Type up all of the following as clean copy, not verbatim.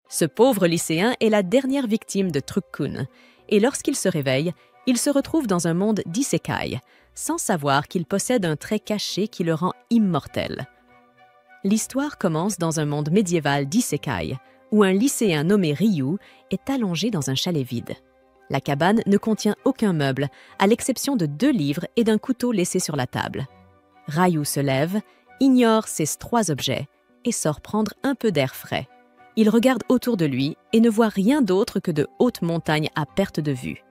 Ce pauvre lycéen est la dernière victime de Truck-kun, et lorsqu'il se réveille, il se retrouve dans un monde d'isekai, sans savoir qu'il possède un trait caché qui le rend immortel. L'histoire commence dans un monde médiéval d'isekai, où un lycéen nommé Ryu est allongé dans un chalet vide. La cabane ne contient aucun meuble, à l'exception de 2 livres et d'un couteau laissé sur la table. Ryu se lève, ignore ces 3 objets et sort prendre un peu d'air frais. Il regarde autour de lui et ne voit rien d'autre que de hautes montagnes à perte de vue.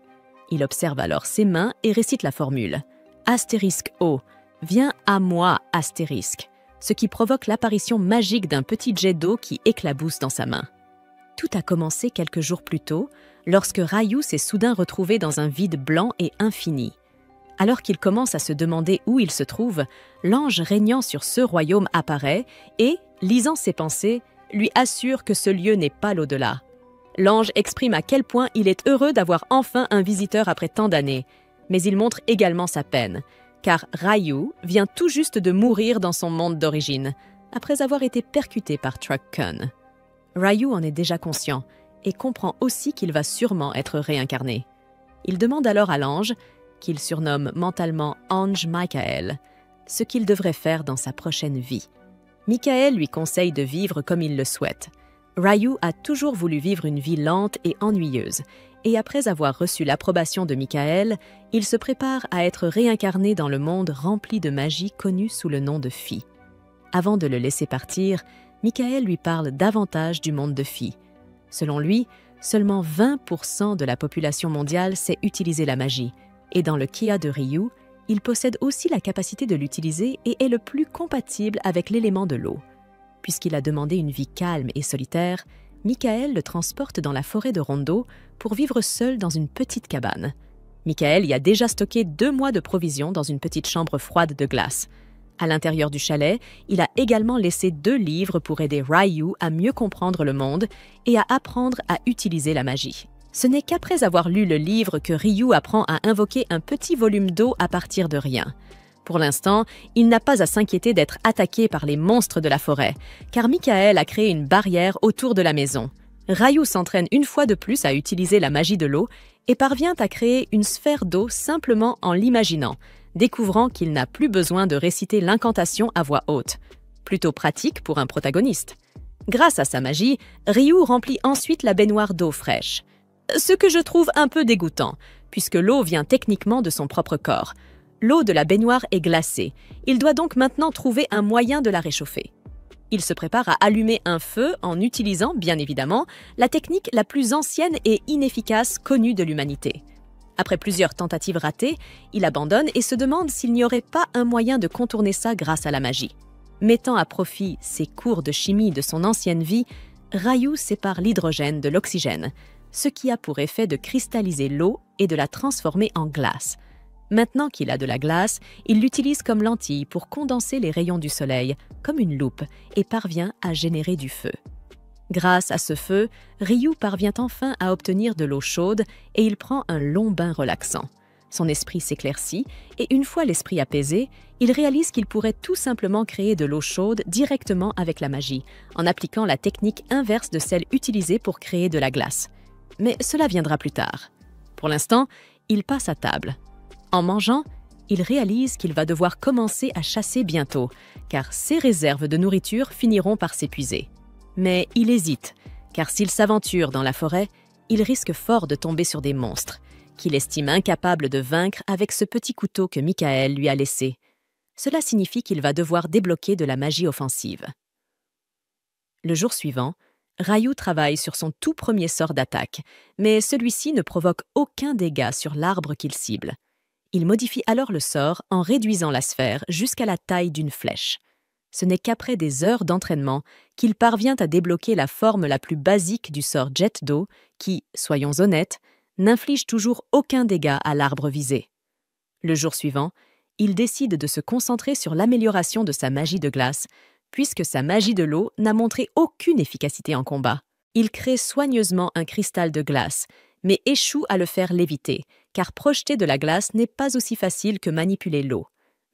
Il observe alors ses mains et récite la formule * O, viens à moi *, ce qui provoque l'apparition magique d'un petit jet d'eau qui éclabousse dans sa main. Tout a commencé quelques jours plus tôt, lorsque Ryu s'est soudain retrouvé dans un vide blanc et infini. Alors qu'il commence à se demander où il se trouve, l'ange régnant sur ce royaume apparaît et, lisant ses pensées, lui assure que ce lieu n'est pas l'au-delà. L'ange exprime à quel point il est heureux d'avoir enfin un visiteur après tant d'années, mais il montre également sa peine, car Ryu vient tout juste de mourir dans son monde d'origine, après avoir été percuté par Truck-kun. Ryu en est déjà conscient et comprend aussi qu'il va sûrement être réincarné. Il demande alors à l'ange, qu'il surnomme mentalement Ange Michael, ce qu'il devrait faire dans sa prochaine vie. Michael lui conseille de vivre comme il le souhaite. Ryu a toujours voulu vivre une vie lente et ennuyeuse, et après avoir reçu l'approbation de Michael, il se prépare à être réincarné dans le monde rempli de magie connu sous le nom de Phi. Avant de le laisser partir, Michael lui parle davantage du monde de Phi. Selon lui, seulement 20% de la population mondiale sait utiliser la magie, et dans le Kia de Ryu, il possède aussi la capacité de l'utiliser et est le plus compatible avec l'élément de l'eau. Puisqu'il a demandé une vie calme et solitaire, Michael le transporte dans la forêt de Rondo pour vivre seul dans une petite cabane. Michael y a déjà stocké 2 mois de provisions dans une petite chambre froide de glace. À l'intérieur du chalet, il a également laissé 2 livres pour aider Ryu à mieux comprendre le monde et à apprendre à utiliser la magie. Ce n'est qu'après avoir lu le livre que Ryu apprend à invoquer un petit volume d'eau à partir de rien. Pour l'instant, il n'a pas à s'inquiéter d'être attaqué par les monstres de la forêt, car Michael a créé une barrière autour de la maison. Ryu s'entraîne une fois de plus à utiliser la magie de l'eau et parvient à créer une sphère d'eau simplement en l'imaginant, découvrant qu'il n'a plus besoin de réciter l'incantation à voix haute. Plutôt pratique pour un protagoniste. Grâce à sa magie, Ryu remplit ensuite la baignoire d'eau fraîche. Ce que je trouve un peu dégoûtant, puisque l'eau vient techniquement de son propre corps. L'eau de la baignoire est glacée. Il doit donc maintenant trouver un moyen de la réchauffer. Il se prépare à allumer un feu en utilisant, bien évidemment, la technique la plus ancienne et inefficace connue de l'humanité. Après plusieurs tentatives ratées, il abandonne et se demande s'il n'y aurait pas un moyen de contourner ça grâce à la magie. Mettant à profit ses cours de chimie de son ancienne vie, Ryu sépare l'hydrogène de l'oxygène, ce qui a pour effet de cristalliser l'eau et de la transformer en glace. Maintenant qu'il a de la glace, il l'utilise comme lentille pour condenser les rayons du soleil, comme une loupe, et parvient à générer du feu. Grâce à ce feu, Ryu parvient enfin à obtenir de l'eau chaude et il prend un long bain relaxant. Son esprit s'éclaircit et une fois l'esprit apaisé, il réalise qu'il pourrait tout simplement créer de l'eau chaude directement avec la magie, en appliquant la technique inverse de celle utilisée pour créer de la glace. Mais cela viendra plus tard. Pour l'instant, il passe à table. En mangeant, il réalise qu'il va devoir commencer à chasser bientôt, car ses réserves de nourriture finiront par s'épuiser. Mais il hésite, car s'il s'aventure dans la forêt, il risque fort de tomber sur des monstres, qu'il estime incapable de vaincre avec ce petit couteau que Michael lui a laissé. Cela signifie qu'il va devoir débloquer de la magie offensive. Le jour suivant, Ryu travaille sur son tout premier sort d'attaque, mais celui-ci ne provoque aucun dégât sur l'arbre qu'il cible. Il modifie alors le sort en réduisant la sphère jusqu'à la taille d'une flèche. Ce n'est qu'après des heures d'entraînement qu'il parvient à débloquer la forme la plus basique du sort jet d'eau qui, soyons honnêtes, n'inflige toujours aucun dégât à l'arbre visé. Le jour suivant, il décide de se concentrer sur l'amélioration de sa magie de glace, puisque sa magie de l'eau n'a montré aucune efficacité en combat. Il crée soigneusement un cristal de glace, mais échoue à le faire léviter, car projeter de la glace n'est pas aussi facile que manipuler l'eau.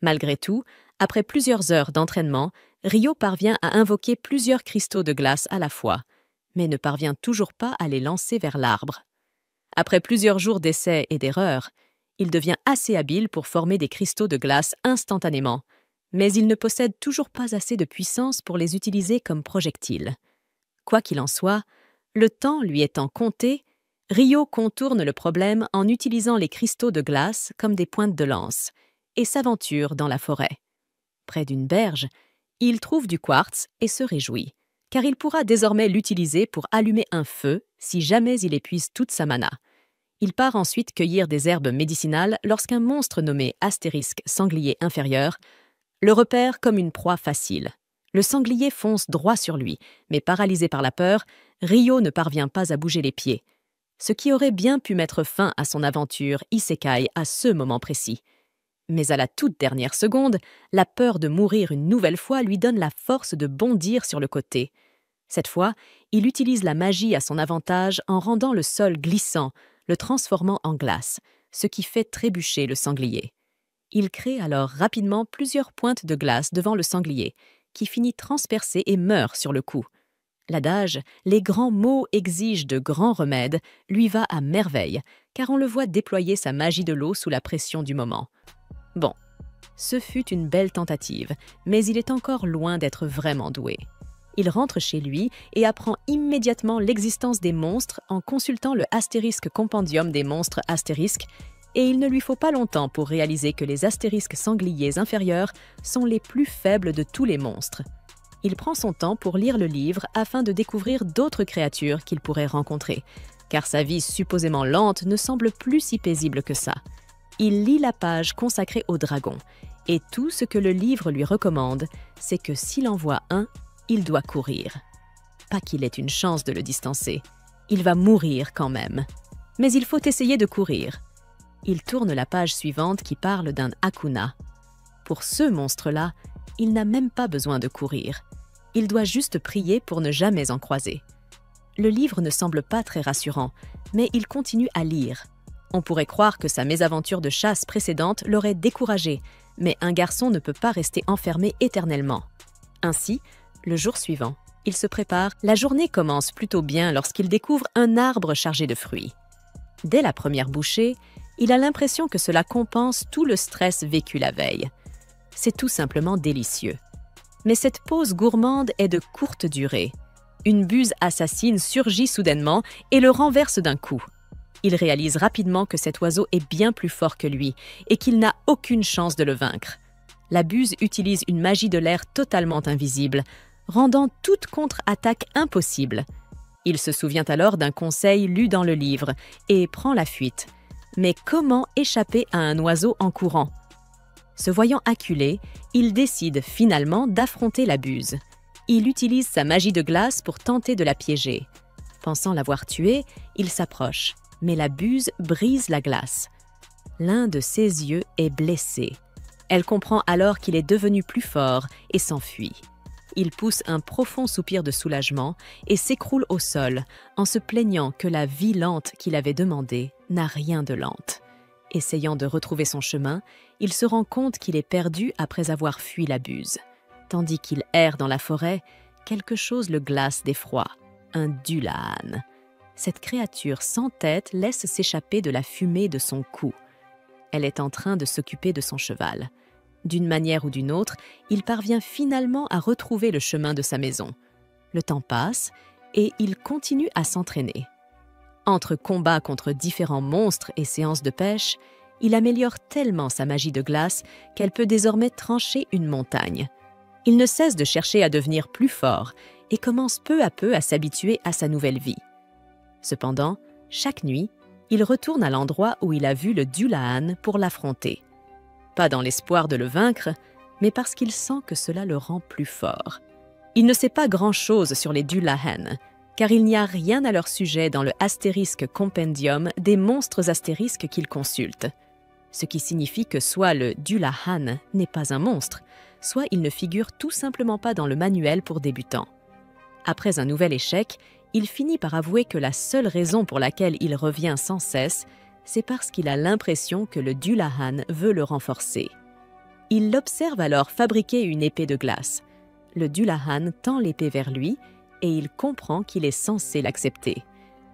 Malgré tout, après plusieurs heures d'entraînement, Ryo parvient à invoquer plusieurs cristaux de glace à la fois. mais ne parvient toujours pas à les lancer vers l'arbre. Après plusieurs jours d'essais et d'erreurs, il devient assez habile pour former des cristaux de glace instantanément, mais il ne possède toujours pas assez de puissance pour les utiliser comme projectiles. Quoi qu'il en soit, le temps lui étant compté, Rio contourne le problème en utilisant les cristaux de glace comme des pointes de lance et s'aventure dans la forêt. Près d'une berge, il trouve du quartz et se réjouit, car il pourra désormais l'utiliser pour allumer un feu si jamais il épuise toute sa mana. Il part ensuite cueillir des herbes médicinales lorsqu'un monstre nommé Astérisque Sanglier Inférieur le repère comme une proie facile. Le sanglier fonce droit sur lui, mais paralysé par la peur, Rio ne parvient pas à bouger les pieds, ce qui aurait bien pu mettre fin à son aventure isekai à ce moment précis. Mais à la toute dernière seconde, la peur de mourir une nouvelle fois lui donne la force de bondir sur le côté. Cette fois, il utilise la magie à son avantage en rendant le sol glissant, le transformant en glace, ce qui fait trébucher le sanglier. Il crée alors rapidement plusieurs pointes de glace devant le sanglier, qui finit transpercé et meurt sur le coup. L'adage « les grands maux exigent de grands remèdes » lui va à merveille, car on le voit déployer sa magie de l'eau sous la pression du moment. Bon, ce fut une belle tentative, mais il est encore loin d'être vraiment doué. Il rentre chez lui et apprend immédiatement l'existence des monstres en consultant le Astérisque Compendium des monstres astérisques, et il ne lui faut pas longtemps pour réaliser que les astérisques sangliers inférieurs sont les plus faibles de tous les monstres. Il prend son temps pour lire le livre afin de découvrir d'autres créatures qu'il pourrait rencontrer, car sa vie supposément lente ne semble plus si paisible que ça. Il lit la page consacrée aux dragons, et tout ce que le livre lui recommande, c'est que s'il en voit un, il doit courir. Pas qu'il ait une chance de le distancer, il va mourir quand même. Mais il faut essayer de courir. Il tourne la page suivante qui parle d'un Akuna. Pour ce monstre-là, il n'a même pas besoin de courir. Il doit juste prier pour ne jamais en croiser. Le livre ne semble pas très rassurant, mais il continue à lire. On pourrait croire que sa mésaventure de chasse précédente l'aurait découragé, mais un garçon ne peut pas rester enfermé éternellement. Ainsi, le jour suivant, il se prépare. La journée commence plutôt bien lorsqu'il découvre un arbre chargé de fruits. Dès la première bouchée, il a l'impression que cela compense tout le stress vécu la veille. C'est tout simplement délicieux. Mais cette pause gourmande est de courte durée. Une buse assassine surgit soudainement et le renverse d'un coup. Il réalise rapidement que cet oiseau est bien plus fort que lui et qu'il n'a aucune chance de le vaincre. La buse utilise une magie de l'air totalement invisible, rendant toute contre-attaque impossible. Il se souvient alors d'un conseil lu dans le livre et prend la fuite. Mais comment échapper à un oiseau en courant? Se voyant acculé, il décide finalement d'affronter la buse. Il utilise sa magie de glace pour tenter de la piéger. Pensant l'avoir tuée, il s'approche, mais la buse brise la glace. L'un de ses yeux est blessé. Elle comprend alors qu'il est devenu plus fort et s'enfuit. Il pousse un profond soupir de soulagement et s'écroule au sol en se plaignant que la vie lente qu'il avait demandée n'a rien de lente. Essayant de retrouver son chemin, il se rend compte qu'il est perdu après avoir fui la buse. Tandis qu'il erre dans la forêt, quelque chose le glace d'effroi, un Dullahan. Cette créature sans tête laisse s'échapper de la fumée de son cou. Elle est en train de s'occuper de son cheval. D'une manière ou d'une autre, il parvient finalement à retrouver le chemin de sa maison. Le temps passe et il continue à s'entraîner. Entre combats contre différents monstres et séances de pêche, il améliore tellement sa magie de glace qu'elle peut désormais trancher une montagne. Il ne cesse de chercher à devenir plus fort et commence peu à peu à s'habituer à sa nouvelle vie. Cependant, chaque nuit, il retourne à l'endroit où il a vu le Dullahan pour l'affronter. Pas dans l'espoir de le vaincre, mais parce qu'il sent que cela le rend plus fort. Il ne sait pas grand-chose sur les Dullahan, car il n'y a rien à leur sujet dans le Astérisque Compendium des monstres astérisques qu'il consulte. Ce qui signifie que soit le Dullahan n'est pas un monstre, soit il ne figure tout simplement pas dans le manuel pour débutants. Après un nouvel échec, il finit par avouer que la seule raison pour laquelle il revient sans cesse, c'est parce qu'il a l'impression que le Dullahan veut le renforcer. Il l'observe alors fabriquer une épée de glace. Le Dullahan tend l'épée vers lui et il comprend qu'il est censé l'accepter.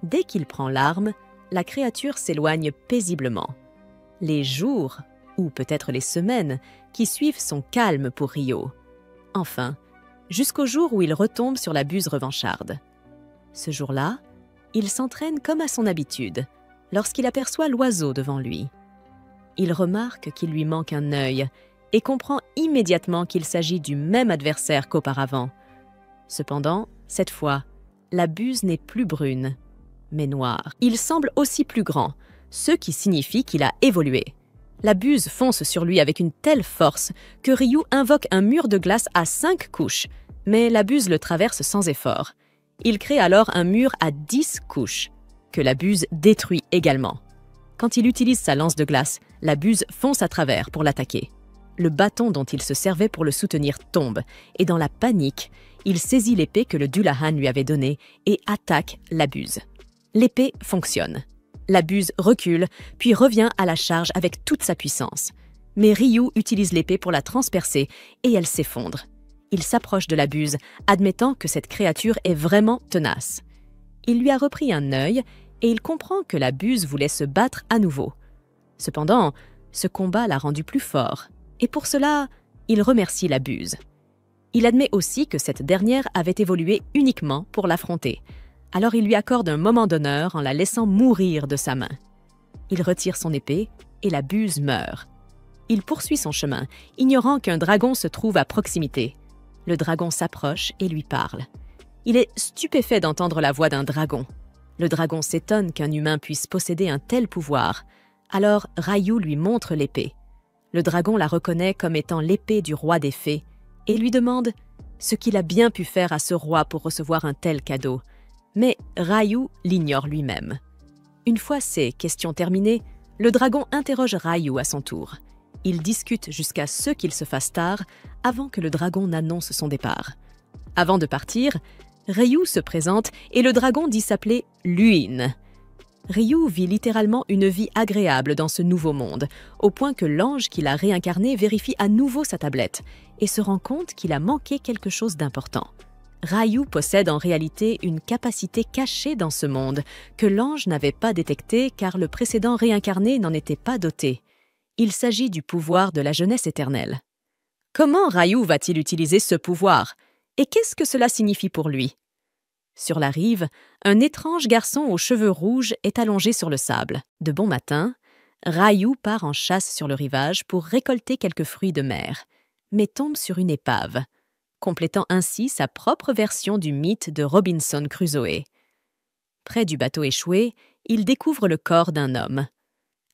Dès qu'il prend l'arme, la créature s'éloigne paisiblement. Les jours, ou peut-être les semaines, qui suivent sont calmes pour Rio. Enfin, jusqu'au jour où il retombe sur la buse revancharde. Ce jour-là, il s'entraîne comme à son habitude, lorsqu'il aperçoit l'oiseau devant lui. Il remarque qu'il lui manque un œil et comprend immédiatement qu'il s'agit du même adversaire qu'auparavant. Cependant, cette fois, la buse n'est plus brune, mais noire. Il semble aussi plus grand, ce qui signifie qu'il a évolué. La buse fonce sur lui avec une telle force que Ryu invoque un mur de glace à 5 couches, mais la buse le traverse sans effort. Il crée alors un mur à 10 couches, que la buse détruit également. Quand il utilise sa lance de glace, la buse fonce à travers pour l'attaquer. Le bâton dont il se servait pour le soutenir tombe, et dans la panique, il saisit l'épée que le Dullahan lui avait donnée et attaque la buse. L'épée fonctionne. La buse recule, puis revient à la charge avec toute sa puissance. Mais Ryu utilise l'épée pour la transpercer et elle s'effondre. Il s'approche de la buse, admettant que cette créature est vraiment tenace. Il lui a repris un œil et il comprend que la buse voulait se battre à nouveau. Cependant, ce combat l'a rendu plus fort, et pour cela, il remercie la buse. Il admet aussi que cette dernière avait évolué uniquement pour l'affronter. Alors il lui accorde un moment d'honneur en la laissant mourir de sa main. Il retire son épée et la buse meurt. Il poursuit son chemin, ignorant qu'un dragon se trouve à proximité. Le dragon s'approche et lui parle. Il est stupéfait d'entendre la voix d'un dragon. Le dragon s'étonne qu'un humain puisse posséder un tel pouvoir. Alors Ryu lui montre l'épée. Le dragon la reconnaît comme étant l'épée du roi des fées et lui demande ce qu'il a bien pu faire à ce roi pour recevoir un tel cadeau. Mais Ryu l'ignore lui-même. Une fois ces questions terminées, le dragon interroge Ryu à son tour. Ils discutent jusqu'à ce qu'il se fasse tard avant que le dragon n'annonce son départ. Avant de partir, Ryu se présente et le dragon dit s'appeler Luin. Ryu vit littéralement une vie agréable dans ce nouveau monde, au point que l'ange qui l'a réincarné vérifie à nouveau sa tablette et se rend compte qu'il a manqué quelque chose d'important. Ryu possède en réalité une capacité cachée dans ce monde que l'ange n'avait pas détectée car le précédent réincarné n'en était pas doté. Il s'agit du pouvoir de la jeunesse éternelle. Comment Ryu va-t-il utiliser ce pouvoir? Et qu'est-ce que cela signifie pour lui? Sur la rive, un étrange garçon aux cheveux rouges est allongé sur le sable. De bon matin, Ryu part en chasse sur le rivage pour récolter quelques fruits de mer, mais tombe sur une épave, complétant ainsi sa propre version du mythe de Robinson Crusoe. Près du bateau échoué, il découvre le corps d'un homme.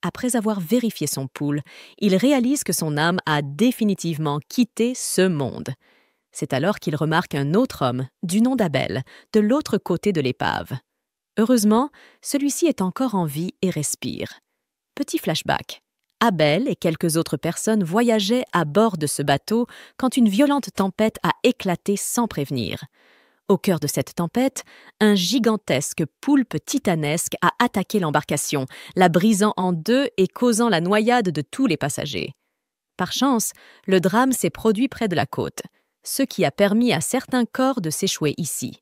Après avoir vérifié son pouls, il réalise que son âme a définitivement quitté ce monde. C'est alors qu'il remarque un autre homme, du nom d'Abel, de l'autre côté de l'épave. Heureusement, celui-ci est encore en vie et respire. Petit flashback. Abel et quelques autres personnes voyageaient à bord de ce bateau quand une violente tempête a éclaté sans prévenir. Au cœur de cette tempête, un gigantesque poulpe titanesque a attaqué l'embarcation, la brisant en deux et causant la noyade de tous les passagers. Par chance, le drame s'est produit près de la côte, ce qui a permis à certains corps de s'échouer ici.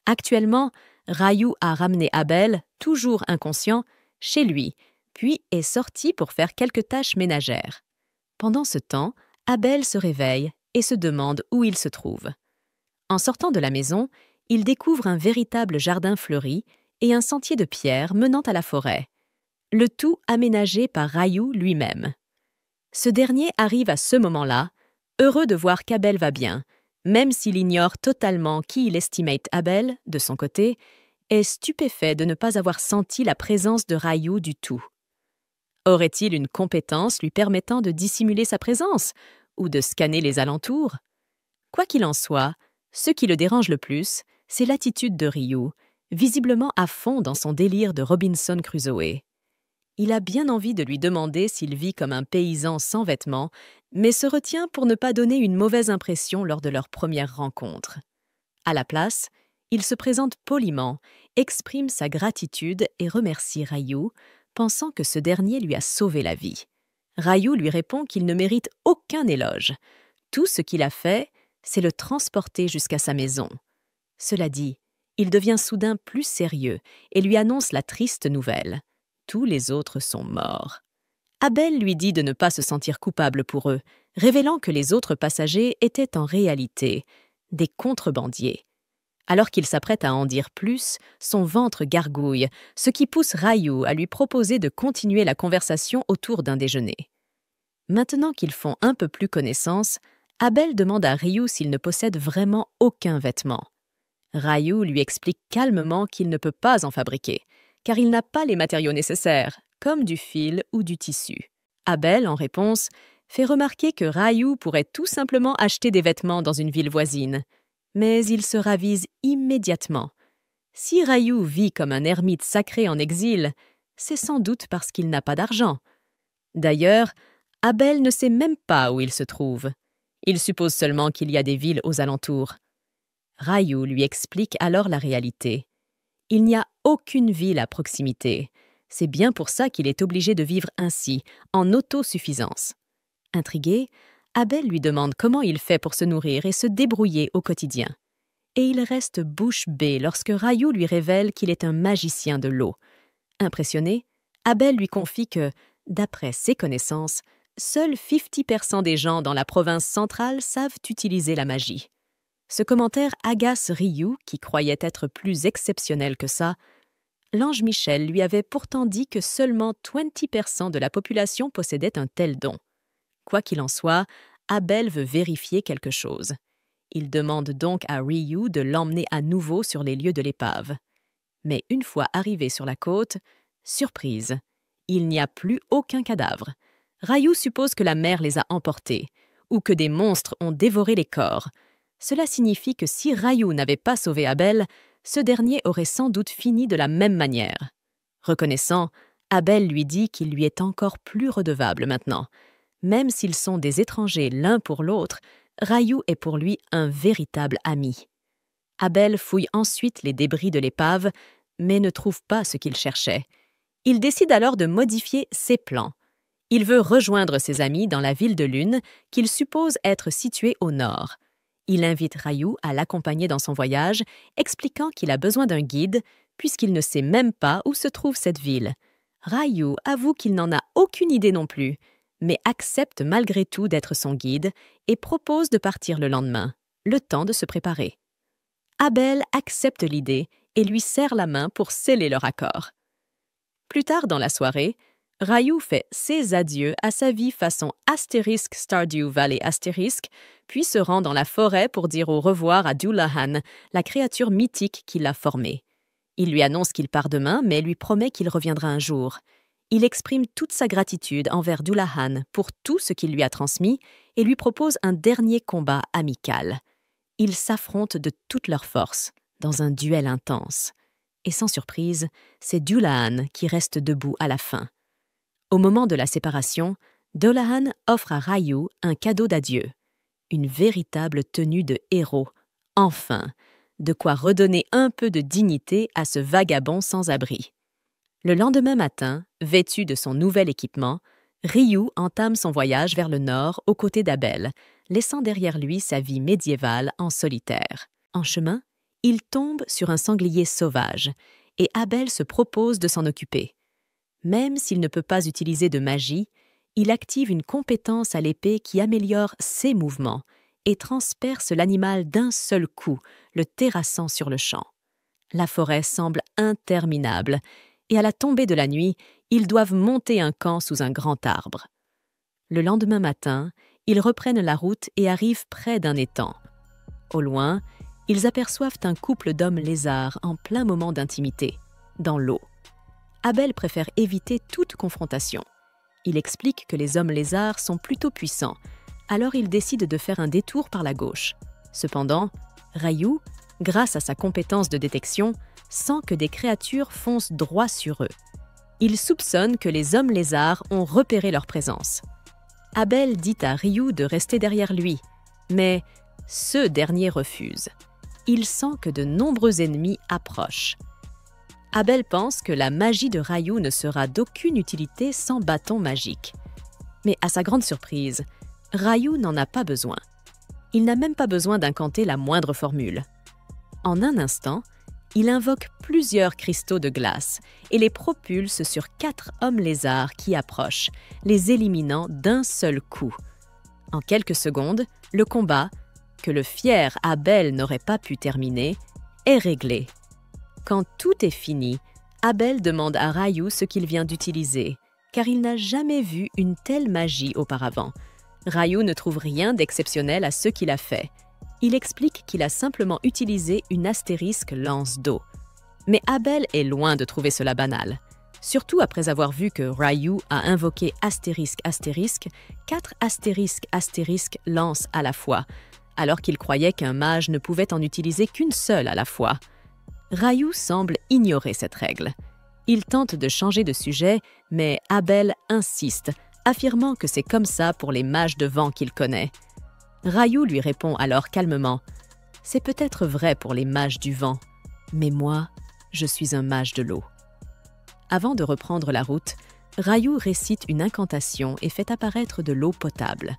Actuellement, Ryu a ramené Abel, toujours inconscient, chez lui, puis est sorti pour faire quelques tâches ménagères. Pendant ce temps, Abel se réveille et se demande où il se trouve. En sortant de la maison, il découvre un véritable jardin fleuri et un sentier de pierre menant à la forêt, le tout aménagé par Ryu lui-même. Ce dernier arrive à ce moment-là, heureux de voir qu'Abel va bien, même s'il ignore totalement qui il estimate Abel, de son côté, est stupéfait de ne pas avoir senti la présence de Ryu du tout. Aurait-il une compétence lui permettant de dissimuler sa présence ou de scanner les alentours? Quoi qu'il en soit, ce qui le dérange le plus, c'est l'attitude de Ryu, visiblement à fond dans son délire de Robinson Crusoe. Il a bien envie de lui demander s'il vit comme un paysan sans vêtements, mais se retient pour ne pas donner une mauvaise impression lors de leur première rencontre. À la place, il se présente poliment, exprime sa gratitude et remercie Ryu, pensant que ce dernier lui a sauvé la vie. Ryu lui répond qu'il ne mérite aucun éloge. Tout ce qu'il a fait, c'est le transporter jusqu'à sa maison. Cela dit, il devient soudain plus sérieux et lui annonce la triste nouvelle. Tous les autres sont morts. Abel lui dit de ne pas se sentir coupable pour eux, révélant que les autres passagers étaient en réalité des contrebandiers. Alors qu'il s'apprête à en dire plus, son ventre gargouille, ce qui pousse Ryu à lui proposer de continuer la conversation autour d'un déjeuner. Maintenant qu'ils font un peu plus connaissance, Abel demande à Ryu s'il ne possède vraiment aucun vêtement. Ryu lui explique calmement qu'il ne peut pas en fabriquer, car il n'a pas les matériaux nécessaires, comme du fil ou du tissu. Abel, en réponse, fait remarquer que Ryu pourrait tout simplement acheter des vêtements dans une ville voisine. Mais il se ravise immédiatement. Si Ryu vit comme un ermite sacré en exil, c'est sans doute parce qu'il n'a pas d'argent. D'ailleurs, Abel ne sait même pas où il se trouve. Il suppose seulement qu'il y a des villes aux alentours. Ryu lui explique alors la réalité. Il n'y a aucune ville à proximité. C'est bien pour ça qu'il est obligé de vivre ainsi, en autosuffisance. Intrigué, Abel lui demande comment il fait pour se nourrir et se débrouiller au quotidien. Et il reste bouche bée lorsque Ryu lui révèle qu'il est un magicien de l'eau. Impressionné, Abel lui confie que, d'après ses connaissances, seuls 50% des gens dans la province centrale savent utiliser la magie. Ce commentaire agace Ryu, qui croyait être plus exceptionnel que ça. L'ange Michel lui avait pourtant dit que seulement 20% de la population possédait un tel don. Quoi qu'il en soit, Abel veut vérifier quelque chose. Il demande donc à Ryu de l'emmener à nouveau sur les lieux de l'épave. Mais une fois arrivé sur la côte, surprise, il n'y a plus aucun cadavre. Ryu suppose que la mer les a emportés, ou que des monstres ont dévoré les corps. Cela signifie que si Ryu n'avait pas sauvé Abel, ce dernier aurait sans doute fini de la même manière. Reconnaissant, Abel lui dit qu'il lui est encore plus redevable maintenant. Même s'ils sont des étrangers l'un pour l'autre, Ryu est pour lui un véritable ami. Abel fouille ensuite les débris de l'épave, mais ne trouve pas ce qu'il cherchait. Il décide alors de modifier ses plans. Il veut rejoindre ses amis dans la ville de Lune, qu'il suppose être située au nord. Il invite Ryu à l'accompagner dans son voyage, expliquant qu'il a besoin d'un guide, puisqu'il ne sait même pas où se trouve cette ville. Ryu avoue qu'il n'en a aucune idée non plus, mais accepte malgré tout d'être son guide et propose de partir le lendemain, le temps de se préparer. Abel accepte l'idée et lui serre la main pour sceller leur accord. Plus tard dans la soirée, Ryu fait ses adieux à sa vie façon astérisque Stardew Valley astérisque, puis se rend dans la forêt pour dire au revoir à Dullahan, la créature mythique qui l'a formé. Il lui annonce qu'il part demain, mais lui promet qu'il reviendra un jour. Il exprime toute sa gratitude envers Dullahan pour tout ce qu'il lui a transmis et lui propose un dernier combat amical. Ils s'affrontent de toutes leurs forces, dans un duel intense. Et sans surprise, c'est Dullahan qui reste debout à la fin. Au moment de la séparation, Dullahan offre à Ryu un cadeau d'adieu. Une véritable tenue de héros. Enfin, de quoi redonner un peu de dignité à ce vagabond sans abri. Le lendemain matin, vêtu de son nouvel équipement, Ryu entame son voyage vers le nord aux côtés d'Abel, laissant derrière lui sa vie médiévale en solitaire. En chemin, il tombe sur un sanglier sauvage et Abel se propose de s'en occuper. Même s'il ne peut pas utiliser de magie, il active une compétence à l'épée qui améliore ses mouvements et transperce l'animal d'un seul coup, le terrassant sur le champ. La forêt semble interminable et à la tombée de la nuit, ils doivent monter un camp sous un grand arbre. Le lendemain matin, ils reprennent la route et arrivent près d'un étang. Au loin, ils aperçoivent un couple d'hommes lézards en plein moment d'intimité, dans l'eau. Abel préfère éviter toute confrontation. Il explique que les hommes lézards sont plutôt puissants, alors il décide de faire un détour par la gauche. Cependant, Ryu, grâce à sa compétence de détection, sent que des créatures foncent droit sur eux. Il soupçonne que les hommes lézards ont repéré leur présence. Abel dit à Ryu de rester derrière lui, mais ce dernier refuse. Il sent que de nombreux ennemis approchent. Abel pense que la magie de Ryu ne sera d'aucune utilité sans bâton magique. Mais à sa grande surprise, Ryu n'en a pas besoin. Il n'a même pas besoin d'incanter la moindre formule. En un instant, il invoque plusieurs cristaux de glace et les propulse sur 4 hommes lézards qui approchent, les éliminant d'un seul coup. En quelques secondes, le combat, que le fier Abel n'aurait pas pu terminer, est réglé. Quand tout est fini, Abel demande à Ryu ce qu'il vient d'utiliser, car il n'a jamais vu une telle magie auparavant. Ryu ne trouve rien d'exceptionnel à ce qu'il a fait. Il explique qu'il a simplement utilisé une astérisque lance d'eau. Mais Abel est loin de trouver cela banal. Surtout après avoir vu que Ryu a invoqué astérisque astérisque 4 astérisques astérisques lances à la fois, alors qu'il croyait qu'un mage ne pouvait en utiliser qu'une seule à la fois. Ryu semble ignorer cette règle. Il tente de changer de sujet, mais Abel insiste, affirmant que c'est comme ça pour les mages de vent qu'il connaît. Ryu lui répond alors calmement « C'est peut-être vrai pour les mages du vent, mais moi, je suis un mage de l'eau. » Avant de reprendre la route, Ryu récite une incantation et fait apparaître de l'eau potable.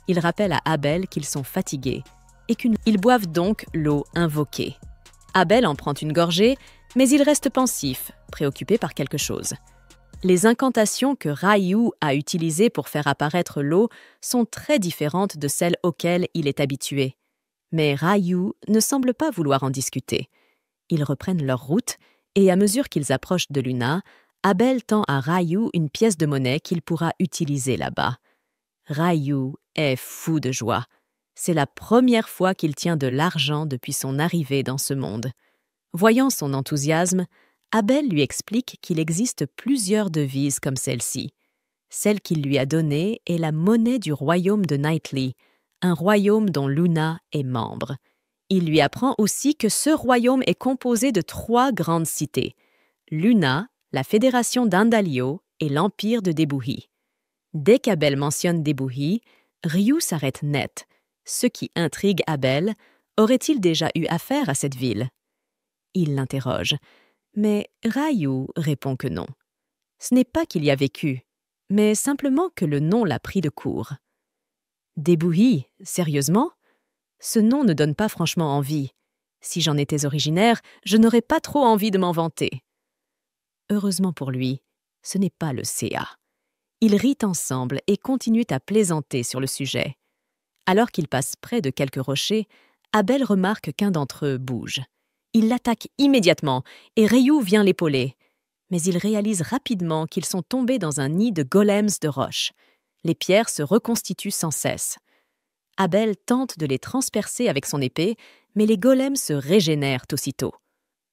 Il rappelle à Abel qu'ils sont fatigués et qu'ils boivent donc l'eau invoquée. Abel en prend une gorgée, mais il reste pensif, préoccupé par quelque chose. Les incantations que Ryu a utilisées pour faire apparaître l'eau sont très différentes de celles auxquelles il est habitué. Mais Ryu ne semble pas vouloir en discuter. Ils reprennent leur route et à mesure qu'ils approchent de Luna, Abel tend à Ryu une pièce de monnaie qu'il pourra utiliser là-bas. Ryu est fou de joie. C'est la première fois qu'il tient de l'argent depuis son arrivée dans ce monde. Voyant son enthousiasme, Abel lui explique qu'il existe plusieurs devises comme celle-ci. Celle qu'il lui a donnée est la monnaie du royaume de Knightly, un royaume dont Luna est membre. Il lui apprend aussi que ce royaume est composé de 3 grandes cités, Luna, la Fédération d'Andalio et l'Empire de Debuhi. Dès qu'Abel mentionne Debuhi, Ryu s'arrête net, ce qui intrigue Abel. Aurait-il déjà eu affaire à cette ville? Il l'interroge, mais Ryu répond que non. Ce n'est pas qu'il y a vécu, mais simplement que le nom l'a pris de court. Debuhi, sérieusement? Ce nom ne donne pas franchement envie. Si j'en étais originaire, je n'aurais pas trop envie de m'en vanter. Heureusement pour lui, ce n'est pas le CA. Ils rient ensemble et continuent à plaisanter sur le sujet. Alors qu'ils passent près de quelques rochers, Abel remarque qu'un d'entre eux bouge. Il l'attaque immédiatement et Ryu vient l'épauler. Mais il réalise rapidement qu'ils sont tombés dans un nid de golems de roche. Les pierres se reconstituent sans cesse. Abel tente de les transpercer avec son épée, mais les golems se régénèrent aussitôt.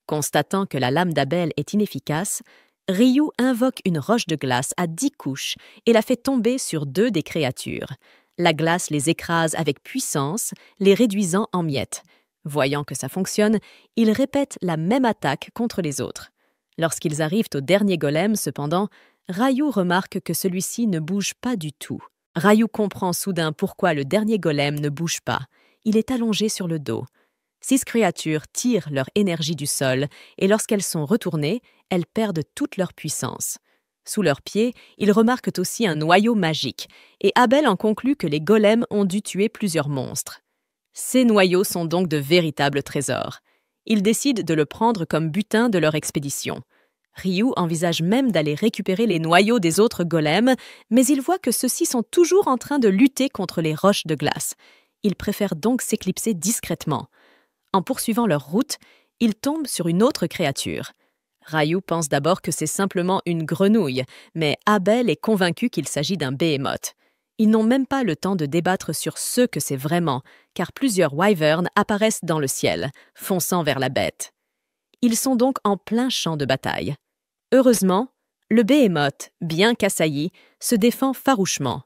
Constatant que la lame d'Abel est inefficace, Ryu invoque une roche de glace à 10 couches et la fait tomber sur 2 des créatures. La glace les écrase avec puissance, les réduisant en miettes. Voyant que ça fonctionne, ils répètent la même attaque contre les autres. Lorsqu'ils arrivent au dernier golem, cependant, Ryu remarque que celui-ci ne bouge pas du tout. Ryu comprend soudain pourquoi le dernier golem ne bouge pas. Il est allongé sur le dos. 6 créatures tirent leur énergie du sol et lorsqu'elles sont retournées, elles perdent toute leur puissance. Sous leurs pieds, ils remarquent aussi un noyau magique et Abel en conclut que les golems ont dû tuer plusieurs monstres. Ces noyaux sont donc de véritables trésors. Ils décident de le prendre comme butin de leur expédition. Ryu envisage même d'aller récupérer les noyaux des autres golems, mais il voit que ceux-ci sont toujours en train de lutter contre les roches de glace. Il préfère donc s'éclipser discrètement. En poursuivant leur route, ils tombent sur une autre créature. Ryu pense d'abord que c'est simplement une grenouille, mais Abel est convaincu qu'il s'agit d'un behemoth. Ils n'ont même pas le temps de débattre sur ce que c'est vraiment, car plusieurs wyverns apparaissent dans le ciel, fonçant vers la bête. Ils sont donc en plein champ de bataille. Heureusement, le behemoth, bien qu'assailli, se défend farouchement.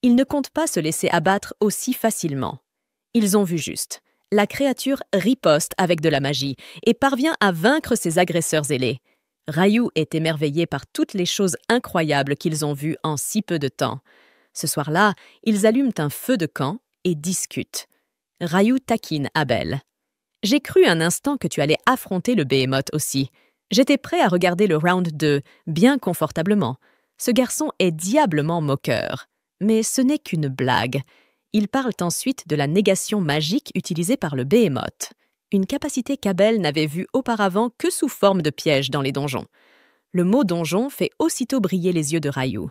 Il ne compte pas se laisser abattre aussi facilement. Ils ont vu juste. La créature riposte avec de la magie et parvient à vaincre ses agresseurs ailés. Ryu est émerveillé par toutes les choses incroyables qu'ils ont vues en si peu de temps. Ce soir-là, ils allument un feu de camp et discutent. Ryu taquine Abel. « J'ai cru un instant que tu allais affronter le behemoth aussi. J'étais prêt à regarder le round 2, bien confortablement. Ce garçon est diablement moqueur. Mais ce n'est qu'une blague. » Ils parlent ensuite de la négation magique utilisée par le behemoth. une capacité qu'Abel n'avait vue auparavant que sous forme de piège dans les donjons. Le mot donjon fait aussitôt briller les yeux de Ryu.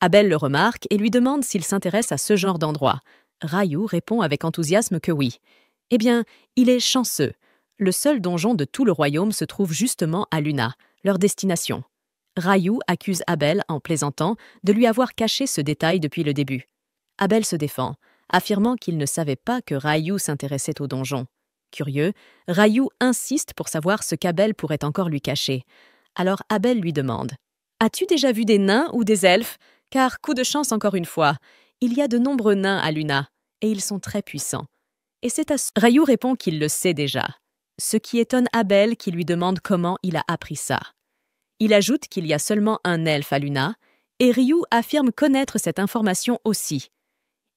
Abel le remarque et lui demande s'il s'intéresse à ce genre d'endroit. Ryu répond avec enthousiasme que oui. Eh bien, il est chanceux. Le seul donjon de tout le royaume se trouve justement à Luna, leur destination. Ryu accuse Abel, en plaisantant, de lui avoir caché ce détail depuis le début. Abel se défend, affirmant qu'il ne savait pas que Ryu s'intéressait au donjon. Curieux, Ryu insiste pour savoir ce qu'Abel pourrait encore lui cacher. Alors Abel lui demande « As-tu déjà vu des nains ou des elfes ? Car, coup de chance encore une fois, il y a de nombreux nains à Luna, et ils sont très puissants. » Et c'est à ce... Ryu répond qu'il le sait déjà, ce qui étonne Abel qui lui demande comment il a appris ça. Il ajoute qu'il y a seulement un elfe à Luna, et Ryu affirme connaître cette information aussi.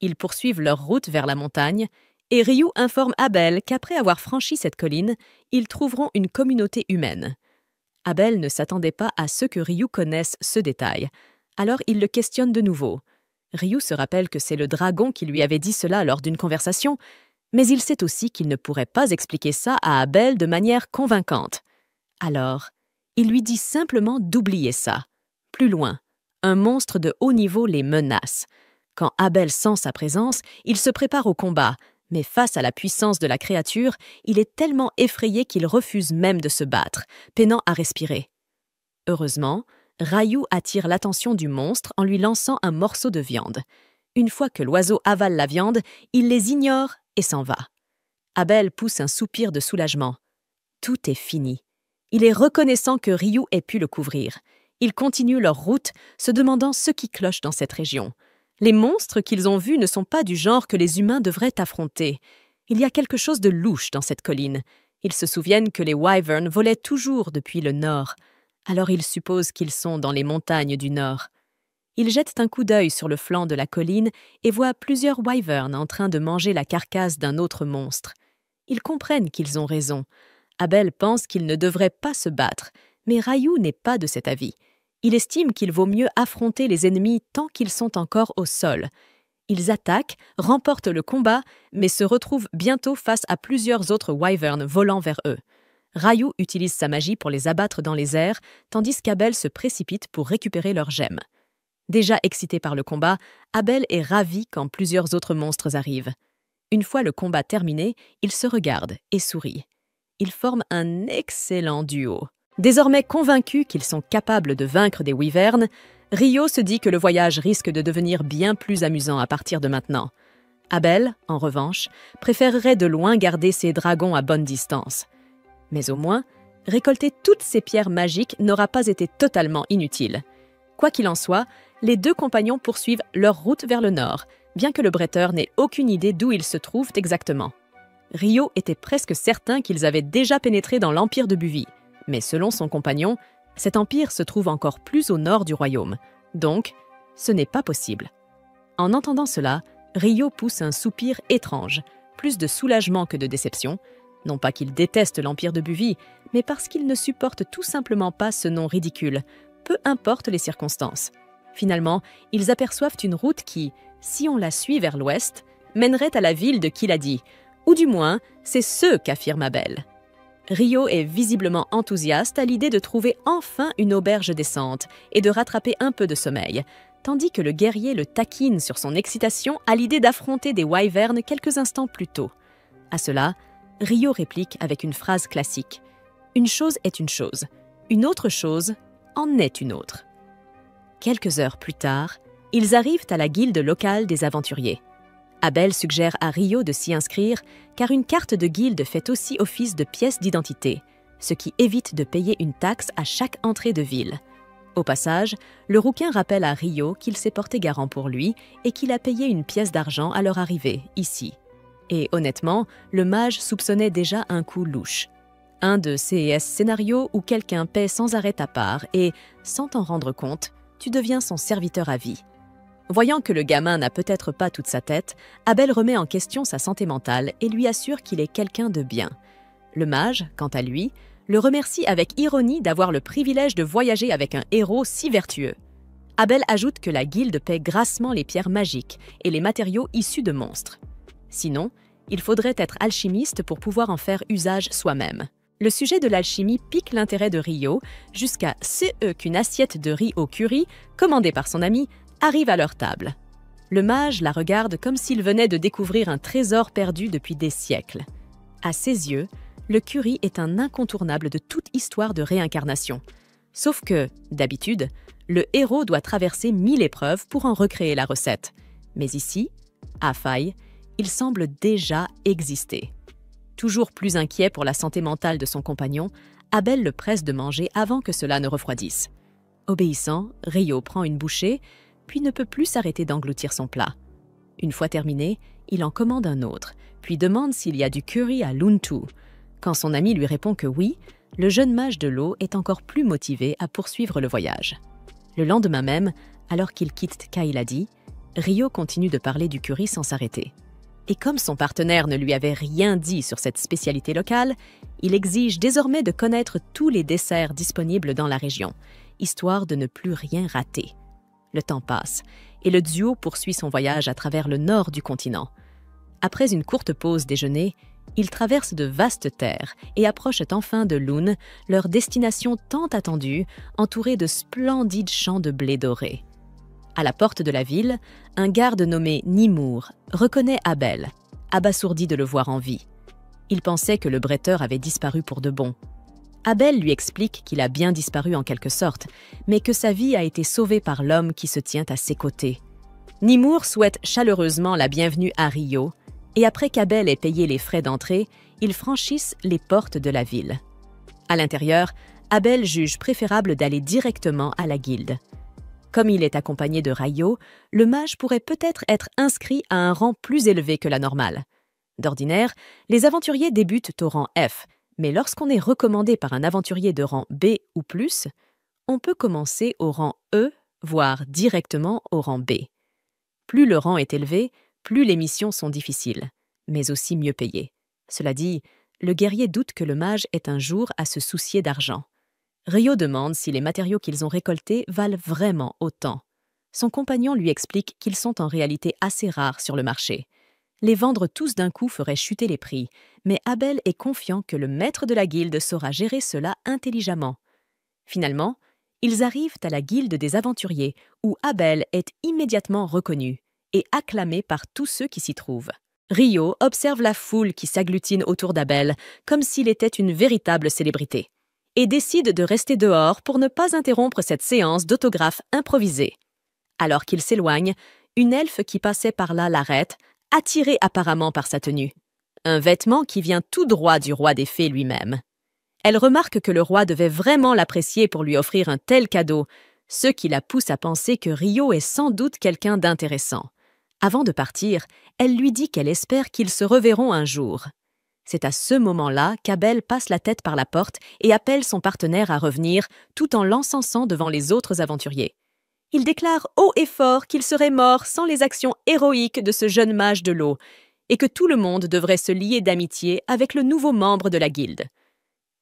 Ils poursuivent leur route vers la montagne, et Ryu informe Abel qu'après avoir franchi cette colline, ils trouveront une communauté humaine. Abel ne s'attendait pas à ce que Ryu connaisse ce détail, alors il le questionne de nouveau. Ryu se rappelle que c'est le dragon qui lui avait dit cela lors d'une conversation, mais il sait aussi qu'il ne pourrait pas expliquer ça à Abel de manière convaincante. Alors, il lui dit simplement d'oublier ça. Plus loin, un monstre de haut niveau les menace. Quand Abel sent sa présence, il se prépare au combat, mais face à la puissance de la créature, il est tellement effrayé qu'il refuse même de se battre, peinant à respirer. Heureusement, Ryu attire l'attention du monstre en lui lançant un morceau de viande. Une fois que l'oiseau avale la viande, il les ignore et s'en va. Abel pousse un soupir de soulagement. Tout est fini. Il est reconnaissant que Ryu ait pu le couvrir. Ils continuent leur route, se demandant ce qui cloche dans cette région. Les monstres qu'ils ont vus ne sont pas du genre que les humains devraient affronter. Il y a quelque chose de louche dans cette colline. Ils se souviennent que les wyverns volaient toujours depuis le nord. Alors ils supposent qu'ils sont dans les montagnes du nord. Ils jettent un coup d'œil sur le flanc de la colline et voient plusieurs wyverns en train de manger la carcasse d'un autre monstre. Ils comprennent qu'ils ont raison. Abel pense qu'ils ne devraient pas se battre, mais Ryu n'est pas de cet avis. Il estime qu'il vaut mieux affronter les ennemis tant qu'ils sont encore au sol. Ils attaquent, remportent le combat, mais se retrouvent bientôt face à plusieurs autres wyverns volant vers eux. Ryu utilise sa magie pour les abattre dans les airs, tandis qu'Abel se précipite pour récupérer leurs gemmes. Déjà excité par le combat, Abel est ravi quand plusieurs autres monstres arrivent. Une fois le combat terminé, ils se regardent et sourient. Ils forment un excellent duo. Désormais convaincus qu'ils sont capables de vaincre des wyverns, Ryu se dit que le voyage risque de devenir bien plus amusant à partir de maintenant. Abel, en revanche, préférerait de loin garder ses dragons à bonne distance. Mais au moins, récolter toutes ces pierres magiques n'aura pas été totalement inutile. Quoi qu'il en soit, les deux compagnons poursuivent leur route vers le nord, bien que le bretteur n'ait aucune idée d'où ils se trouvent exactement. Ryu était presque certain qu'ils avaient déjà pénétré dans l'Empire de Buvie, mais selon son compagnon, cet empire se trouve encore plus au nord du royaume, donc ce n'est pas possible. En entendant cela, Ryu pousse un soupir étrange, plus de soulagement que de déception, non pas qu'il déteste l'Empire de Buvie, mais parce qu'il ne supporte tout simplement pas ce nom ridicule, peu importe les circonstances. Finalement, ils aperçoivent une route qui, si on la suit vers l'ouest, mènerait à la ville de Kiladi, ou du moins, c'est ce qu'affirme Abel. Ryu est visiblement enthousiaste à l'idée de trouver enfin une auberge décente et de rattraper un peu de sommeil, tandis que le guerrier le taquine sur son excitation à l'idée d'affronter des wyverns quelques instants plus tôt. À cela, Ryu réplique avec une phrase classique. « Une chose est une chose, une autre chose en est une autre. » Quelques heures plus tard, ils arrivent à la guilde locale des aventuriers. Abel suggère à Ryu de s'y inscrire car une carte de guilde fait aussi office de pièce d'identité, ce qui évite de payer une taxe à chaque entrée de ville. Au passage, le rouquin rappelle à Ryu qu'il s'est porté garant pour lui et qu'il a payé une pièce d'argent à leur arrivée, ici. Et honnêtement, le mage soupçonnait déjà un coup louche. Un de ces scénarios où quelqu'un paie sans arrêt ta part et, sans t'en rendre compte, tu deviens son serviteur à vie. Voyant que le gamin n'a peut-être pas toute sa tête, Abel remet en question sa santé mentale et lui assure qu'il est quelqu'un de bien. Le mage, quant à lui, le remercie avec ironie d'avoir le privilège de voyager avec un héros si vertueux. Abel ajoute que la guilde paie grassement les pierres magiques et les matériaux issus de monstres. Sinon, Il faudrait être alchimiste pour pouvoir en faire usage soi-même. Le sujet de l'alchimie pique l'intérêt de Ryo jusqu'à ce qu'une assiette de riz au curry, commandée par son ami, arrive à leur table. Le mage la regarde comme s'il venait de découvrir un trésor perdu depuis des siècles. À ses yeux, le curry est un incontournable de toute histoire de réincarnation. Sauf que, d'habitude, le héros doit traverser 1000 épreuves pour en recréer la recette. Mais ici, à Faille, il semble déjà exister. Toujours plus inquiet pour la santé mentale de son compagnon, Abel le presse de manger avant que cela ne refroidisse. Obéissant, Ryo prend une bouchée, puis ne peut plus s'arrêter d'engloutir son plat. Une fois terminé, il en commande un autre, puis demande s'il y a du curry à Luntu. Quand son ami lui répond que oui, le jeune mage de l'eau est encore plus motivé à poursuivre le voyage. Le lendemain même, alors qu'il quitte Kailadi, Ryo continue de parler du curry sans s'arrêter. Et comme son partenaire ne lui avait rien dit sur cette spécialité locale, il exige désormais de connaître tous les desserts disponibles dans la région, histoire de ne plus rien rater. Le temps passe, et le duo poursuit son voyage à travers le nord du continent. Après une courte pause déjeuner, ils traversent de vastes terres et approchent enfin de Lune, leur destination tant attendue, entourée de splendides champs de blé doré. À la porte de la ville, un garde nommé Nimour reconnaît Abel, abasourdi de le voir en vie. Il pensait que le bretteur avait disparu pour de bon. Abel lui explique qu'il a bien disparu en quelque sorte, mais que sa vie a été sauvée par l'homme qui se tient à ses côtés. Nimour souhaite chaleureusement la bienvenue à Ryo, et après qu'Abel ait payé les frais d'entrée, ils franchissent les portes de la ville. À l'intérieur, Abel juge préférable d'aller directement à la guilde. Comme il est accompagné de Ryo, le mage pourrait peut-être être inscrit à un rang plus élevé que la normale. D'ordinaire, les aventuriers débutent au rang F, mais lorsqu'on est recommandé par un aventurier de rang B ou plus, on peut commencer au rang E, voire directement au rang B. Plus le rang est élevé, plus les missions sont difficiles, mais aussi mieux payées. Cela dit, le guerrier doute que le mage ait un jour à se soucier d'argent. Ryo demande si les matériaux qu'ils ont récoltés valent vraiment autant. Son compagnon lui explique qu'ils sont en réalité assez rares sur le marché. Les vendre tous d'un coup ferait chuter les prix, mais Abel est confiant que le maître de la guilde saura gérer cela intelligemment. Finalement, ils arrivent à la guilde des aventuriers, où Abel est immédiatement reconnu et acclamé par tous ceux qui s'y trouvent. Ryo observe la foule qui s'agglutine autour d'Abel comme s'il était une véritable célébrité, et décide de rester dehors pour ne pas interrompre cette séance d'autographes improvisés. Alors qu'il s'éloigne, une elfe qui passait par là l'arrête, attirée apparemment par sa tenue. Un vêtement qui vient tout droit du roi des fées lui-même. Elle remarque que le roi devait vraiment l'apprécier pour lui offrir un tel cadeau, ce qui la pousse à penser que Ryo est sans doute quelqu'un d'intéressant. Avant de partir, elle lui dit qu'elle espère qu'ils se reverront un jour. C'est à ce moment-là qu'Abel passe la tête par la porte et appelle son partenaire à revenir, tout en l'encensant devant les autres aventuriers. Il déclare haut et fort qu'il serait mort sans les actions héroïques de ce jeune mage de l'eau, et que tout le monde devrait se lier d'amitié avec le nouveau membre de la guilde.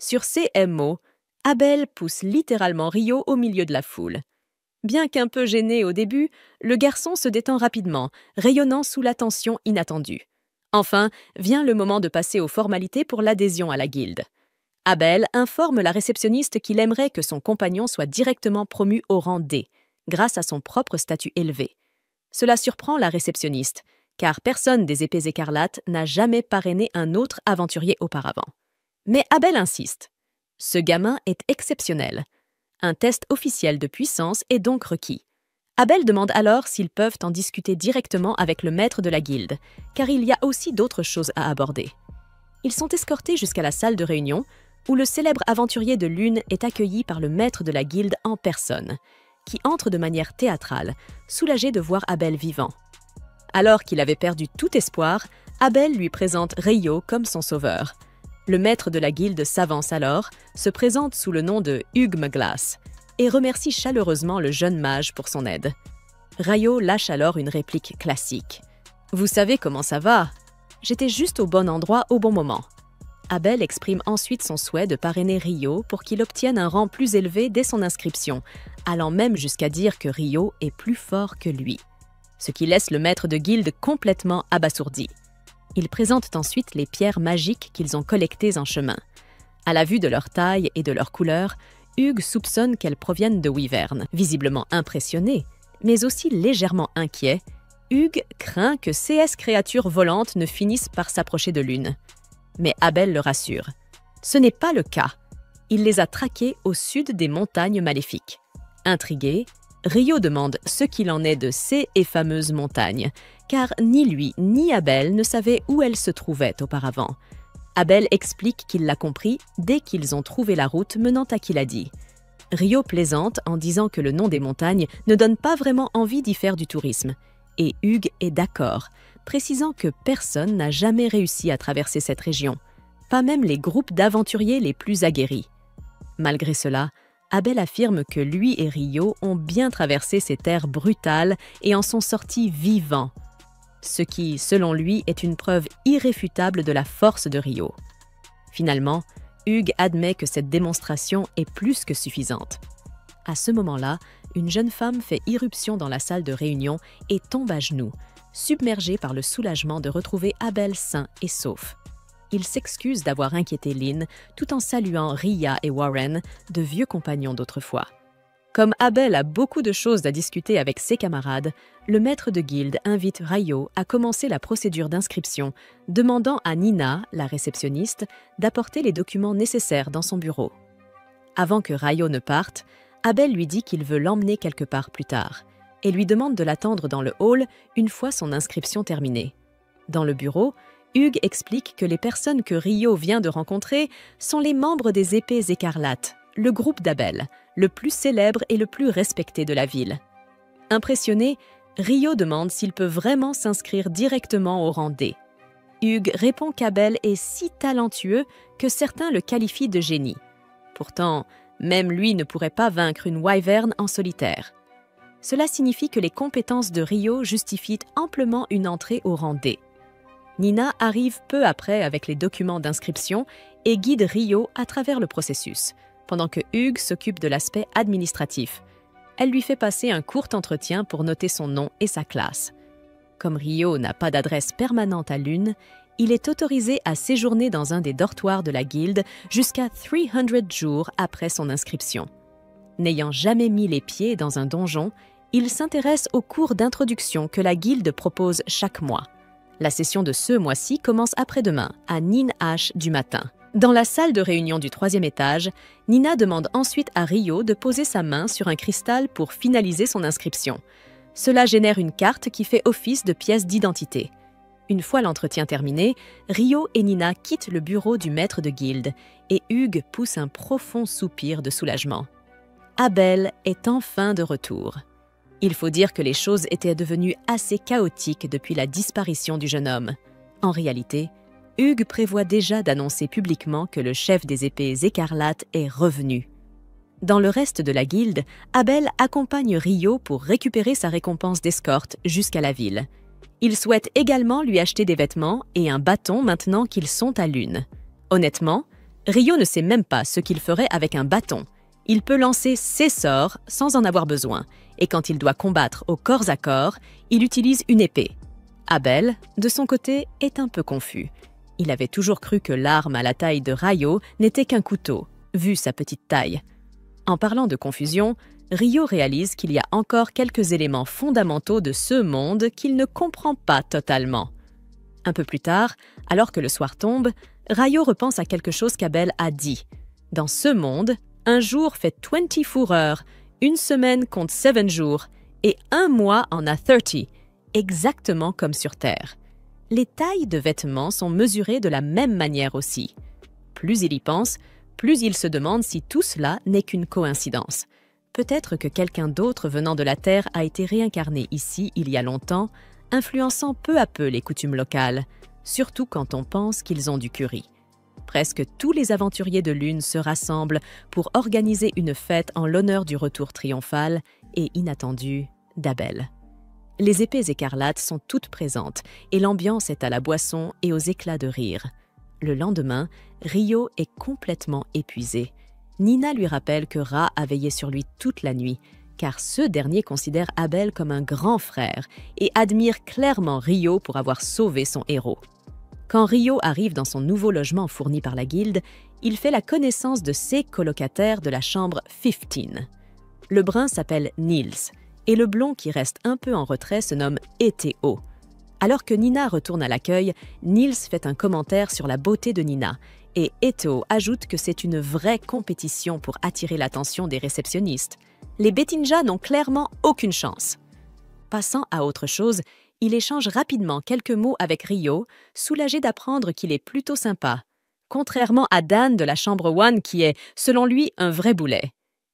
Sur ces mots, Abel pousse littéralement Ryo au milieu de la foule. Bien qu'un peu gêné au début, le garçon se détend rapidement, rayonnant sous l'attention inattendue. Enfin, vient le moment de passer aux formalités pour l'adhésion à la guilde. Abel informe la réceptionniste qu'il aimerait que son compagnon soit directement promu au rang D, grâce à son propre statut élevé. Cela surprend la réceptionniste, car personne des épées écarlates n'a jamais parrainé un autre aventurier auparavant. Mais Abel insiste. Ce gamin est exceptionnel. Un test officiel de puissance est donc requis. Abel demande alors s'ils peuvent en discuter directement avec le maître de la guilde, car il y a aussi d'autres choses à aborder. Ils sont escortés jusqu'à la salle de réunion, où le célèbre aventurier de Lune est accueilli par le maître de la guilde en personne, qui entre de manière théâtrale, soulagé de voir Abel vivant. Alors qu'il avait perdu tout espoir, Abel lui présente Ryo comme son sauveur. Le maître de la guilde s'avance alors, se présente sous le nom de Hugmglass et remercie chaleureusement le jeune mage pour son aide. Ryo lâche alors une réplique classique. « Vous savez comment ça va? J'étais juste au bon endroit au bon moment. » Abel exprime ensuite son souhait de parrainer Ryo pour qu'il obtienne un rang plus élevé dès son inscription, allant même jusqu'à dire que Ryo est plus fort que lui. Ce qui laisse le maître de guilde complètement abasourdi. Ils présentent ensuite les pierres magiques qu'ils ont collectées en chemin. À la vue de leur taille et de leur couleur, Hugh soupçonne qu'elles proviennent de wyvernes. Visiblement impressionné, mais aussi légèrement inquiet, Hugh craint que ces créatures volantes ne finissent par s'approcher de l'une. Mais Abel le rassure. Ce n'est pas le cas. Il les a traquées au sud des montagnes maléfiques. Intrigué, Rio demande ce qu'il en est de ces fameuses montagnes, car ni lui ni Abel ne savaient où elles se trouvaient auparavant. Abel explique qu'il l'a compris dès qu'ils ont trouvé la route menant à Kiladi. Rio plaisante en disant que le nom des montagnes ne donne pas vraiment envie d'y faire du tourisme. Et Hugh est d'accord, précisant que personne n'a jamais réussi à traverser cette région, pas même les groupes d'aventuriers les plus aguerris. Malgré cela, Abel affirme que lui et Rio ont bien traversé ces terres brutales et en sont sortis vivants, ce qui, selon lui, est une preuve irréfutable de la force de Rio. Finalement, Hugh admet que cette démonstration est plus que suffisante. À ce moment-là, une jeune femme fait irruption dans la salle de réunion et tombe à genoux, submergée par le soulagement de retrouver Abel sain et sauf. Il s'excuse d'avoir inquiété Lynn, tout en saluant Ria et Warren, de vieux compagnons d'autrefois. Comme Abel a beaucoup de choses à discuter avec ses camarades, le maître de guilde invite Rio à commencer la procédure d'inscription, demandant à Nina, la réceptionniste, d'apporter les documents nécessaires dans son bureau. Avant que Rio ne parte, Abel lui dit qu'il veut l'emmener quelque part plus tard et lui demande de l'attendre dans le hall une fois son inscription terminée. Dans le bureau, Hugh explique que les personnes que Rio vient de rencontrer sont les membres des Épées écarlates, le groupe d'Abel, le plus célèbre et le plus respecté de la ville. Impressionné, Rio demande s'il peut vraiment s'inscrire directement au rang D. Hugh répond qu'Abel est si talentueux que certains le qualifient de génie. Pourtant, même lui ne pourrait pas vaincre une wyvern en solitaire. Cela signifie que les compétences de Rio justifient amplement une entrée au rang D. Nina arrive peu après avec les documents d'inscription et guide Rio à travers le processus, pendant que Hugh s'occupe de l'aspect administratif. Elle lui fait passer un court entretien pour noter son nom et sa classe. Comme Rio n'a pas d'adresse permanente à Lune, il est autorisé à séjourner dans un des dortoirs de la guilde jusqu'à 300 jours après son inscription. N'ayant jamais mis les pieds dans un donjon, il s'intéresse aux cours d'introduction que la guilde propose chaque mois. La session de ce mois-ci commence après-demain, à Nin-H du matin. Dans la salle de réunion du 3e étage, Nina demande ensuite à Rio de poser sa main sur un cristal pour finaliser son inscription. Cela génère une carte qui fait office de pièce d'identité. Une fois l'entretien terminé, Rio et Nina quittent le bureau du maître de guilde et Hugh pousse un profond soupir de soulagement. Abel est enfin de retour. Il faut dire que les choses étaient devenues assez chaotiques depuis la disparition du jeune homme. En réalité, Hugh prévoit déjà d'annoncer publiquement que le chef des Épées écarlates est revenu. Dans le reste de la guilde, Abel accompagne Rio pour récupérer sa récompense d'escorte jusqu'à la ville. Il souhaite également lui acheter des vêtements et un bâton maintenant qu'ils sont à Lune. Honnêtement, Rio ne sait même pas ce qu'il ferait avec un bâton. Il peut lancer ses sorts sans en avoir besoin, et quand il doit combattre au corps à corps, il utilise une épée. Abel, de son côté, est un peu confus. Il avait toujours cru que l'arme à la taille de Rio n'était qu'un couteau, vu sa petite taille. En parlant de confusion, Rio réalise qu'il y a encore quelques éléments fondamentaux de ce monde qu'il ne comprend pas totalement. Un peu plus tard, alors que le soir tombe, Rio repense à quelque chose qu'Abel a dit. Dans ce monde, un jour fait 24 heures, une semaine compte 7 jours, et un mois en a 30, exactement comme sur Terre. Les tailles de vêtements sont mesurées de la même manière aussi. Plus il y pense, plus il se demande si tout cela n'est qu'une coïncidence. Peut-être que quelqu'un d'autre venant de la Terre a été réincarné ici il y a longtemps, influençant peu à peu les coutumes locales, surtout quand on pense qu'ils ont du curry. Presque tous les aventuriers de Lune se rassemblent pour organiser une fête en l'honneur du retour triomphal et inattendu d'Abel. Les Épées écarlates sont toutes présentes et l'ambiance est à la boisson et aux éclats de rire. Le lendemain, Rio est complètement épuisé. Nina lui rappelle que Ra a veillé sur lui toute la nuit, car ce dernier considère Abel comme un grand frère et admire clairement Rio pour avoir sauvé son héros. Quand Ryo arrive dans son nouveau logement fourni par la guilde, il fait la connaissance de ses colocataires de la chambre 15. Le brun s'appelle Niels, et le blond qui reste un peu en retrait se nomme Eteo. Alors que Nina retourne à l'accueil, Niels fait un commentaire sur la beauté de Nina, et Eteo ajoute que c'est une vraie compétition pour attirer l'attention des réceptionnistes. Les Bettinja n'ont clairement aucune chance. Passant à autre chose, il échange rapidement quelques mots avec Ryo, soulagé d'apprendre qu'il est plutôt sympa, contrairement à Dan de la chambre 1 qui est, selon lui, un vrai boulet.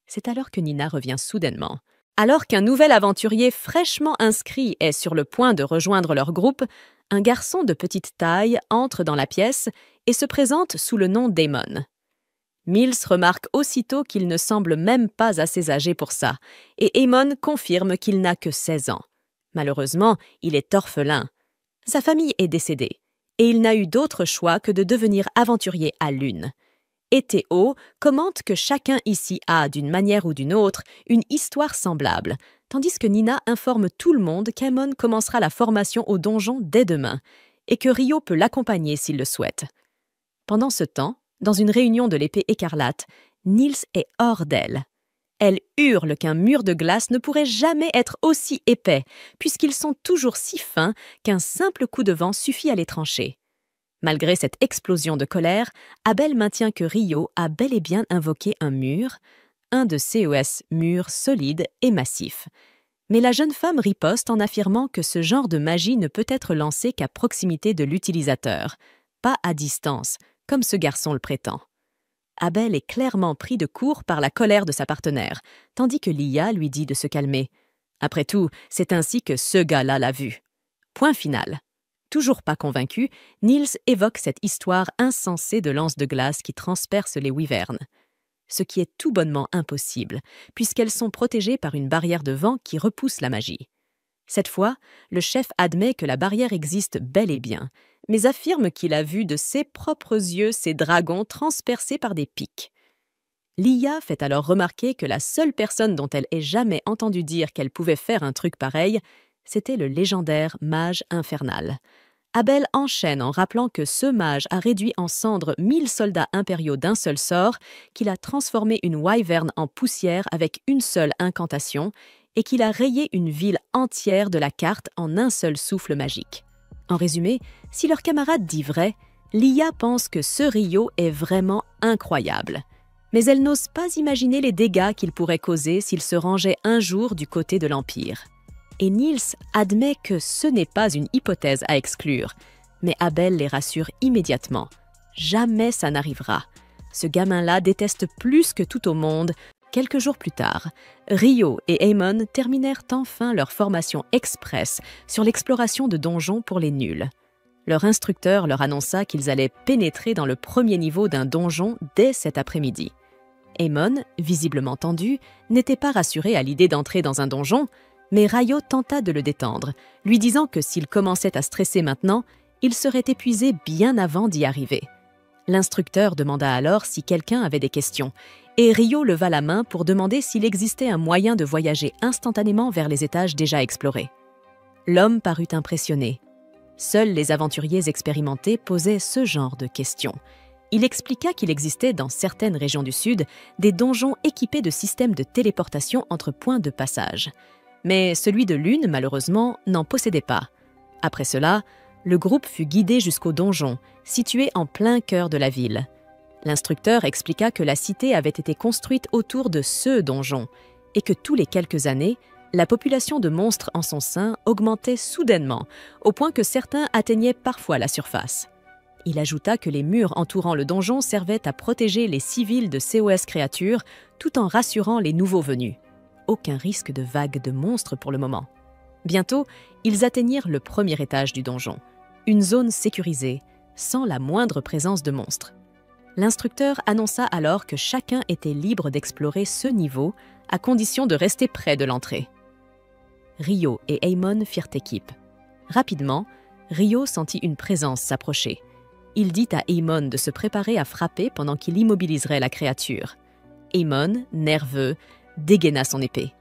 C'est alors que Nina revient soudainement. Alors qu'un nouvel aventurier fraîchement inscrit est sur le point de rejoindre leur groupe, un garçon de petite taille entre dans la pièce et se présente sous le nom d'Amon. Mills remarque aussitôt qu'il ne semble même pas assez âgé pour ça, et Amon confirme qu'il n'a que 16 ans. Malheureusement, il est orphelin. Sa famille est décédée, et il n'a eu d'autre choix que de devenir aventurier à Lune. Et Théo commente que chacun ici a, d'une manière ou d'une autre, une histoire semblable, tandis que Nina informe tout le monde qu'Amon commencera la formation au donjon dès demain, et que Ryo peut l'accompagner s'il le souhaite. Pendant ce temps, dans une réunion de l'épée écarlate, Niels est hors d'elle. Elle hurle qu'un mur de glace ne pourrait jamais être aussi épais, puisqu'ils sont toujours si fins qu'un simple coup de vent suffit à les trancher. Malgré cette explosion de colère, Abel maintient que Ryo a bel et bien invoqué un mur, un de COS murs solides et massifs. Mais la jeune femme riposte en affirmant que ce genre de magie ne peut être lancé qu'à proximité de l'utilisateur, pas à distance, comme ce garçon le prétend. Abel est clairement pris de court par la colère de sa partenaire, tandis que Lia lui dit de se calmer. Après tout, c'est ainsi que ce gars-là l'a vu. Point final. Toujours pas convaincu, Niels évoque cette histoire insensée de lance de glace qui transperce les wyvernes. Ce qui est tout bonnement impossible, puisqu'elles sont protégées par une barrière de vent qui repousse la magie. Cette fois, le chef admet que la barrière existe bel et bien, mais affirme qu'il a vu de ses propres yeux ces dragons transpercés par des pics. Lia fait alors remarquer que la seule personne dont elle ait jamais entendu dire qu'elle pouvait faire un truc pareil, c'était le légendaire mage infernal. Abel enchaîne en rappelant que ce mage a réduit en cendres 1000 soldats impériaux d'un seul sort, qu'il a transformé une wyvern en poussière avec une seule incantation, et qu'il a rayé une ville entière de la carte en un seul souffle magique. En résumé, si leur camarade dit vrai, Lia pense que ce Ryo est vraiment incroyable. Mais elle n'ose pas imaginer les dégâts qu'il pourrait causer s'il se rangeait un jour du côté de l'Empire. Et Niels admet que ce n'est pas une hypothèse à exclure, mais Abel les rassure immédiatement. Jamais ça n'arrivera. Ce gamin-là déteste plus que tout au monde. Quelques jours plus tard, Ryo et Amon terminèrent enfin leur formation express sur l'exploration de donjons pour les nuls. Leur instructeur leur annonça qu'ils allaient pénétrer dans le premier niveau d'un donjon dès cet après-midi. Amon, visiblement tendu, n'était pas rassuré à l'idée d'entrer dans un donjon, mais Ryo tenta de le détendre, lui disant que s'il commençait à stresser maintenant, il serait épuisé bien avant d'y arriver. L'instructeur demanda alors si quelqu'un avait des questions, et Ryo leva la main pour demander s'il existait un moyen de voyager instantanément vers les étages déjà explorés. L'homme parut impressionné. Seuls les aventuriers expérimentés posaient ce genre de questions. Il expliqua qu'il existait dans certaines régions du Sud des donjons équipés de systèmes de téléportation entre points de passage. Mais celui de Lune, malheureusement, n'en possédait pas. Après cela, le groupe fut guidé jusqu'au donjon, situé en plein cœur de la ville. L'instructeur expliqua que la cité avait été construite autour de ce donjon et que tous les quelques années, la population de monstres en son sein augmentait soudainement, au point que certains atteignaient parfois la surface. Il ajouta que les murs entourant le donjon servaient à protéger les civils de COS créatures tout en rassurant les nouveaux venus. Aucun risque de vague de monstres pour le moment. Bientôt, ils atteignirent le premier étage du donjon, une zone sécurisée, sans la moindre présence de monstres. L'instructeur annonça alors que chacun était libre d'explorer ce niveau, à condition de rester près de l'entrée. Ryo et Amon firent équipe. Rapidement, Ryo sentit une présence s'approcher. Il dit à Amon de se préparer à frapper pendant qu'il immobiliserait la créature. Amon, nerveux, dégaina son épée.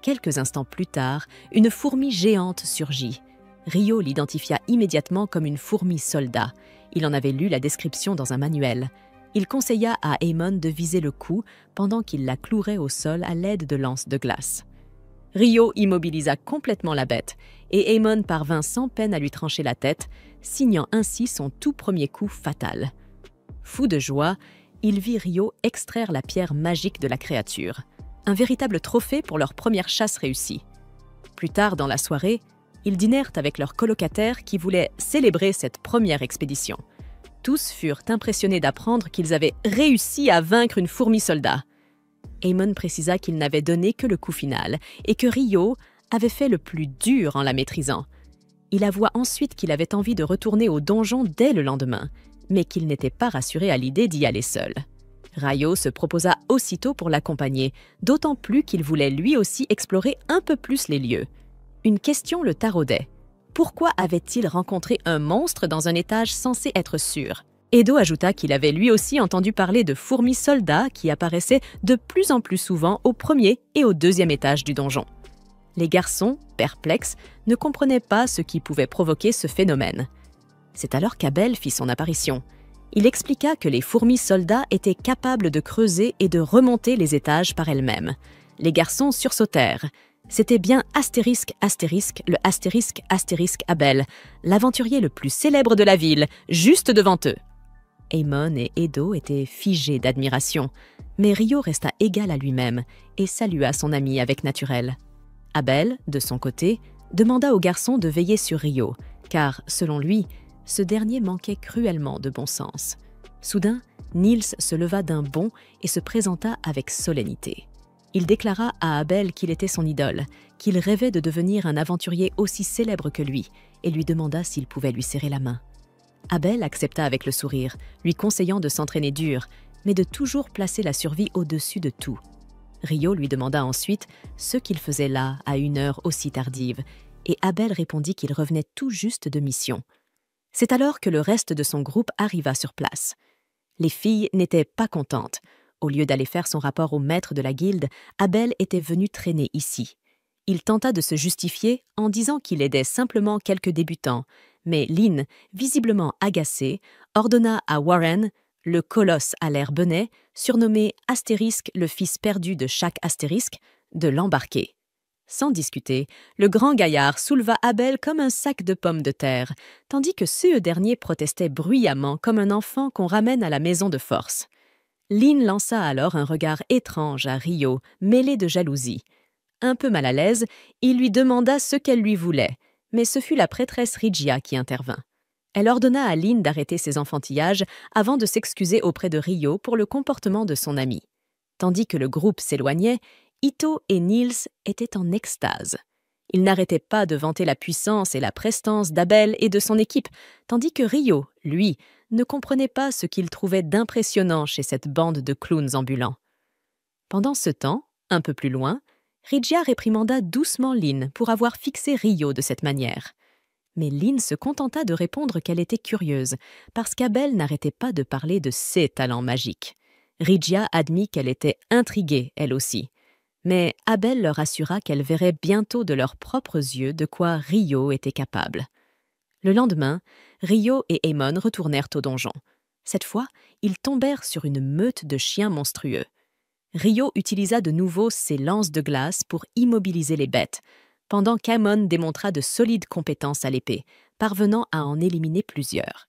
Quelques instants plus tard, une fourmi géante surgit. Ryo l'identifia immédiatement comme une fourmi soldat. Il en avait lu la description dans un manuel. Il conseilla à Aemon de viser le cou pendant qu'il la clouerait au sol à l'aide de lances de glace. Ryo immobilisa complètement la bête et Aemon parvint sans peine à lui trancher la tête, signant ainsi son tout premier coup fatal. Fou de joie, il vit Ryo extraire la pierre magique de la créature, un véritable trophée pour leur première chasse réussie. Plus tard dans la soirée, ils dînèrent avec leurs colocataires qui voulaient célébrer cette première expédition. Tous furent impressionnés d'apprendre qu'ils avaient réussi à vaincre une fourmi soldat. Aemon précisa qu'il n'avait donné que le coup final et que Ryo avait fait le plus dur en la maîtrisant. Il avoua ensuite qu'il avait envie de retourner au donjon dès le lendemain, mais qu'il n'était pas rassuré à l'idée d'y aller seul. Ryo se proposa aussitôt pour l'accompagner, d'autant plus qu'il voulait lui aussi explorer un peu plus les lieux. Une question le taraudait. Pourquoi avait-il rencontré un monstre dans un étage censé être sûr? Edo ajouta qu'il avait lui aussi entendu parler de fourmis soldats qui apparaissaient de plus en plus souvent au premier et au deuxième étage du donjon. Les garçons, perplexes, ne comprenaient pas ce qui pouvait provoquer ce phénomène. C'est alors qu'Abel fit son apparition. Il expliqua que les fourmis soldats étaient capables de creuser et de remonter les étages par elles-mêmes. Les garçons sursautèrent. C'était bien le astérisque Abel, l'aventurier le plus célèbre de la ville, juste devant eux. Aemon et Edo étaient figés d'admiration, mais Ryo resta égal à lui-même et salua son ami avec naturel. Abel, de son côté, demanda au garçon de veiller sur Ryo, car, selon lui, ce dernier manquait cruellement de bon sens. Soudain, Niels se leva d'un bond et se présenta avec solennité. Il déclara à Abel qu'il était son idole, qu'il rêvait de devenir un aventurier aussi célèbre que lui, et lui demanda s'il pouvait lui serrer la main. Abel accepta avec le sourire, lui conseillant de s'entraîner dur, mais de toujours placer la survie au-dessus de tout. Ryo lui demanda ensuite ce qu'il faisait là à une heure aussi tardive, et Abel répondit qu'il revenait tout juste de mission. C'est alors que le reste de son groupe arriva sur place. Les filles n'étaient pas contentes. Au lieu d'aller faire son rapport au maître de la guilde, Abel était venu traîner ici. Il tenta de se justifier en disant qu'il aidait simplement quelques débutants, mais Lynn, visiblement agacée, ordonna à Warren, le colosse à l'air benêt, surnommé Astérisque, le fils perdu de chaque astérisque, de l'embarquer. Sans discuter, le grand gaillard souleva Abel comme un sac de pommes de terre, tandis que ce dernier protestait bruyamment comme un enfant qu'on ramène à la maison de force. Lynn lança alors un regard étrange à Ryo, mêlé de jalousie. Un peu mal à l'aise, il lui demanda ce qu'elle lui voulait, mais ce fut la prêtresse Rygia qui intervint. Elle ordonna à Lynn d'arrêter ses enfantillages avant de s'excuser auprès de Ryo pour le comportement de son ami. Tandis que le groupe s'éloignait, Ito et Niels étaient en extase. Ils n'arrêtaient pas de vanter la puissance et la prestance d'Abel et de son équipe, tandis que Ryo, lui, ne comprenait pas ce qu'il trouvait d'impressionnant chez cette bande de clowns ambulants. Pendant ce temps, un peu plus loin, Rygia réprimanda doucement Lynn pour avoir fixé Ryo de cette manière. Mais Lynn se contenta de répondre qu'elle était curieuse, parce qu'Abel n'arrêtait pas de parler de ses talents magiques. Rygia admit qu'elle était intriguée, elle aussi. Mais Abel leur assura qu'elle verrait bientôt de leurs propres yeux de quoi Ryo était capable. Le lendemain, Ryo et Aemon retournèrent au donjon. Cette fois, ils tombèrent sur une meute de chiens monstrueux. Ryo utilisa de nouveau ses lances de glace pour immobiliser les bêtes, pendant qu'Aemon démontra de solides compétences à l'épée, parvenant à en éliminer plusieurs.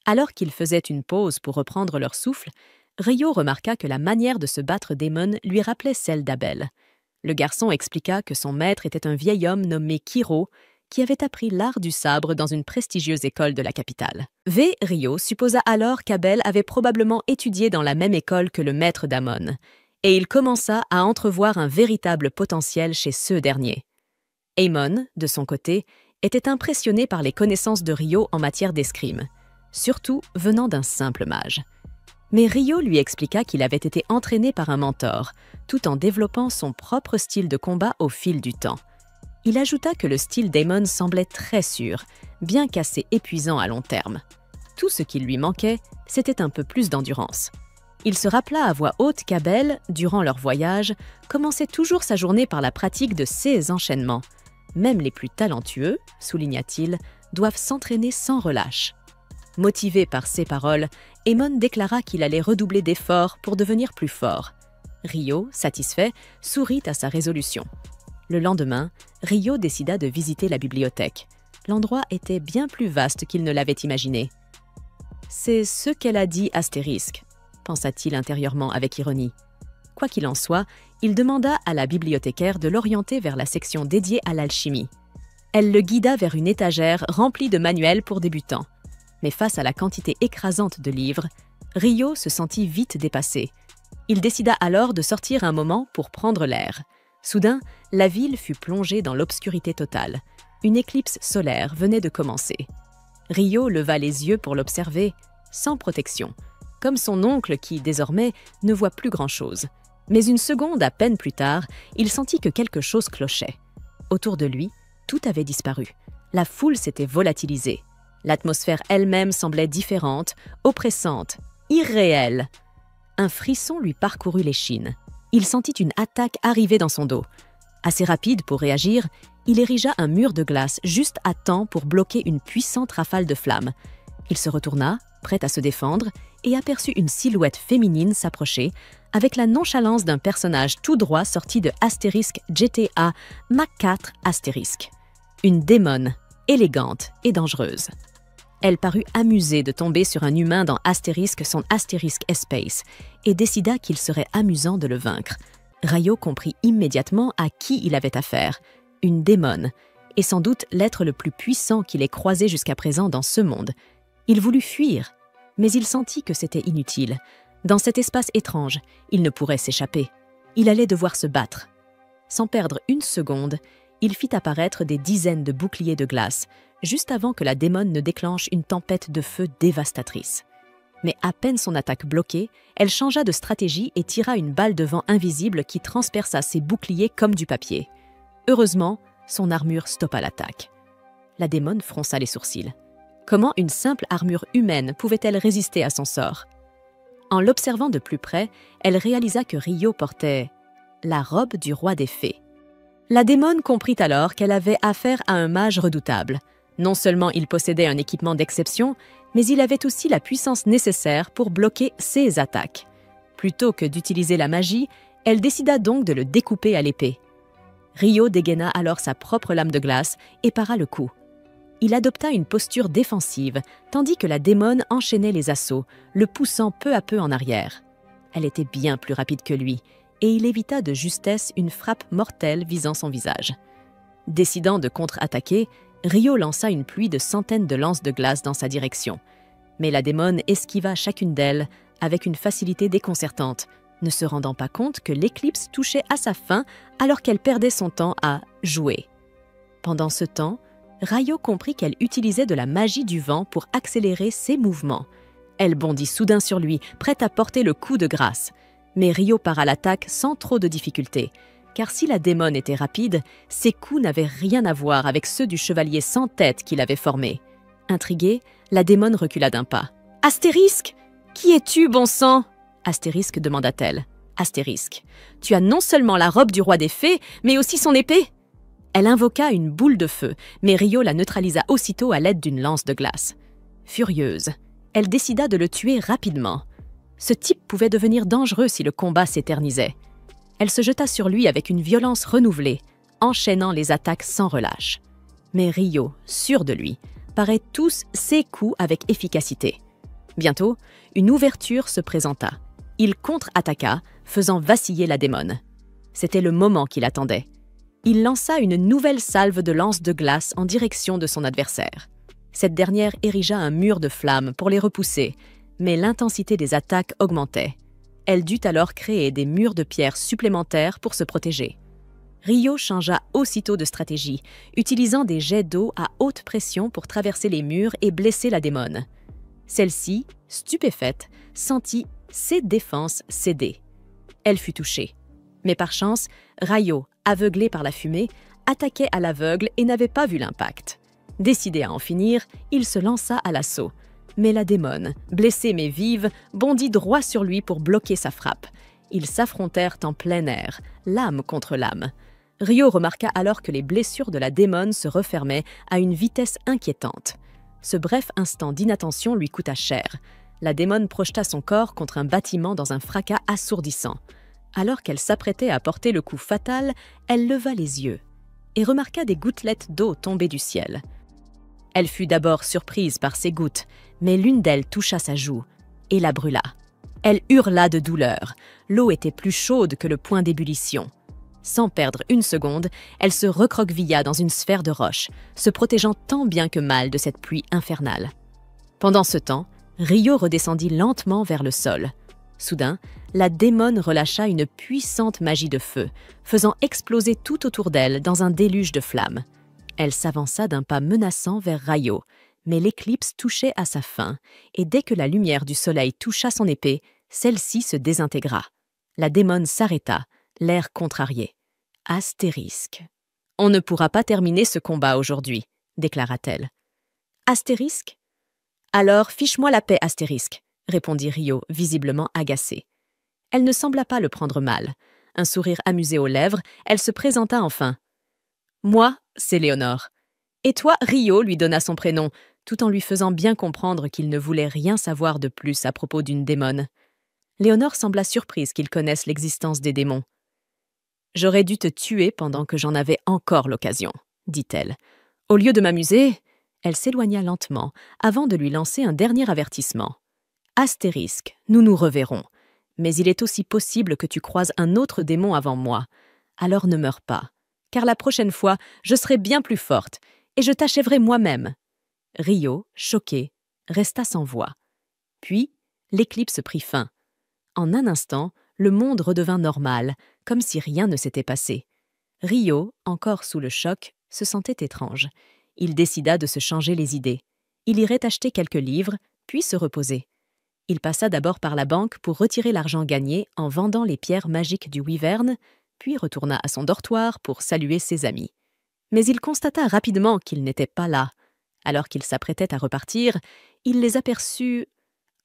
Alors qu'ils faisaient une pause pour reprendre leur souffle, Ryo remarqua que la manière de se battre d'Aemon lui rappelait celle d'Abel. Le garçon expliqua que son maître était un vieil homme nommé Kiro, qui avait appris l'art du sabre dans une prestigieuse école de la capitale. Ryo supposa alors qu'Abel avait probablement étudié dans la même école que le maître d'Amon, et il commença à entrevoir un véritable potentiel chez ce dernier. Aemon, de son côté, était impressionné par les connaissances de Ryo en matière d'escrime, surtout venant d'un simple mage. Mais Ryo lui expliqua qu'il avait été entraîné par un mentor, tout en développant son propre style de combat au fil du temps. Il ajouta que le style d'Aemon semblait très sûr, bien qu'assez épuisant à long terme. Tout ce qui lui manquait, c'était un peu plus d'endurance. Il se rappela à voix haute qu'Abel, durant leur voyage, commençait toujours sa journée par la pratique de ses enchaînements. Même les plus talentueux, souligna-t-il, doivent s'entraîner sans relâche. Motivé par ces paroles, Aemon déclara qu'il allait redoubler d'efforts pour devenir plus fort. Ryo, satisfait, sourit à sa résolution. Le lendemain, Ryo décida de visiter la bibliothèque. L'endroit était bien plus vaste qu'il ne l'avait imaginé. « C'est ce qu'elle a dit astérisque », pensa-t-il intérieurement avec ironie. Quoi qu'il en soit, il demanda à la bibliothécaire de l'orienter vers la section dédiée à l'alchimie. Elle le guida vers une étagère remplie de manuels pour débutants. Mais face à la quantité écrasante de livres, Ryo se sentit vite dépassé. Il décida alors de sortir un moment pour prendre l'air. Soudain, la ville fut plongée dans l'obscurité totale. Une éclipse solaire venait de commencer. Ryo leva les yeux pour l'observer, sans protection, comme son oncle qui, désormais, ne voit plus grand-chose. Mais une seconde à peine plus tard, il sentit que quelque chose clochait. Autour de lui, tout avait disparu. La foule s'était volatilisée. L'atmosphère elle-même semblait différente, oppressante, irréelle. Un frisson lui parcourut l'échine. Il sentit une attaque arriver dans son dos. Assez rapide pour réagir, il érigea un mur de glace juste à temps pour bloquer une puissante rafale de flammes. Il se retourna, prêt à se défendre, et aperçut une silhouette féminine s'approcher, avec la nonchalance d'un personnage tout droit sorti de Astérisque GTA Mach 4 Astérisque. Une démone, élégante et dangereuse. Elle parut amusée de tomber sur un humain dans Astérisque son Astérisque Espace et décida qu'il serait amusant de le vaincre. Ryo comprit immédiatement à qui il avait affaire, une démone, et sans doute l'être le plus puissant qu'il ait croisé jusqu'à présent dans ce monde. Il voulut fuir, mais il sentit que c'était inutile. Dans cet espace étrange, il ne pourrait s'échapper. Il allait devoir se battre. Sans perdre une seconde, il fit apparaître des dizaines de boucliers de glace, juste avant que la démone ne déclenche une tempête de feu dévastatrice. Mais à peine son attaque bloquée, elle changea de stratégie et tira une balle de vent invisible qui transperça ses boucliers comme du papier. Heureusement, son armure stoppa l'attaque. La démone fronça les sourcils. Comment une simple armure humaine pouvait-elle résister à son sort? En l'observant de plus près, elle réalisa que Ryo portait la robe du roi des fées. La démone comprit alors qu'elle avait affaire à un mage redoutable. Non seulement il possédait un équipement d'exception, mais il avait aussi la puissance nécessaire pour bloquer ses attaques. Plutôt que d'utiliser la magie, elle décida donc de le découper à l'épée. Ryo dégaina alors sa propre lame de glace et para le coup. Il adopta une posture défensive, tandis que la démone enchaînait les assauts, le poussant peu à peu en arrière. Elle était bien plus rapide que lui, et il évita de justesse une frappe mortelle visant son visage. Décidant de contre-attaquer, Ryo lança une pluie de centaines de lances de glace dans sa direction. Mais la démone esquiva chacune d'elles avec une facilité déconcertante, ne se rendant pas compte que l'éclipse touchait à sa fin alors qu'elle perdait son temps à jouer. Pendant ce temps, Ryo comprit qu'elle utilisait de la magie du vent pour accélérer ses mouvements. Elle bondit soudain sur lui, prête à porter le coup de grâce. Mais Ryo para l'attaque sans trop de difficulté, car si la démone était rapide, ses coups n'avaient rien à voir avec ceux du chevalier sans tête qu'il avait formé. Intriguée, la démone recula d'un pas. « Astérisque! Qui es-tu, bon sang ?» Astérisque demanda-t-elle. « Astérisque, tu as non seulement la robe du roi des fées, mais aussi son épée ?» Elle invoqua une boule de feu, mais Ryo la neutralisa aussitôt à l'aide d'une lance de glace. Furieuse, elle décida de le tuer rapidement. Ce type pouvait devenir dangereux si le combat s'éternisait. Elle se jeta sur lui avec une violence renouvelée, enchaînant les attaques sans relâche. Mais Ryo, sûr de lui, parait tous ses coups avec efficacité. Bientôt, une ouverture se présenta. Il contre-attaqua, faisant vaciller la démone. C'était le moment qu'il attendait. Il lança une nouvelle salve de lances de glace en direction de son adversaire. Cette dernière érigea un mur de flammes pour les repousser, mais l'intensité des attaques augmentait. Elle dut alors créer des murs de pierre supplémentaires pour se protéger. Ryo changea aussitôt de stratégie, utilisant des jets d'eau à haute pression pour traverser les murs et blesser la démone. Celle-ci, stupéfaite, sentit ses défenses céder. Elle fut touchée. Mais par chance, Ryo, aveuglé par la fumée, attaquait à l'aveugle et n'avait pas vu l'impact. Décidé à en finir, il se lança à l'assaut. Mais la démone, blessée mais vive, bondit droit sur lui pour bloquer sa frappe. Ils s'affrontèrent en plein air, lame contre lame. Rio remarqua alors que les blessures de la démone se refermaient à une vitesse inquiétante. Ce bref instant d'inattention lui coûta cher. La démone projeta son corps contre un bâtiment dans un fracas assourdissant. Alors qu'elle s'apprêtait à porter le coup fatal, elle leva les yeux et remarqua des gouttelettes d'eau tomber du ciel. Elle fut d'abord surprise par ces gouttes, mais l'une d'elles toucha sa joue et la brûla. Elle hurla de douleur. L'eau était plus chaude que le point d'ébullition. Sans perdre une seconde, elle se recroquevilla dans une sphère de roche, se protégeant tant bien que mal de cette pluie infernale. Pendant ce temps, Rio redescendit lentement vers le sol. Soudain, la démone relâcha une puissante magie de feu, faisant exploser tout autour d'elle dans un déluge de flammes. Elle s'avança d'un pas menaçant vers Raio, mais l'éclipse touchait à sa fin, et dès que la lumière du soleil toucha son épée, celle-ci se désintégra. La démone s'arrêta, l'air contrarié. « Astérisque. On ne pourra pas terminer ce combat aujourd'hui, déclara-t-elle. « Astérisque ? Alors fiche-moi la paix, Astérisque, répondit Rio, visiblement agacée. Elle ne sembla pas le prendre mal. Un sourire amusé aux lèvres, elle se présenta enfin. « Moi, c'est Léonore. » Et toi, Rio, lui donna son prénom, tout en lui faisant bien comprendre qu'il ne voulait rien savoir de plus à propos d'une démone. Léonore sembla surprise qu'il connaisse l'existence des démons. « J'aurais dû te tuer pendant que j'en avais encore l'occasion, » dit-elle. Au lieu de m'amuser, elle s'éloigna lentement avant de lui lancer un dernier avertissement. « Astérisque, nous nous reverrons. Mais il est aussi possible que tu croises un autre démon avant moi. Alors ne meurs pas, car la prochaine fois, je serai bien plus forte et je t'achèverai moi-même. » Rio, choqué, resta sans voix. Puis, l'éclipse prit fin. En un instant, le monde redevint normal, comme si rien ne s'était passé. Rio, encore sous le choc, se sentait étrange. Il décida de se changer les idées. Il irait acheter quelques livres, puis se reposer. Il passa d'abord par la banque pour retirer l'argent gagné en vendant les pierres magiques du Wyvern, puis retourna à son dortoir pour saluer ses amis. Mais il constata rapidement qu'ils n'étaient pas là. Alors qu'il s'apprêtait à repartir, il les aperçut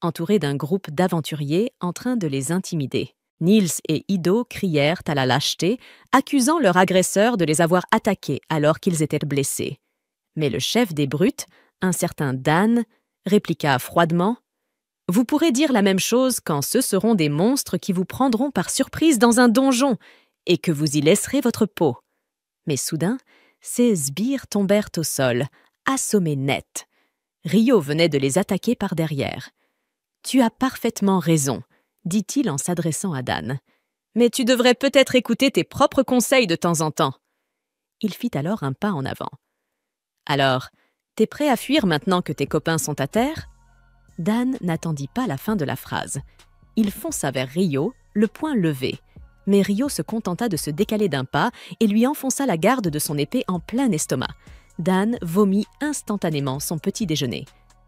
entourés d'un groupe d'aventuriers en train de les intimider. Niels et Ido crièrent à la lâcheté, accusant leur agresseur de les avoir attaqués alors qu'ils étaient blessés. Mais le chef des brutes, un certain Dan, répliqua froidement « Vous pourrez dire la même chose quand ce seront des monstres qui vous prendront par surprise dans un donjon et que vous y laisserez votre peau. » Mais soudain, ces sbires tombèrent au sol, assommés net. Rio venait de les attaquer par derrière. « Tu as parfaitement raison, » dit-il en s'adressant à Dan. « Mais tu devrais peut-être écouter tes propres conseils de temps en temps. » Il fit alors un pas en avant. « Alors, t'es prêt à fuir maintenant que tes copains sont à terre ?» Dan n'attendit pas la fin de la phrase. Il fonça vers Rio, le poing levé. Mais Rio se contenta de se décaler d'un pas et lui enfonça la garde de son épée en plein estomac. Dan vomit instantanément son petit déjeuner.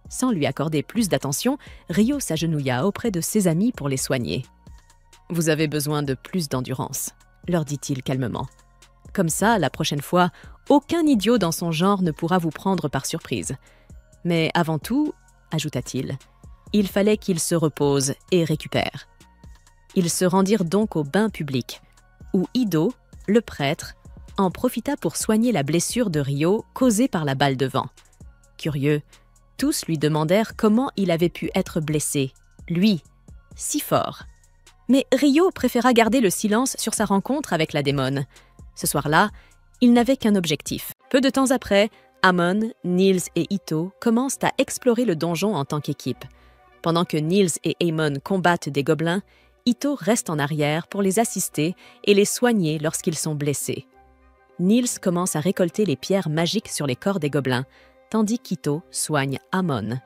Sans lui accorder plus d'attention, Rio s'agenouilla auprès de ses amis pour les soigner. « Vous avez besoin de plus d'endurance, » leur dit-il calmement. « Comme ça, la prochaine fois, aucun idiot dans son genre ne pourra vous prendre par surprise. Mais avant tout, » ajouta-t-il, « il fallait qu'il se repose et récupère. » Ils se rendirent donc au bain public, où Ido, le prêtre, en profita pour soigner la blessure de Rio causée par la balle de vent. Curieux, tous lui demandèrent comment il avait pu être blessé, lui, si fort. Mais Rio préféra garder le silence sur sa rencontre avec la démone. Ce soir-là, il n'avait qu'un objectif. Peu de temps après, Amon, Niels et Ito commencent à explorer le donjon en tant qu'équipe. Pendant que Niels et Amon combattent des gobelins, Ito reste en arrière pour les assister et les soigner lorsqu'ils sont blessés. Niels commence à récolter les pierres magiques sur les corps des gobelins, tandis qu'Ito soigne Amon.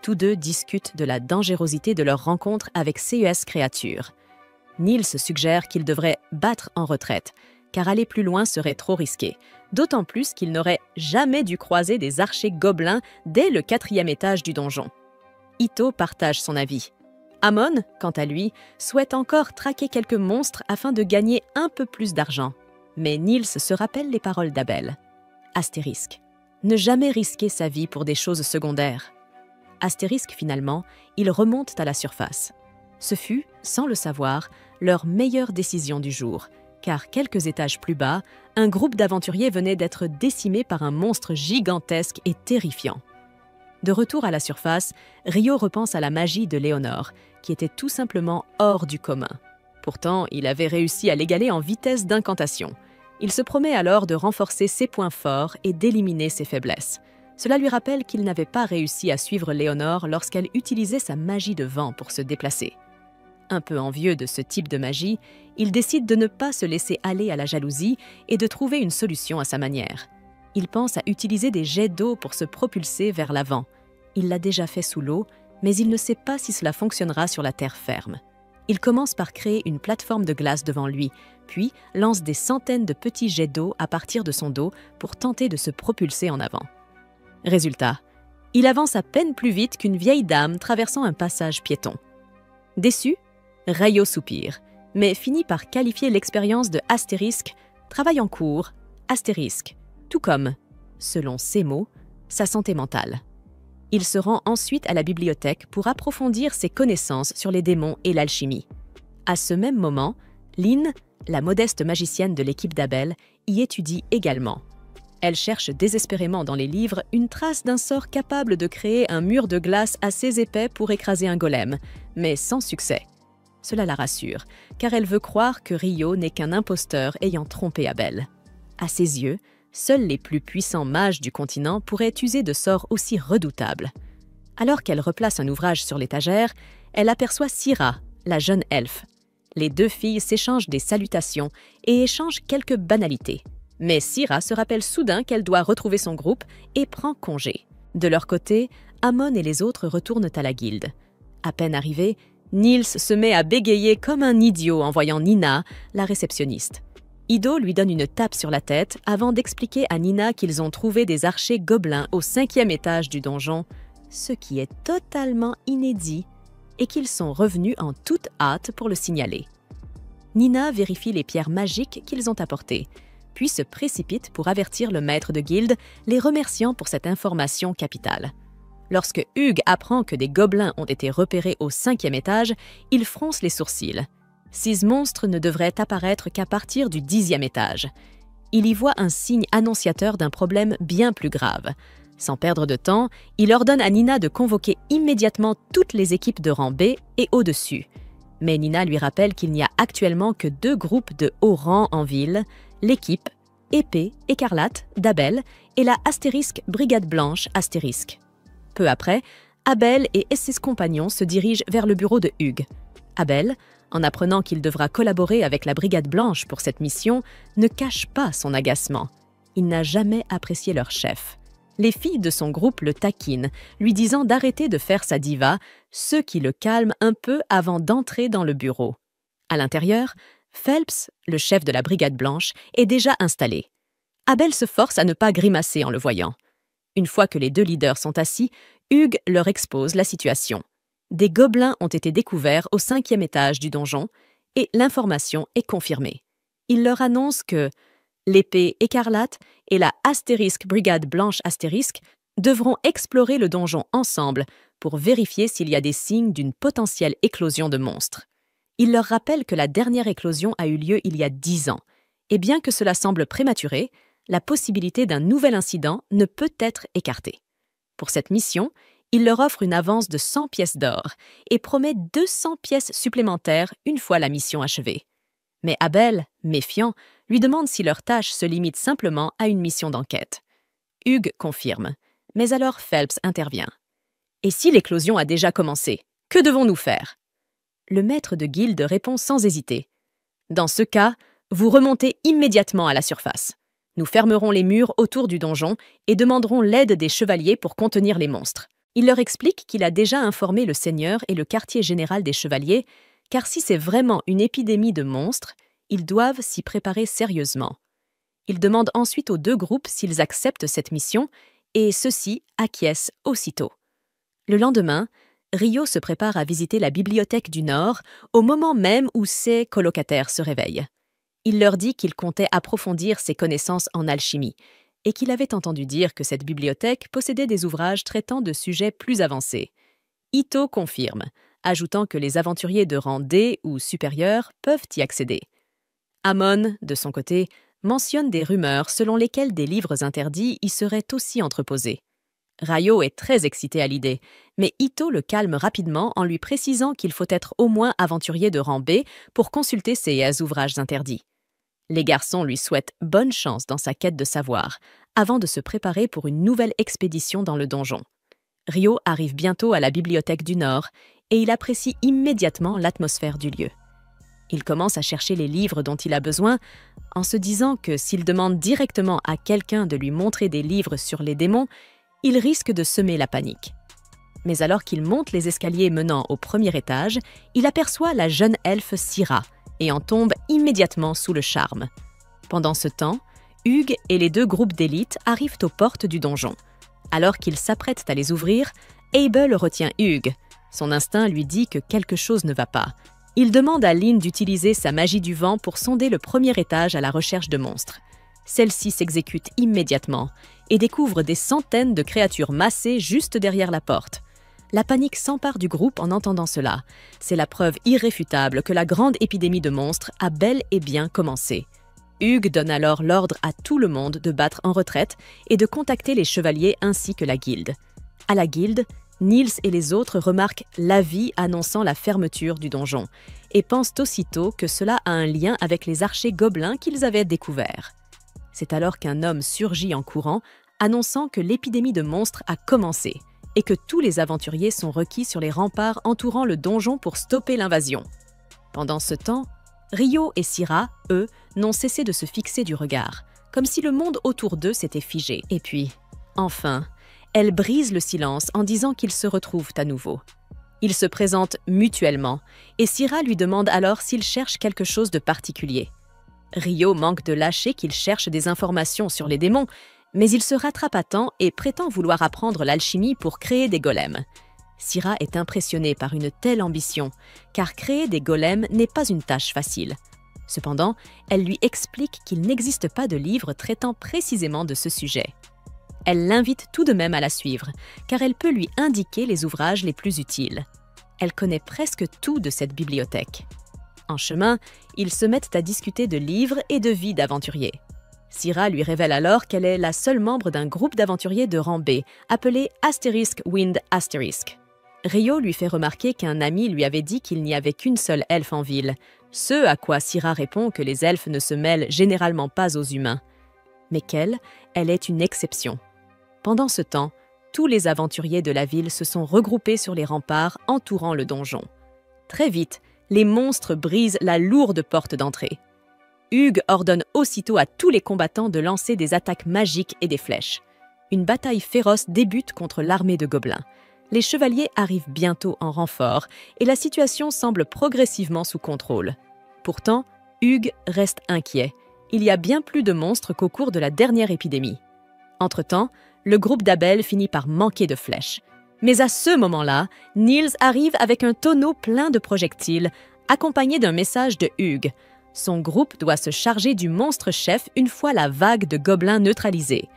Tous deux discutent de la dangerosité de leur rencontre avec CES Créatures. Niels suggère qu'ils devraient battre en retraite, car aller plus loin serait trop risqué, d'autant plus qu'ils n'auraient jamais dû croiser des archers gobelins dès le 4e étage du donjon. Ito partage son avis. Amon, quant à lui, souhaite encore traquer quelques monstres afin de gagner un peu plus d'argent. Mais Niels se rappelle les paroles d'Abel. Astérisque. Ne jamais risquer sa vie pour des choses secondaires. Astérisque, finalement, ils remontent à la surface. Ce fut, sans le savoir, leur meilleure décision du jour, car quelques étages plus bas, un groupe d'aventuriers venait d'être décimé par un monstre gigantesque et terrifiant. De retour à la surface, Rio repense à la magie de Léonore, qui était tout simplement hors du commun. Pourtant, il avait réussi à l'égaler en vitesse d'incantation. Il se promet alors de renforcer ses points forts et d'éliminer ses faiblesses. Cela lui rappelle qu'il n'avait pas réussi à suivre Léonore lorsqu'elle utilisait sa magie de vent pour se déplacer. Un peu envieux de ce type de magie, il décide de ne pas se laisser aller à la jalousie et de trouver une solution à sa manière. Il pense à utiliser des jets d'eau pour se propulser vers l'avant. Il l'a déjà fait sous l'eau, mais il ne sait pas si cela fonctionnera sur la terre ferme. Il commence par créer une plateforme de glace devant lui, puis lance des centaines de petits jets d'eau à partir de son dos pour tenter de se propulser en avant. Résultat, il avance à peine plus vite qu'une vieille dame traversant un passage piéton. Déçu, Rio soupire, mais finit par qualifier l'expérience de astérisque, travail en cours, astérisque, tout comme, selon ses mots, sa santé mentale. Il se rend ensuite à la bibliothèque pour approfondir ses connaissances sur les démons et l'alchimie. À ce même moment, Lynn, la modeste magicienne de l'équipe d'Abel, y étudie également. Elle cherche désespérément dans les livres une trace d'un sort capable de créer un mur de glace assez épais pour écraser un golem, mais sans succès. Cela la rassure, car elle veut croire que Rio n'est qu'un imposteur ayant trompé Abel. À ses yeux, seuls les plus puissants mages du continent pourraient user de sorts aussi redoutables. Alors qu'elle replace un ouvrage sur l'étagère, elle aperçoit Syrah, la jeune elfe. Les deux filles s'échangent des salutations et échangent quelques banalités. Mais Syrah se rappelle soudain qu'elle doit retrouver son groupe et prend congé. De leur côté, Amon et les autres retournent à la guilde. À peine arrivé, Niels se met à bégayer comme un idiot en voyant Nina, la réceptionniste. Ido lui donne une tape sur la tête avant d'expliquer à Nina qu'ils ont trouvé des archers gobelins au 5e étage du donjon, ce qui est totalement inédit, et qu'ils sont revenus en toute hâte pour le signaler. Nina vérifie les pierres magiques qu'ils ont apportées, puis se précipite pour avertir le maître de guilde, les remerciant pour cette information capitale. Lorsque Hugues apprend que des gobelins ont été repérés au 5e étage, il fronce les sourcils. 6 monstres ne devraient apparaître qu'à partir du 10e étage. Il y voit un signe annonciateur d'un problème bien plus grave. Sans perdre de temps, il ordonne à Nina de convoquer immédiatement toutes les équipes de rang B et au-dessus. Mais Nina lui rappelle qu'il n'y a actuellement que 2 groupes de haut rang en ville, l'équipe Épée écarlate d'Abel et la astérisque Brigade blanche astérisque. Peu après, Abel et ses compagnons se dirigent vers le bureau de Hugues. Abel, en apprenant qu'il devra collaborer avec la Brigade blanche pour cette mission, ne cache pas son agacement. Il n'a jamais apprécié leur chef. Les filles de son groupe le taquinent, lui disant d'arrêter de faire sa diva, ce qui le calme un peu avant d'entrer dans le bureau. À l'intérieur, Phelps, le chef de la Brigade blanche, est déjà installé. Abel se force à ne pas grimacer en le voyant. Une fois que les 2 leaders sont assis, Hugues leur expose la situation. Des gobelins ont été découverts au 5e étage du donjon et l'information est confirmée. Il leur annonce que l'épée écarlate et la astérisque Brigade blanche astérisque devront explorer le donjon ensemble pour vérifier s'il y a des signes d'une potentielle éclosion de monstres. Il leur rappelle que la dernière éclosion a eu lieu il y a 10 ans, et bien que cela semble prématuré, la possibilité d'un nouvel incident ne peut être écartée. Pour cette mission, il leur offre une avance de 100 pièces d'or et promet 200 pièces supplémentaires une fois la mission achevée. Mais Abel, méfiant, lui demande si leur tâche se limite simplement à une mission d'enquête. Hugues confirme, mais alors Phelps intervient. « Et si l'éclosion a déjà commencé, que devons-nous faire ?» Le maître de guilde répond sans hésiter. « Dans ce cas, vous remontez immédiatement à la surface. Nous fermerons les murs autour du donjon et demanderons l'aide des chevaliers pour contenir les monstres. » Il leur explique qu'il a déjà informé le seigneur et le quartier général des chevaliers, car si c'est vraiment une épidémie de monstres, ils doivent s'y préparer sérieusement. Il demande ensuite aux 2 groupes s'ils acceptent cette mission, et ceux-ci acquiescent aussitôt. Le lendemain, Rio se prépare à visiter la bibliothèque du Nord au moment même où ses colocataires se réveillent. Il leur dit qu'il comptait approfondir ses connaissances en alchimie et qu'il avait entendu dire que cette bibliothèque possédait des ouvrages traitant de sujets plus avancés. Ito confirme, ajoutant que les aventuriers de rang D ou supérieur peuvent y accéder. Amon, de son côté, mentionne des rumeurs selon lesquelles des livres interdits y seraient aussi entreposés. Ryo est très excité à l'idée, mais Ito le calme rapidement en lui précisant qu'il faut être au moins aventurier de rang B pour consulter ces ouvrages interdits. Les garçons lui souhaitent bonne chance dans sa quête de savoir, avant de se préparer pour une nouvelle expédition dans le donjon. Ryo arrive bientôt à la bibliothèque du Nord et il apprécie immédiatement l'atmosphère du lieu. Il commence à chercher les livres dont il a besoin, en se disant que s'il demande directement à quelqu'un de lui montrer des livres sur les démons, il risque de semer la panique. Mais alors qu'il monte les escaliers menant au premier étage, il aperçoit la jeune elfe Syrah et en tombe immédiatement sous le charme. Pendant ce temps, Hugh et les 2 groupes d'élite arrivent aux portes du donjon. Alors qu'ils s'apprêtent à les ouvrir, Abel retient Hugh. Son instinct lui dit que quelque chose ne va pas. Il demande à Lynn d'utiliser sa magie du vent pour sonder le premier étage à la recherche de monstres. Celle-ci s'exécute immédiatement et découvre des centaines de créatures massées juste derrière la porte. La panique s'empare du groupe en entendant cela. C'est la preuve irréfutable que la grande épidémie de monstres a bel et bien commencé. Hugh donne alors l'ordre à tout le monde de battre en retraite et de contacter les chevaliers ainsi que la guilde. À la guilde, Niels et les autres remarquent l'avis annonçant la fermeture du donjon et pensent aussitôt que cela a un lien avec les archers gobelins qu'ils avaient découverts. C'est alors qu'un homme surgit en courant, annonçant que l'épidémie de monstres a commencé et que tous les aventuriers sont requis sur les remparts entourant le donjon pour stopper l'invasion. Pendant ce temps, Ryo et Syrah, eux, n'ont cessé de se fixer du regard, comme si le monde autour d'eux s'était figé. Et puis, enfin, elle brise le silence en disant qu'ils se retrouvent à nouveau. Ils se présentent mutuellement, et Syrah lui demande alors s'il cherche quelque chose de particulier. Ryo manque de lâcher qu'il cherche des informations sur les démons, mais il se rattrape à temps et prétend vouloir apprendre l'alchimie pour créer des golems. Syrah est impressionnée par une telle ambition, car créer des golems n'est pas une tâche facile. Cependant, elle lui explique qu'il n'existe pas de livre traitant précisément de ce sujet. Elle l'invite tout de même à la suivre, car elle peut lui indiquer les ouvrages les plus utiles. Elle connaît presque tout de cette bibliothèque. En chemin, ils se mettent à discuter de livres et de vie d'aventurier. Syrah lui révèle alors qu'elle est la seule membre d'un groupe d'aventuriers de rang B, appelé Asterisk Wind Asterisk. Ryo lui fait remarquer qu'un ami lui avait dit qu'il n'y avait qu'une seule elfe en ville, ce à quoi Syrah répond que les elfes ne se mêlent généralement pas aux humains. Mais qu'elle est une exception. Pendant ce temps, tous les aventuriers de la ville se sont regroupés sur les remparts entourant le donjon. Très vite, les monstres brisent la lourde porte d'entrée. Hugh ordonne aussitôt à tous les combattants de lancer des attaques magiques et des flèches. Une bataille féroce débute contre l'armée de gobelins. Les chevaliers arrivent bientôt en renfort et la situation semble progressivement sous contrôle. Pourtant, Hugh reste inquiet. Il y a bien plus de monstres qu'au cours de la dernière épidémie. Entre-temps, le groupe d'Abel finit par manquer de flèches. Mais à ce moment-là, Niels arrive avec un tonneau plein de projectiles, accompagné d'un message de Hugh. Son groupe doit se charger du monstre-chef une fois la vague de gobelins neutralisée.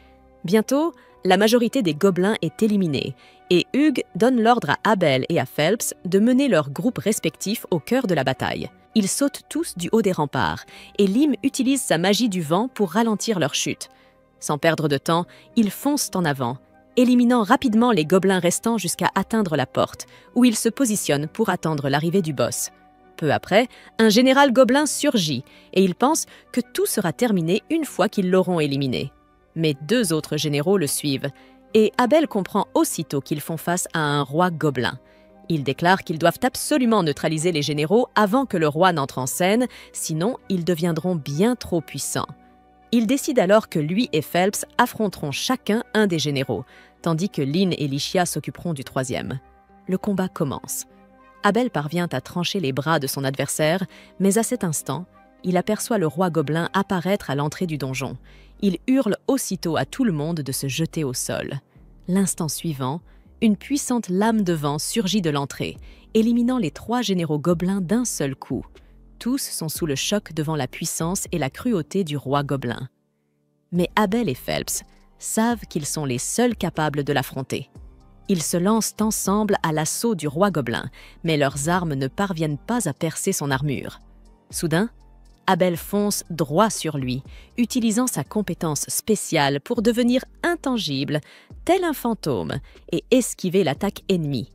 Bientôt, la majorité des gobelins est éliminée, et Hugh donne l'ordre à Abel et à Phelps de mener leurs groupes respectifs au cœur de la bataille. Ils sautent tous du haut des remparts, et Lim utilise sa magie du vent pour ralentir leur chute. Sans perdre de temps, ils foncent en avant, éliminant rapidement les gobelins restants jusqu'à atteindre la porte, où ils se positionnent pour attendre l'arrivée du boss. Peu après, un général gobelin surgit, et il pense que tout sera terminé une fois qu'ils l'auront éliminé. Mais 2 autres généraux le suivent, et Abel comprend aussitôt qu'ils font face à un roi gobelin. Il déclare qu'ils doivent absolument neutraliser les généraux avant que le roi n'entre en scène, sinon ils deviendront bien trop puissants. Il décide alors que lui et Phelps affronteront chacun un des généraux, tandis que Lynn et Licia s'occuperont du 3e. Le combat commence. Abel parvient à trancher les bras de son adversaire, mais à cet instant, il aperçoit le roi gobelin apparaître à l'entrée du donjon. Il hurle aussitôt à tout le monde de se jeter au sol. L'instant suivant, une puissante lame de vent surgit de l'entrée, éliminant les 3 généraux gobelins d'un seul coup. Tous sont sous le choc devant la puissance et la cruauté du roi gobelin. Mais Abel et Phelps savent qu'ils sont les seuls capables de l'affronter. Ils se lancent ensemble à l'assaut du roi gobelin, mais leurs armes ne parviennent pas à percer son armure. Soudain, Abel fonce droit sur lui, utilisant sa compétence spéciale pour devenir intangible, tel un fantôme, et esquiver l'attaque ennemie.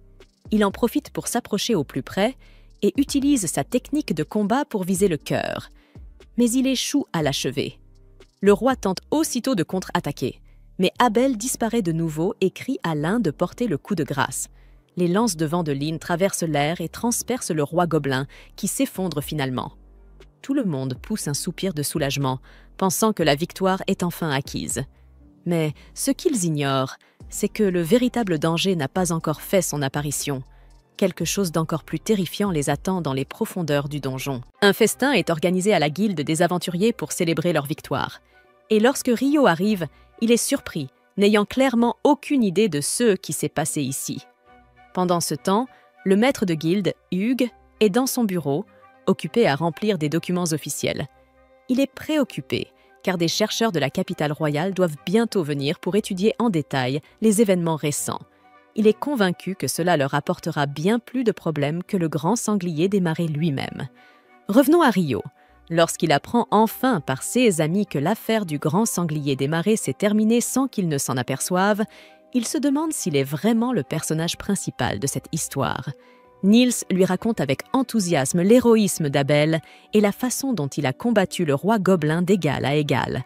Il en profite pour s'approcher au plus près et utilise sa technique de combat pour viser le cœur. Mais il échoue à l'achever. Le roi tente aussitôt de contre-attaquer, mais Abel disparaît de nouveau et crie à l'un de porter le coup de grâce. Les lances de vent de Lyn traversent l'air et transpercent le roi gobelin, qui s'effondre finalement. Tout le monde pousse un soupir de soulagement, pensant que la victoire est enfin acquise. Mais ce qu'ils ignorent, c'est que le véritable danger n'a pas encore fait son apparition. Quelque chose d'encore plus terrifiant les attend dans les profondeurs du donjon. Un festin est organisé à la guilde des aventuriers pour célébrer leur victoire. Et lorsque Rio arrive, il est surpris, n'ayant clairement aucune idée de ce qui s'est passé ici. Pendant ce temps, le maître de guilde, Hugues, est dans son bureau, occupé à remplir des documents officiels. Il est préoccupé, car des chercheurs de la capitale royale doivent bientôt venir pour étudier en détail les événements récents. Il est convaincu que cela leur apportera bien plus de problèmes que le grand sanglier des marais lui-même. Revenons à Rio. Lorsqu'il apprend enfin par ses amis que l'affaire du grand sanglier des marais s'est terminée sans qu'il ne s'en aperçoive, il se demande s'il est vraiment le personnage principal de cette histoire. Niels lui raconte avec enthousiasme l'héroïsme d'Abel et la façon dont il a combattu le roi gobelin d'égal à égal.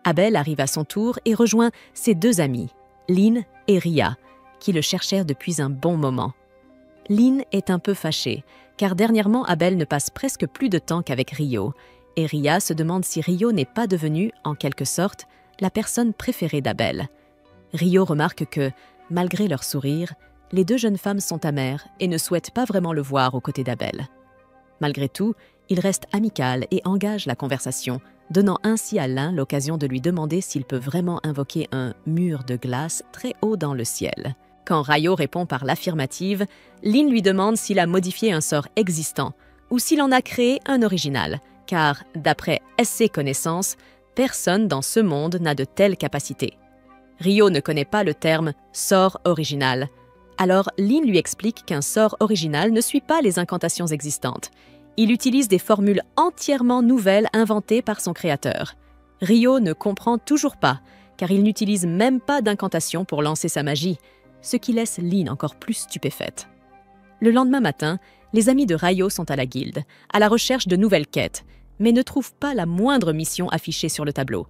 Abel arrive à son tour et rejoint ses deux amis, Lyn et Ria, qui le cherchèrent depuis un bon moment. Lyn est un peu fâchée, car dernièrement Abel ne passe presque plus de temps qu'avec Rio, et Ria se demande si Rio n'est pas devenu, en quelque sorte, la personne préférée d'Abel. Rio remarque que, malgré leur sourire, les deux jeunes femmes sont amères et ne souhaitent pas vraiment le voir aux côtés d'Abel. Malgré tout, il reste amical et engage la conversation, donnant ainsi à l'un l'occasion de lui demander s'il peut vraiment invoquer un mur de glace très haut dans le ciel. Quand Rio répond par l'affirmative, Lyn lui demande s'il a modifié un sort existant ou s'il en a créé un original, car, d'après ses connaissances, personne dans ce monde n'a de telles capacités. Rio ne connaît pas le terme « sort original », alors Lyn lui explique qu'un sort original ne suit pas les incantations existantes. Il utilise des formules entièrement nouvelles inventées par son créateur. Rio ne comprend toujours pas, car il n'utilise même pas d'incantation pour lancer sa magie, ce qui laisse Lyn encore plus stupéfaite. Le lendemain matin, les amis de Rio sont à la guilde, à la recherche de nouvelles quêtes, mais ne trouvent pas la moindre mission affichée sur le tableau.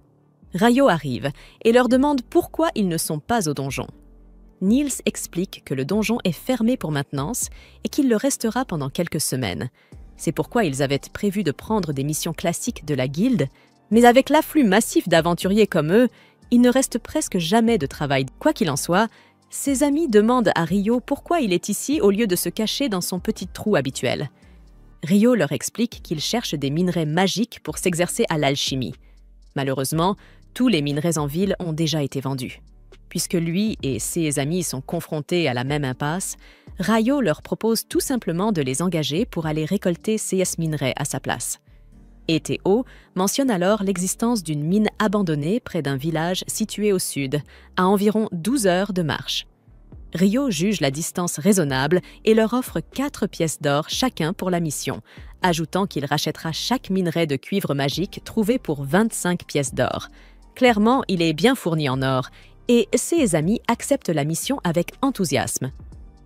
Rio arrive et leur demande pourquoi ils ne sont pas au donjon. Niels explique que le donjon est fermé pour maintenance et qu'il le restera pendant quelques semaines. C'est pourquoi ils avaient prévu de prendre des missions classiques de la guilde, mais avec l'afflux massif d'aventuriers comme eux, il ne reste presque jamais de travail. Quoi qu'il en soit, ses amis demandent à Rio pourquoi il est ici au lieu de se cacher dans son petit trou habituel. Rio leur explique qu'il cherche des minerais magiques pour s'exercer à l'alchimie. Malheureusement, tous les minerais en ville ont déjà été vendus. Puisque lui et ses amis sont confrontés à la même impasse, Rio leur propose tout simplement de les engager pour aller récolter ces minerais à sa place. Et Théo mentionne alors l'existence d'une mine abandonnée près d'un village situé au sud, à environ 12 heures de marche. Rio juge la distance raisonnable et leur offre 4 pièces d'or chacun pour la mission, ajoutant qu'il rachètera chaque minerai de cuivre magique trouvé pour 25 pièces d'or. Clairement, il est bien fourni en or, et ses amis acceptent la mission avec enthousiasme.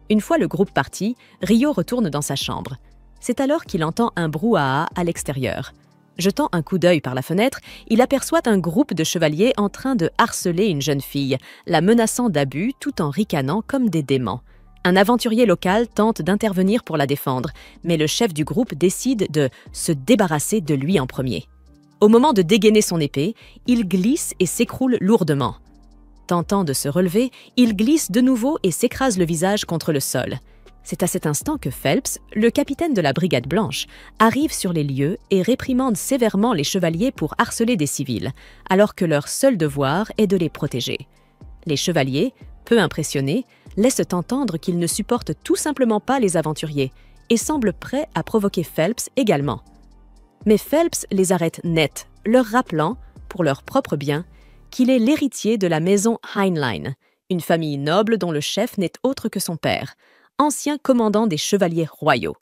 Une fois le groupe parti, Rio retourne dans sa chambre. C'est alors qu'il entend un brouhaha à l'extérieur. Jetant un coup d'œil par la fenêtre, il aperçoit un groupe de chevaliers en train de harceler une jeune fille, la menaçant d'abus tout en ricanant comme des déments. Un aventurier local tente d'intervenir pour la défendre, mais le chef du groupe décide de se débarrasser de lui en premier. Au moment de dégainer son épée, il glisse et s'écroule lourdement. Tentant de se relever, il glisse de nouveau et s'écrase le visage contre le sol. C'est à cet instant que Phelps, le capitaine de la Brigade Blanche, arrive sur les lieux et réprimande sévèrement les chevaliers pour harceler des civils, alors que leur seul devoir est de les protéger. Les chevaliers, peu impressionnés, laissent entendre qu'ils ne supportent tout simplement pas les aventuriers et semblent prêts à provoquer Phelps également. Mais Phelps les arrête net, leur rappelant, pour leur propre bien, qu'il est l'héritier de la maison Heinlein, une famille noble dont le chef n'est autre que son père, ancien commandant des chevaliers royaux.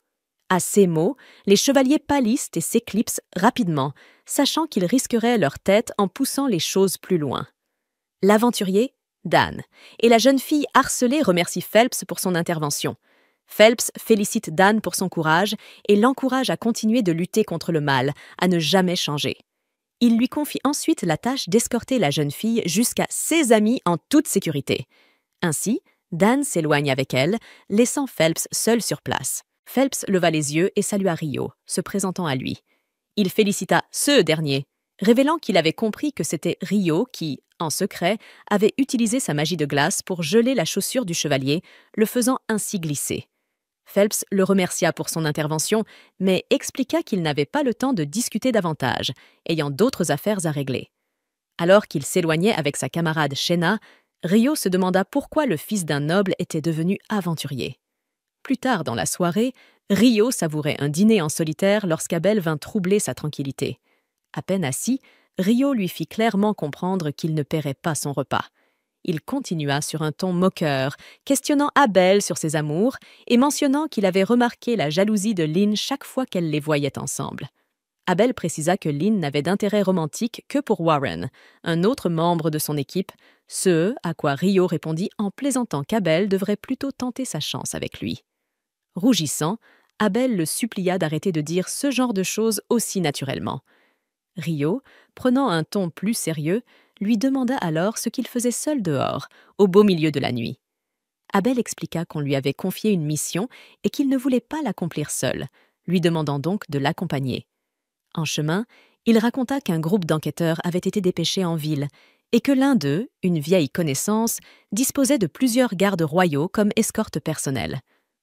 À ces mots, les chevaliers pâlissent et s'éclipsent rapidement, sachant qu'ils risqueraient leur tête en poussant les choses plus loin. L'aventurier, Dan, et la jeune fille harcelée remercient Phelps pour son intervention. Phelps félicite Dan pour son courage et l'encourage à continuer de lutter contre le mal, à ne jamais changer. Il lui confie ensuite la tâche d'escorter la jeune fille jusqu'à ses amis en toute sécurité. Ainsi, Dan s'éloigne avec elle, laissant Phelps seul sur place. Phelps leva les yeux et salua Rio, se présentant à lui. Il félicita ce dernier, révélant qu'il avait compris que c'était Rio qui, en secret, avait utilisé sa magie de glace pour geler la chaussure du chevalier, le faisant ainsi glisser. Phelps le remercia pour son intervention, mais expliqua qu'il n'avait pas le temps de discuter davantage, ayant d'autres affaires à régler. Alors qu'il s'éloignait avec sa camarade Shenna, Rio se demanda pourquoi le fils d'un noble était devenu aventurier. Plus tard dans la soirée, Rio savourait un dîner en solitaire lorsqu'Abel vint troubler sa tranquillité. À peine assis, Rio lui fit clairement comprendre qu'il ne paierait pas son repas. Il continua sur un ton moqueur, questionnant Abel sur ses amours et mentionnant qu'il avait remarqué la jalousie de Lynn chaque fois qu'elle les voyait ensemble. Abel précisa que Lynn n'avait d'intérêt romantique que pour Warren, un autre membre de son équipe, ce à quoi Rio répondit en plaisantant qu'Abel devrait plutôt tenter sa chance avec lui. Rougissant, Abel le supplia d'arrêter de dire ce genre de choses aussi naturellement. Rio, prenant un ton plus sérieux, lui demanda alors ce qu'il faisait seul dehors, au beau milieu de la nuit. Abel expliqua qu'on lui avait confié une mission et qu'il ne voulait pas l'accomplir seul, lui demandant donc de l'accompagner. En chemin, il raconta qu'un groupe d'enquêteurs avait été dépêché en ville et que l'un d'eux, une vieille connaissance, disposait de plusieurs gardes royaux comme escorte personnelle.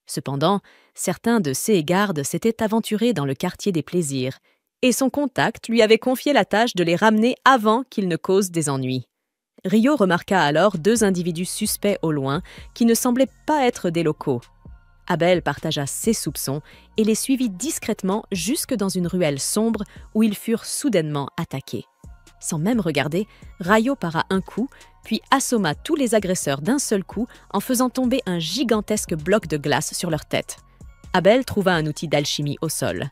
Cependant, certains de ces gardes s'étaient aventurés dans le quartier des plaisirs, et son contact lui avait confié la tâche de les ramener avant qu'ils ne causent des ennuis. Rio remarqua alors 2 individus suspects au loin qui ne semblaient pas être des locaux. Abel partagea ses soupçons et les suivit discrètement jusque dans une ruelle sombre où ils furent soudainement attaqués. Sans même regarder, Rio para un coup, puis assomma tous les agresseurs d'un seul coup en faisant tomber un gigantesque bloc de glace sur leur tête. Abel trouva un outil d'alchimie au sol.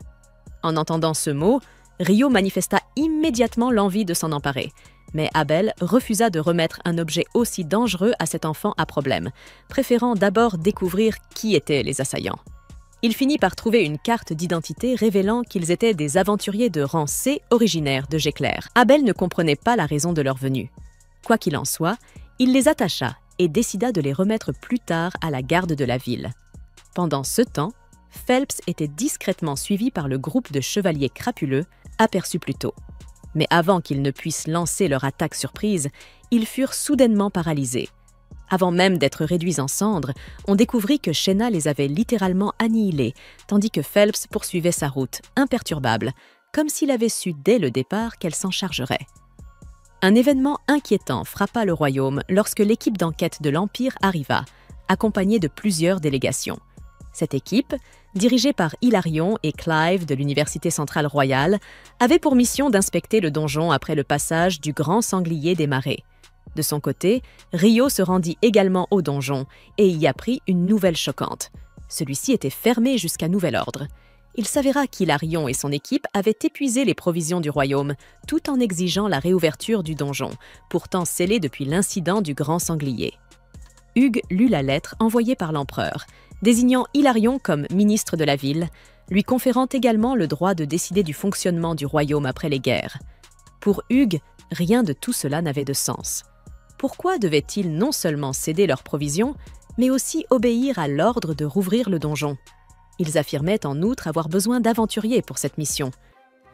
En entendant ce mot, Rio manifesta immédiatement l'envie de s'en emparer. Mais Abel refusa de remettre un objet aussi dangereux à cet enfant à problème, préférant d'abord découvrir qui étaient les assaillants. Il finit par trouver une carte d'identité révélant qu'ils étaient des aventuriers de rang C originaires de Géclair. Abel ne comprenait pas la raison de leur venue. Quoi qu'il en soit, il les attacha et décida de les remettre plus tard à la garde de la ville. Pendant ce temps, Phelps était discrètement suivi par le groupe de chevaliers crapuleux aperçus plus tôt. Mais avant qu'ils ne puissent lancer leur attaque surprise, ils furent soudainement paralysés. Avant même d'être réduits en cendres, on découvrit que Shenna les avait littéralement annihilés, tandis que Phelps poursuivait sa route, imperturbable, comme s'il avait su dès le départ qu'elle s'en chargerait. Un événement inquiétant frappa le royaume lorsque l'équipe d'enquête de l'Empire arriva, accompagnée de plusieurs délégations. Cette équipe, dirigée par Hilarion et Clive de l'Université centrale royale, avait pour mission d'inspecter le donjon après le passage du grand sanglier des marais. De son côté, Rio se rendit également au donjon et y apprit une nouvelle choquante. Celui-ci était fermé jusqu'à nouvel ordre. Il s'avéra qu'Hilarion et son équipe avaient épuisé les provisions du royaume, tout en exigeant la réouverture du donjon, pourtant scellé depuis l'incident du grand sanglier. Hugues lut la lettre envoyée par l'empereur, désignant Hilarion comme ministre de la ville, lui conférant également le droit de décider du fonctionnement du royaume après les guerres. Pour Hugues, rien de tout cela n'avait de sens. Pourquoi devaient-ils non seulement céder leurs provisions, mais aussi obéir à l'ordre de rouvrir le donjon? Ils affirmaient en outre avoir besoin d'aventuriers pour cette mission.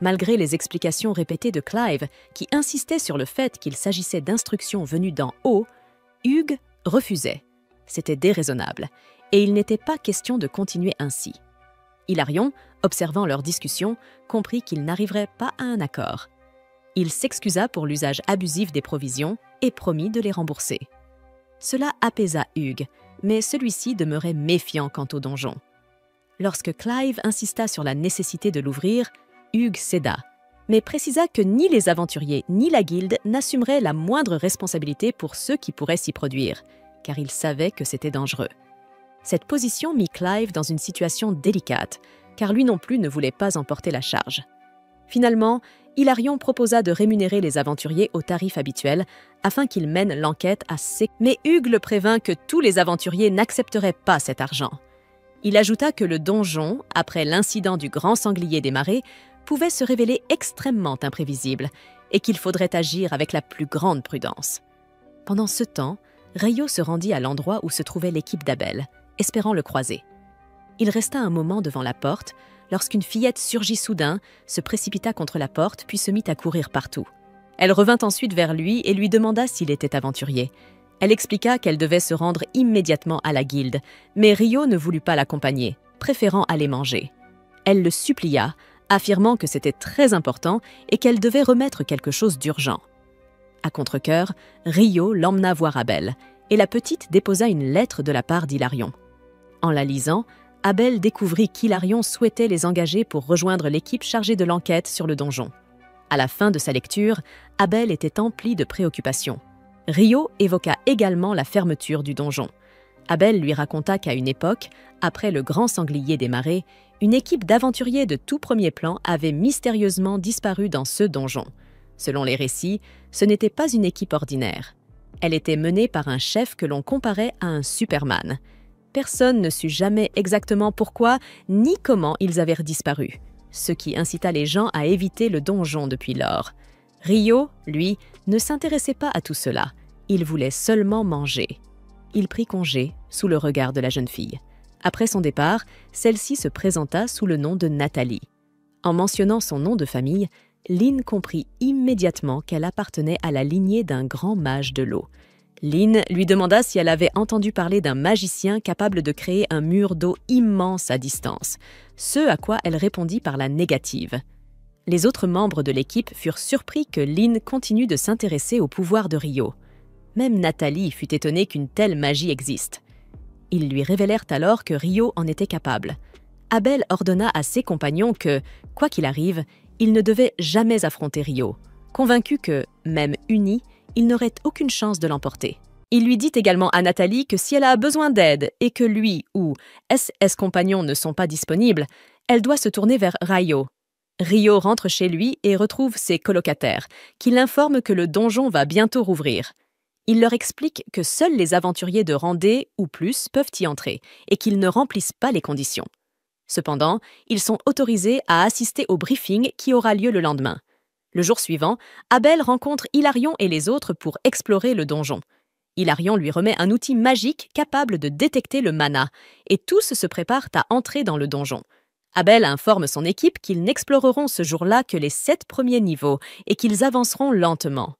Malgré les explications répétées de Clive, qui insistait sur le fait qu'il s'agissait d'instructions venues d'en haut, Hugues refusait. C'était déraisonnable, et il n'était pas question de continuer ainsi. Hilarion, observant leur discussion, comprit qu'ils n'arriveraient pas à un accord. Il s'excusa pour l'usage abusif des provisions et promit de les rembourser. Cela apaisa Hugues, mais celui-ci demeurait méfiant quant au donjon. Lorsque Clive insista sur la nécessité de l'ouvrir, Hugues céda, mais précisa que ni les aventuriers ni la guilde n'assumeraient la moindre responsabilité pour ceux qui pourraient s'y produire, car il savait que c'était dangereux. Cette position mit Clive dans une situation délicate, car lui non plus ne voulait pas emporter la charge. Finalement, Hilarion proposa de rémunérer les aventuriers au tarif habituel afin qu'ils mènent l'enquête à sec. Mais Hugues le prévint que tous les aventuriers n'accepteraient pas cet argent. Il ajouta que le donjon, après l'incident du grand sanglier des marais, pouvait se révéler extrêmement imprévisible et qu'il faudrait agir avec la plus grande prudence. Pendant ce temps, Rayo se rendit à l'endroit où se trouvait l'équipe d'Abel, espérant le croiser. Il resta un moment devant la porte lorsqu'une fillette surgit soudain, se précipita contre la porte puis se mit à courir partout. Elle revint ensuite vers lui et lui demanda s'il était aventurier. Elle expliqua qu'elle devait se rendre immédiatement à la guilde, mais Rio ne voulut pas l'accompagner, préférant aller manger. Elle le supplia, affirmant que c'était très important et qu'elle devait remettre quelque chose d'urgent. À contre-cœur, Rio l'emmena voir Abel, et la petite déposa une lettre de la part d'Hilarion. En la lisant, Abel découvrit qu'Hilarion souhaitait les engager pour rejoindre l'équipe chargée de l'enquête sur le donjon. À la fin de sa lecture, Abel était empli de préoccupations. Rio évoqua également la fermeture du donjon. Abel lui raconta qu'à une époque, après le grand sanglier des marais, une équipe d'aventuriers de tout premier plan avait mystérieusement disparu dans ce donjon. Selon les récits, ce n'était pas une équipe ordinaire. Elle était menée par un chef que l'on comparait à un Superman. Personne ne sut jamais exactement pourquoi ni comment ils avaient disparu, ce qui incita les gens à éviter le donjon depuis lors. Rio, lui, ne s'intéressait pas à tout cela. Il voulait seulement manger. Il prit congé sous le regard de la jeune fille. Après son départ, celle-ci se présenta sous le nom de Nathalie. En mentionnant son nom de famille, Lynn comprit immédiatement qu'elle appartenait à la lignée d'un grand mage de l'eau. Lynn lui demanda si elle avait entendu parler d'un magicien capable de créer un mur d'eau immense à distance, ce à quoi elle répondit par la négative. Les autres membres de l'équipe furent surpris que Lynn continue de s'intéresser au pouvoir de Rio. Même Nathalie fut étonnée qu'une telle magie existe. Ils lui révélèrent alors que Rio en était capable. Abel ordonna à ses compagnons que, quoi qu'il arrive, ils ne devaient jamais affronter Rio, convaincu que, même unis, il n'aurait aucune chance de l'emporter. Il lui dit également à Nathalie que si elle a besoin d'aide et que lui ou SS compagnons ne sont pas disponibles, elle doit se tourner vers Rio. Rio rentre chez lui et retrouve ses colocataires, qui l'informent que le donjon va bientôt rouvrir. Il leur explique que seuls les aventuriers de rang D ou plus peuvent y entrer et qu'ils ne remplissent pas les conditions. Cependant, ils sont autorisés à assister au briefing qui aura lieu le lendemain. Le jour suivant, Abel rencontre Hilarion et les autres pour explorer le donjon. Hilarion lui remet un outil magique capable de détecter le mana, et tous se préparent à entrer dans le donjon. Abel informe son équipe qu'ils n'exploreront ce jour-là que les 7 premiers niveaux et qu'ils avanceront lentement.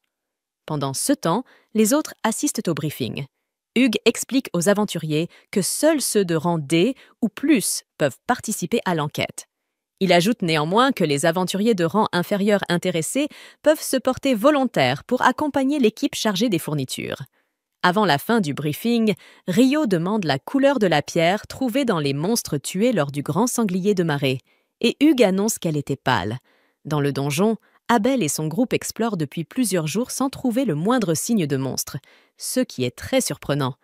Pendant ce temps, les autres assistent au briefing. Hugues explique aux aventuriers que seuls ceux de rang D ou plus peuvent participer à l'enquête. Il ajoute néanmoins que les aventuriers de rang inférieur intéressés peuvent se porter volontaires pour accompagner l'équipe chargée des fournitures. Avant la fin du briefing, Rio demande la couleur de la pierre trouvée dans les monstres tués lors du grand sanglier de marais, et Hugues annonce qu'elle était pâle. Dans le donjon, Abel et son groupe explorent depuis plusieurs jours sans trouver le moindre signe de monstre, ce qui est très surprenant.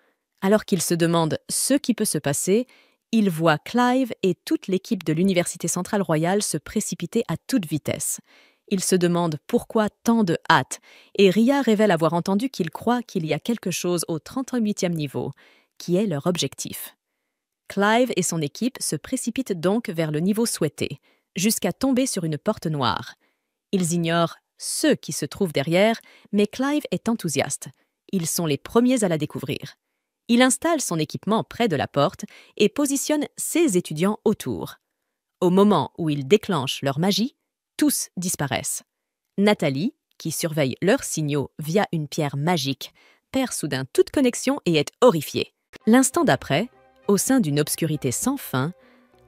Alors qu'ils se demandent ce qui peut se passer, ils voient Clive et toute l'équipe de l'Université centrale royale se précipiter à toute vitesse. Ils se demandent pourquoi tant de hâte, et Ria révèle avoir entendu qu'ils croient qu'il y a quelque chose au 38e niveau, qui est leur objectif. Clive et son équipe se précipitent donc vers le niveau souhaité, jusqu'à tomber sur une porte noire. Ils ignorent ceux qui se trouvent derrière, mais Clive est enthousiaste. Ils sont les premiers à la découvrir. Il installe son équipement près de la porte et positionne ses étudiants autour. Au moment où ils déclenchent leur magie, tous disparaissent. Nathalie, qui surveille leurs signaux via une pierre magique, perd soudain toute connexion et est horrifiée. L'instant d'après, au sein d'une obscurité sans fin,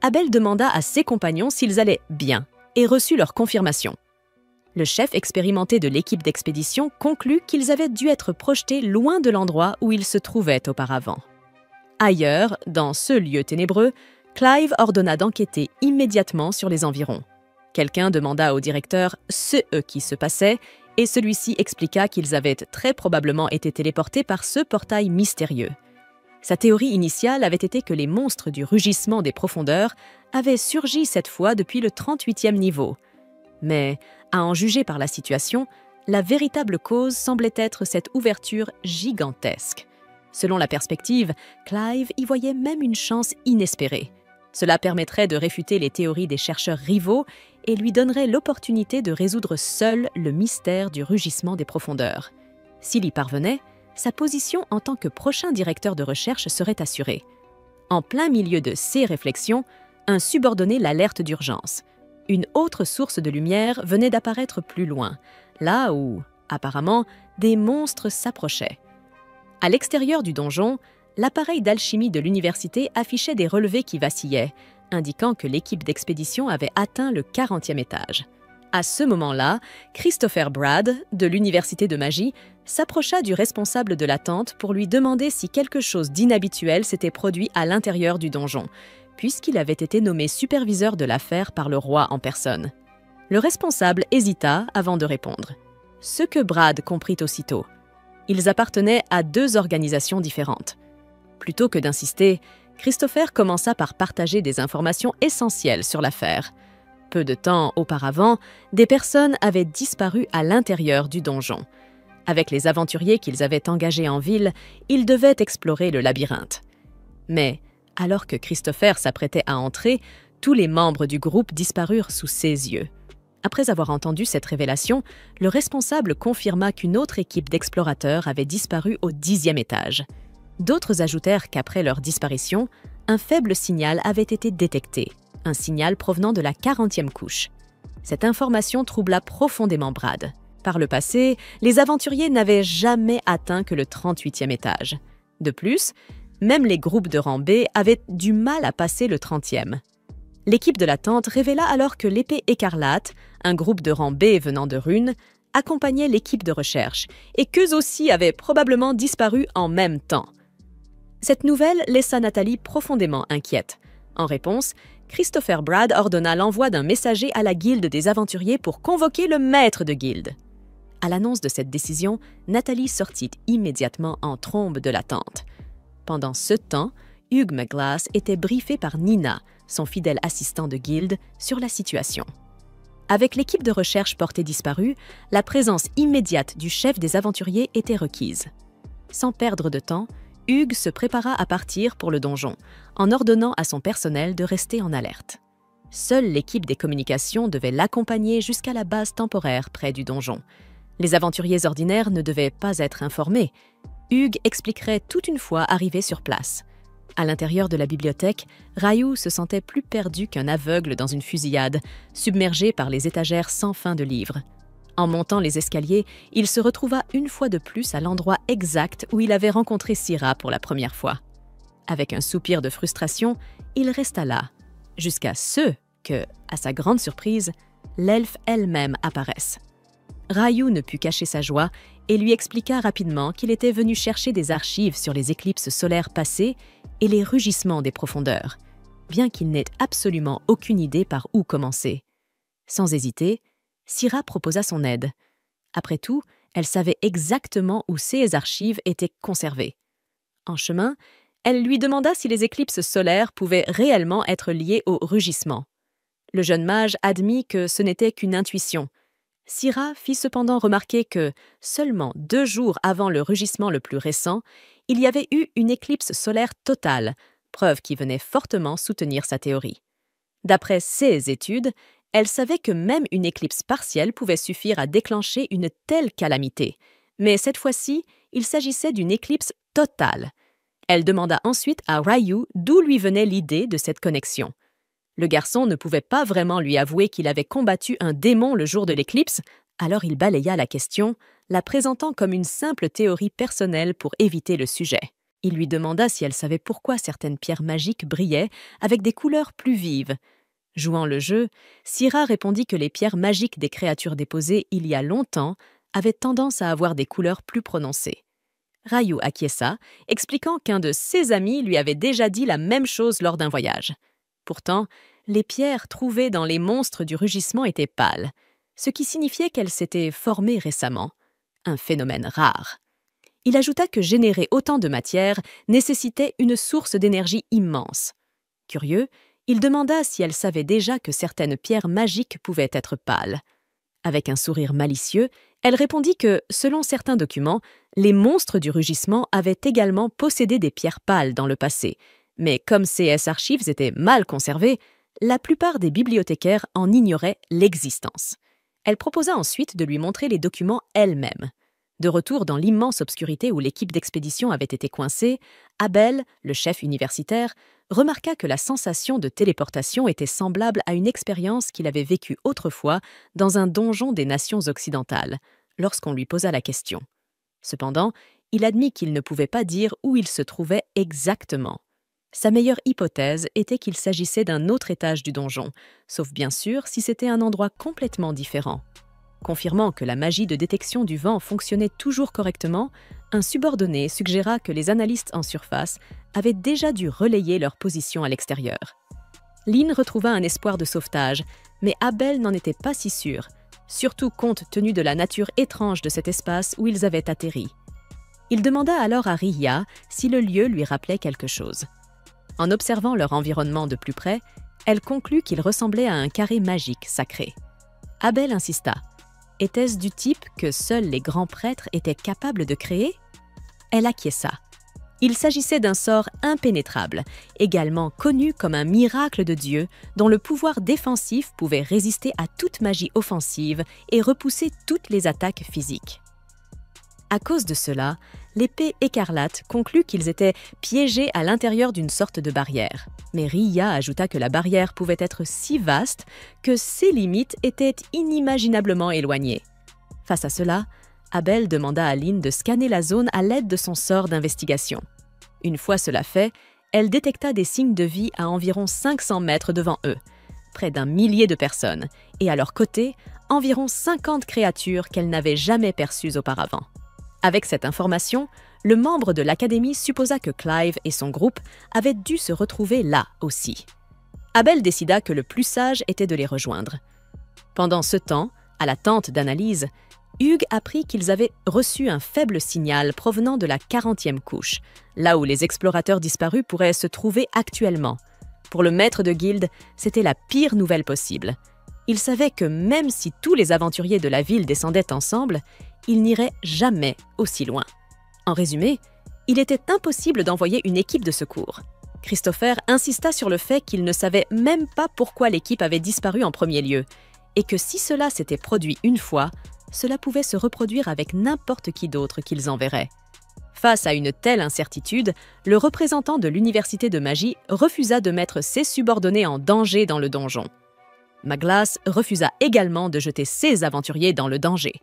Abel demanda à ses compagnons s'ils allaient bien et reçut leur confirmation. Le chef expérimenté de l'équipe d'expédition conclut qu'ils avaient dû être projetés loin de l'endroit où ils se trouvaient auparavant. Ailleurs, dans ce lieu ténébreux, Clive ordonna d'enquêter immédiatement sur les environs. Quelqu'un demanda au directeur ce qui se passait et celui-ci expliqua qu'ils avaient très probablement été téléportés par ce portail mystérieux. Sa théorie initiale avait été que les monstres du rugissement des profondeurs avait surgi cette fois depuis le 38e niveau. Mais, à en juger par la situation, la véritable cause semblait être cette ouverture gigantesque. Selon la perspective, Clive y voyait même une chance inespérée. Cela permettrait de réfuter les théories des chercheurs rivaux et lui donnerait l'opportunité de résoudre seul le mystère du rugissement des profondeurs. S'il y parvenait, sa position en tant que prochain directeur de recherche serait assurée. En plein milieu de ces réflexions, un subordonné l'alerte d'urgence. Une autre source de lumière venait d'apparaître plus loin, là où, apparemment, des monstres s'approchaient. À l'extérieur du donjon, l'appareil d'alchimie de l'université affichait des relevés qui vacillaient, indiquant que l'équipe d'expédition avait atteint le 40e étage. À ce moment-là, Christopher Brad, de l'Université de magie, s'approcha du responsable de la tente pour lui demander si quelque chose d'inhabituel s'était produit à l'intérieur du donjon, puisqu'il avait été nommé superviseur de l'affaire par le roi en personne. Le responsable hésita avant de répondre. Ce que Brad comprit aussitôt. Ils appartenaient à deux organisations différentes. Plutôt que d'insister, Christopher commença par partager des informations essentielles sur l'affaire. Peu de temps auparavant, des personnes avaient disparu à l'intérieur du donjon. Avec les aventuriers qu'ils avaient engagés en ville, ils devaient explorer le labyrinthe. Mais, alors que Christopher s'apprêtait à entrer, tous les membres du groupe disparurent sous ses yeux. Après avoir entendu cette révélation, le responsable confirma qu'une autre équipe d'explorateurs avait disparu au 10e étage. D'autres ajoutèrent qu'après leur disparition, un faible signal avait été détecté, un signal provenant de la 40e couche. Cette information troubla profondément Brad. Par le passé, les aventuriers n'avaient jamais atteint que le 38e étage. De plus, même les groupes de rang B avaient du mal à passer le 30e. L'équipe de la tente révéla alors que l'Épée écarlate, un groupe de rang B venant de Rune, accompagnait l'équipe de recherche et qu'eux aussi avaient probablement disparu en même temps. Cette nouvelle laissa Nathalie profondément inquiète. En réponse, Christopher Brad ordonna l'envoi d'un messager à la guilde des aventuriers pour convoquer le maître de guilde. À l'annonce de cette décision, Nathalie sortit immédiatement en trombe de la tente. Pendant ce temps, Hugh McGlass était briefé par Nina, son fidèle assistant de guilde, sur la situation. Avec l'équipe de recherche portée disparue, la présence immédiate du chef des aventuriers était requise. Sans perdre de temps, Hugh se prépara à partir pour le donjon, en ordonnant à son personnel de rester en alerte. Seule l'équipe des communications devait l'accompagner jusqu'à la base temporaire près du donjon. Les aventuriers ordinaires ne devaient pas être informés. Hugh expliquerait tout une fois arrivé sur place. À l'intérieur de la bibliothèque, Ryu se sentait plus perdu qu'un aveugle dans une fusillade, submergé par les étagères sans fin de livres. En montant les escaliers, il se retrouva une fois de plus à l'endroit exact où il avait rencontré Syrah pour la première fois. Avec un soupir de frustration, il resta là, jusqu'à ce que, à sa grande surprise, l'elfe elle-même apparaisse. Ryu ne put cacher sa joie et lui expliqua rapidement qu'il était venu chercher des archives sur les éclipses solaires passées et les rugissements des profondeurs, bien qu'il n'ait absolument aucune idée par où commencer. Sans hésiter, Syrah proposa son aide. Après tout, elle savait exactement où ces archives étaient conservées. En chemin, elle lui demanda si les éclipses solaires pouvaient réellement être liées au rugissement. Le jeune mage admit que ce n'était qu'une intuition. Syrah fit cependant remarquer que, seulement 2 jours avant le rugissement le plus récent, il y avait eu une éclipse solaire totale, preuve qui venait fortement soutenir sa théorie. D'après ses études, elle savait que même une éclipse partielle pouvait suffire à déclencher une telle calamité. Mais cette fois-ci, il s'agissait d'une éclipse totale. Elle demanda ensuite à Ryu d'où lui venait l'idée de cette connexion. Le garçon ne pouvait pas vraiment lui avouer qu'il avait combattu un démon le jour de l'éclipse, alors il balaya la question, la présentant comme une simple théorie personnelle pour éviter le sujet. Il lui demanda si elle savait pourquoi certaines pierres magiques brillaient avec des couleurs plus vives. Jouant le jeu, Syrah répondit que les pierres magiques des créatures déposées il y a longtemps avaient tendance à avoir des couleurs plus prononcées. Ryu acquiesça, expliquant qu'un de ses amis lui avait déjà dit la même chose lors d'un voyage. Pourtant, les pierres trouvées dans les monstres du rugissement étaient pâles, ce qui signifiait qu'elles s'étaient formées récemment, un phénomène rare. Il ajouta que générer autant de matière nécessitait une source d'énergie immense. Curieux, Il demanda si elle savait déjà que certaines pierres magiques pouvaient être pâles. Avec un sourire malicieux, elle répondit que, selon certains documents, les monstres du rugissement avaient également possédé des pierres pâles dans le passé, mais comme CS Archives étaient mal conservées, la plupart des bibliothécaires en ignoraient l'existence. Elle proposa ensuite de lui montrer les documents elle-même. De retour dans l'immense obscurité où l'équipe d'expédition avait été coincée, Abel, le chef universitaire, remarqua que la sensation de téléportation était semblable à une expérience qu'il avait vécue autrefois dans un donjon des nations occidentales, lorsqu'on lui posa la question. Cependant, il admit qu'il ne pouvait pas dire où il se trouvait exactement. Sa meilleure hypothèse était qu'il s'agissait d'un autre étage du donjon, sauf bien sûr si c'était un endroit complètement différent. Confirmant que la magie de détection du vent fonctionnait toujours correctement, un subordonné suggéra que les analystes en surface avaient déjà dû relayer leur position à l'extérieur. Lynn retrouva un espoir de sauvetage, mais Abel n'en était pas si sûr, surtout compte tenu de la nature étrange de cet espace où ils avaient atterri. Il demanda alors à Rhia si le lieu lui rappelait quelque chose. En observant leur environnement de plus près, elle conclut qu'il ressemblait à un carré magique sacré. Abel insista. Était-ce du type que seuls les grands prêtres étaient capables de créer? Elle acquiesça. Il s'agissait d'un sort impénétrable, également connu comme un miracle de Dieu dont le pouvoir défensif pouvait résister à toute magie offensive et repousser toutes les attaques physiques. À cause de cela, l'épée écarlate conclut qu'ils étaient piégés à l'intérieur d'une sorte de barrière. Mais Rhia ajouta que la barrière pouvait être si vaste que ses limites étaient inimaginablement éloignées. Face à cela, Abel demanda à Lynn de scanner la zone à l'aide de son sort d'investigation. Une fois cela fait, elle détecta des signes de vie à environ 500 mètres devant eux, près d'un millier de personnes, et à leur côté, environ 50 créatures qu'elle n'avait jamais perçues auparavant. Avec cette information, le membre de l'Académie supposa que Clive et son groupe avaient dû se retrouver là aussi. Abel décida que le plus sage était de les rejoindre. Pendant ce temps, à la tente d'analyse, Hugues apprit qu'ils avaient reçu un faible signal provenant de la 40e couche, là où les explorateurs disparus pourraient se trouver actuellement. Pour le maître de guilde, c'était la pire nouvelle possible. Il savait que même si tous les aventuriers de la ville descendaient ensemble, ils n'iraient jamais aussi loin. En résumé, il était impossible d'envoyer une équipe de secours. Christopher insista sur le fait qu'il ne savait même pas pourquoi l'équipe avait disparu en premier lieu, et que si cela s'était produit une fois, cela pouvait se reproduire avec n'importe qui d'autre qu'ils enverraient. Face à une telle incertitude, le représentant de l'université de magie refusa de mettre ses subordonnés en danger dans le donjon. Maglas refusa également de jeter ses aventuriers dans le danger.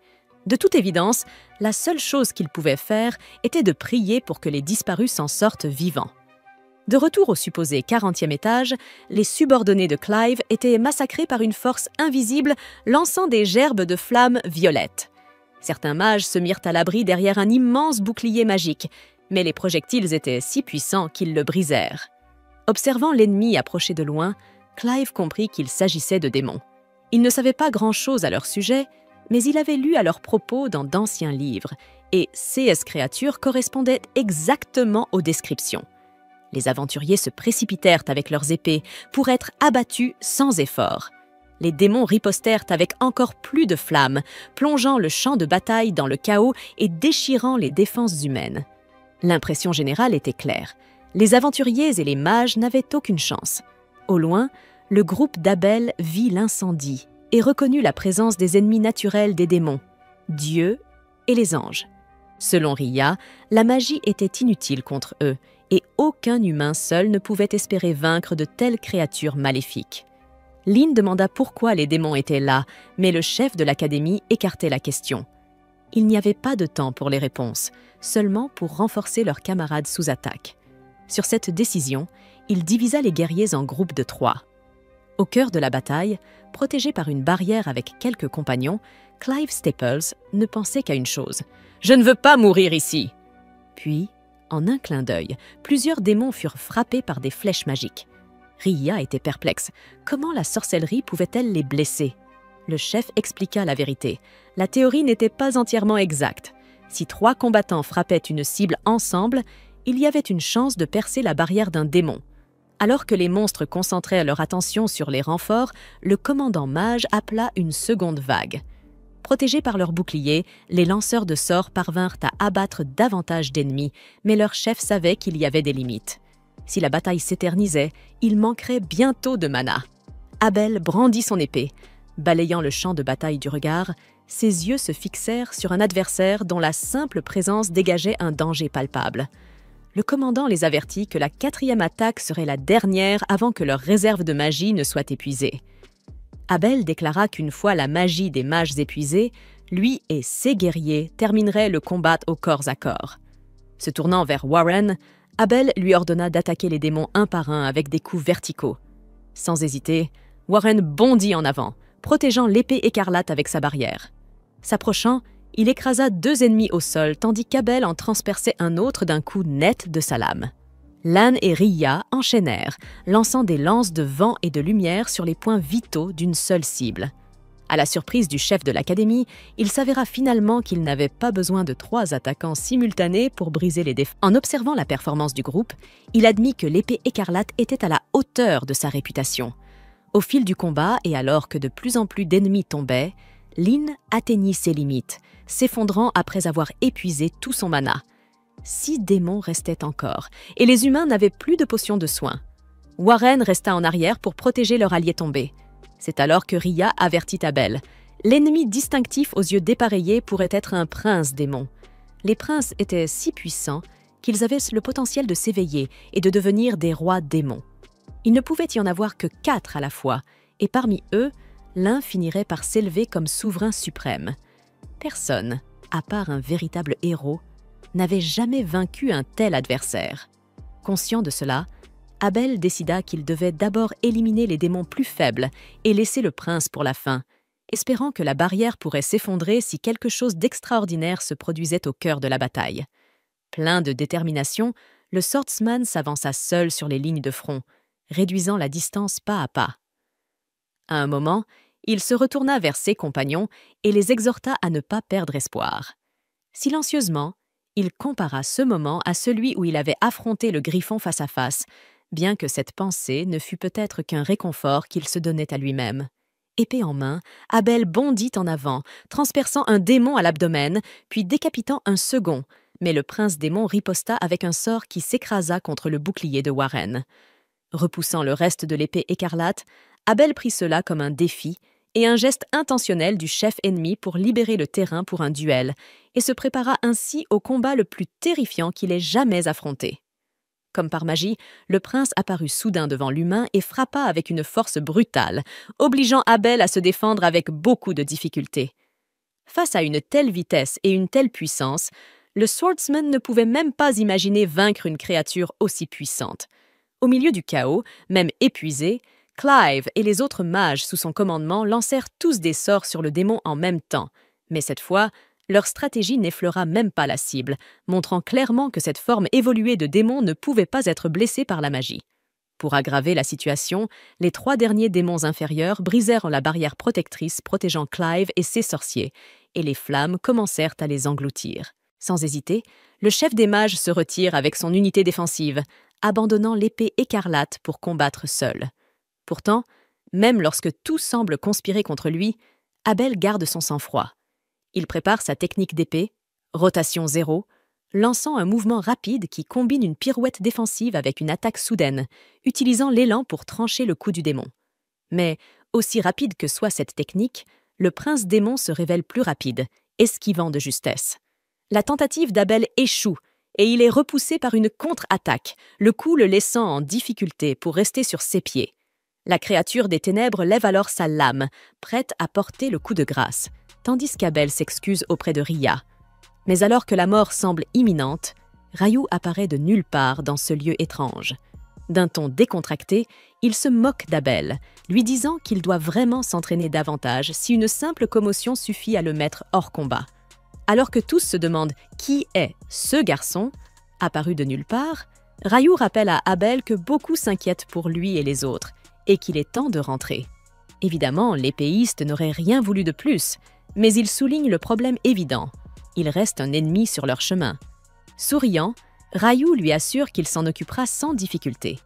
De toute évidence, la seule chose qu'il pouvait faire était de prier pour que les disparus s'en sortent vivants. De retour au supposé 40e étage, les subordonnés de Clive étaient massacrés par une force invisible lançant des gerbes de flammes violettes. Certains mages se mirent à l'abri derrière un immense bouclier magique, mais les projectiles étaient si puissants qu'ils le brisèrent. Observant l'ennemi approcher de loin, Clive comprit qu'il s'agissait de démons. Il ne savait pas grand-chose à leur sujet, mais il avait lu à leurs propos dans d'anciens livres, et ces créatures correspondaient exactement aux descriptions. Les aventuriers se précipitèrent avec leurs épées pour être abattus sans effort. Les démons ripostèrent avec encore plus de flammes, plongeant le champ de bataille dans le chaos et déchirant les défenses humaines. L'impression générale était claire. Les aventuriers et les mages n'avaient aucune chance. Au loin, le groupe d'Abel vit l'incendie et reconnut la présence des ennemis naturels des démons, Dieu et les anges. Selon Rhia, la magie était inutile contre eux, et aucun humain seul ne pouvait espérer vaincre de telles créatures maléfiques. Lynn demanda pourquoi les démons étaient là, mais le chef de l'académie écartait la question. Il n'y avait pas de temps pour les réponses, seulement pour renforcer leurs camarades sous attaque. Sur cette décision, il divisa les guerriers en groupes de 3. Au cœur de la bataille, protégé par une barrière avec quelques compagnons, Clive Staples ne pensait qu'à une chose. « Je ne veux pas mourir ici !» Puis, en un clin d'œil, plusieurs démons furent frappés par des flèches magiques. Rhia était perplexe. Comment la sorcellerie pouvait-elle les blesser? Le chef expliqua la vérité. La théorie n'était pas entièrement exacte. Si 3 combattants frappaient une cible ensemble, il y avait une chance de percer la barrière d'un démon. Alors que les monstres concentraient leur attention sur les renforts, le commandant mage appela une seconde vague. Protégés par leurs boucliers, les lanceurs de sorts parvinrent à abattre davantage d'ennemis, mais leur chef savait qu'il y avait des limites. Si la bataille s'éternisait, il manquerait bientôt de mana. Abel brandit son épée. Balayant le champ de bataille du regard, ses yeux se fixèrent sur un adversaire dont la simple présence dégageait un danger palpable. Le commandant les avertit que la 4e attaque serait la dernière avant que leur réserve de magie ne soit épuisée. Abel déclara qu'une fois la magie des mages épuisée, lui et ses guerriers termineraient le combat au corps à corps. Se tournant vers Warren, Abel lui ordonna d'attaquer les démons un par un avec des coups verticaux. Sans hésiter, Warren bondit en avant, protégeant l'épée écarlate avec sa barrière. S'approchant, il écrasa 2 ennemis au sol tandis qu'Abel en transperçait un autre d'un coup net de sa lame. Lan et Rhya enchaînèrent, lançant des lances de vent et de lumière sur les points vitaux d'une seule cible. À la surprise du chef de l'académie, il s'avéra finalement qu'il n'avait pas besoin de 3 attaquants simultanés pour briser les défenses. En observant la performance du groupe, il admit que l'épée écarlate était à la hauteur de sa réputation. Au fil du combat et alors que de plus en plus d'ennemis tombaient, Lyn atteignit ses limites, s'effondrant après avoir épuisé tout son mana. 6 démons restaient encore, et les humains n'avaient plus de potions de soin. Warren resta en arrière pour protéger leur allié tombé. C'est alors que Rhya avertit Abel. L'ennemi distinctif aux yeux dépareillés pourrait être un prince démon. Les princes étaient si puissants qu'ils avaient le potentiel de s'éveiller et de devenir des rois démons. Il ne pouvait y en avoir que 4 à la fois, et parmi eux, l'un finirait par s'élever comme souverain suprême. Personne, à part un véritable héros, n'avait jamais vaincu un tel adversaire. Conscient de cela, Abel décida qu'il devait d'abord éliminer les démons plus faibles et laisser le prince pour la fin, espérant que la barrière pourrait s'effondrer si quelque chose d'extraordinaire se produisait au cœur de la bataille. Plein de détermination, le swordsman s'avança seul sur les lignes de front, réduisant la distance pas à pas. À un moment, il se retourna vers ses compagnons et les exhorta à ne pas perdre espoir. Silencieusement, il compara ce moment à celui où il avait affronté le griffon face à face, bien que cette pensée ne fût peut-être qu'un réconfort qu'il se donnait à lui-même. Épée en main, Abel bondit en avant, transperçant un démon à l'abdomen, puis décapitant un second, mais le prince démon riposta avec un sort qui s'écrasa contre le bouclier de Warren. Repoussant le reste de l'épée écarlate, Abel prit cela comme un défi et un geste intentionnel du chef ennemi pour libérer le terrain pour un duel, et se prépara ainsi au combat le plus terrifiant qu'il ait jamais affronté. Comme par magie, le prince apparut soudain devant l'humain et frappa avec une force brutale, obligeant Abel à se défendre avec beaucoup de difficulté. Face à une telle vitesse et une telle puissance, le swordsman ne pouvait même pas imaginer vaincre une créature aussi puissante. Au milieu du chaos, même épuisé, Clive et les autres mages sous son commandement lancèrent tous des sorts sur le démon en même temps, mais cette fois, leur stratégie n'effleura même pas la cible, montrant clairement que cette forme évoluée de démon ne pouvait pas être blessée par la magie. Pour aggraver la situation, les 3 derniers démons inférieurs brisèrent la barrière protectrice protégeant Clive et ses sorciers, et les flammes commencèrent à les engloutir. Sans hésiter, le chef des mages se retire avec son unité défensive, abandonnant l'épée écarlate pour combattre seul. Pourtant, même lorsque tout semble conspirer contre lui, Abel garde son sang-froid. Il prépare sa technique d'épée, rotation 0, lançant un mouvement rapide qui combine une pirouette défensive avec une attaque soudaine, utilisant l'élan pour trancher le coup du démon. Mais, aussi rapide que soit cette technique, le prince démon se révèle plus rapide, esquivant de justesse. La tentative d'Abel échoue, et il est repoussé par une contre-attaque, le coup le laissant en difficulté pour rester sur ses pieds. La créature des ténèbres lève alors sa lame, prête à porter le coup de grâce, tandis qu'Abel s'excuse auprès de Rhya. Mais alors que la mort semble imminente, Ryu apparaît de nulle part dans ce lieu étrange. D'un ton décontracté, il se moque d'Abel, lui disant qu'il doit vraiment s'entraîner davantage si une simple commotion suffit à le mettre hors combat. Alors que tous se demandent qui est ce garçon, apparu de nulle part, Ryu rappelle à Abel que beaucoup s'inquiètent pour lui et les autres, et qu'il est temps de rentrer. Évidemment, l'épéiste n'aurait rien voulu de plus, mais il souligne le problème évident. Il reste un ennemi sur leur chemin. Souriant, Ryu lui assure qu'il s'en occupera sans difficulté.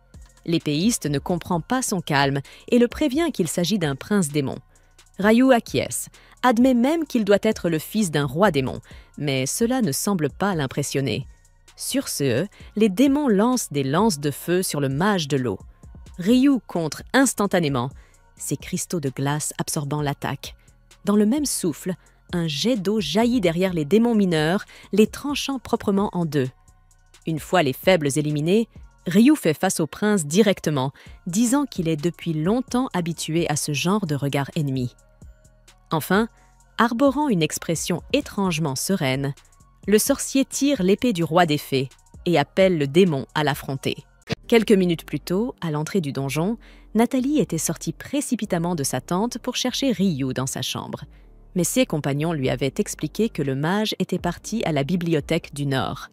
L'épéiste ne comprend pas son calme et le prévient qu'il s'agit d'un prince démon. Ryu acquiesce, admet même qu'il doit être le fils d'un roi démon, mais cela ne semble pas l'impressionner. Sur ce, les démons lancent des lances de feu sur le mage de l'eau. Ryu contre instantanément, ses cristaux de glace absorbant l'attaque. Dans le même souffle, un jet d'eau jaillit derrière les démons mineurs, les tranchant proprement en deux. Une fois les faibles éliminés, Ryu fait face au prince directement, disant qu'il est depuis longtemps habitué à ce genre de regard ennemi. Enfin, arborant une expression étrangement sereine, le sorcier tire l'épée du roi des fées et appelle le démon à l'affronter. Quelques minutes plus tôt, à l'entrée du donjon, Nathalie était sortie précipitamment de sa tente pour chercher Ryu dans sa chambre. Mais ses compagnons lui avaient expliqué que le mage était parti à la bibliothèque du Nord.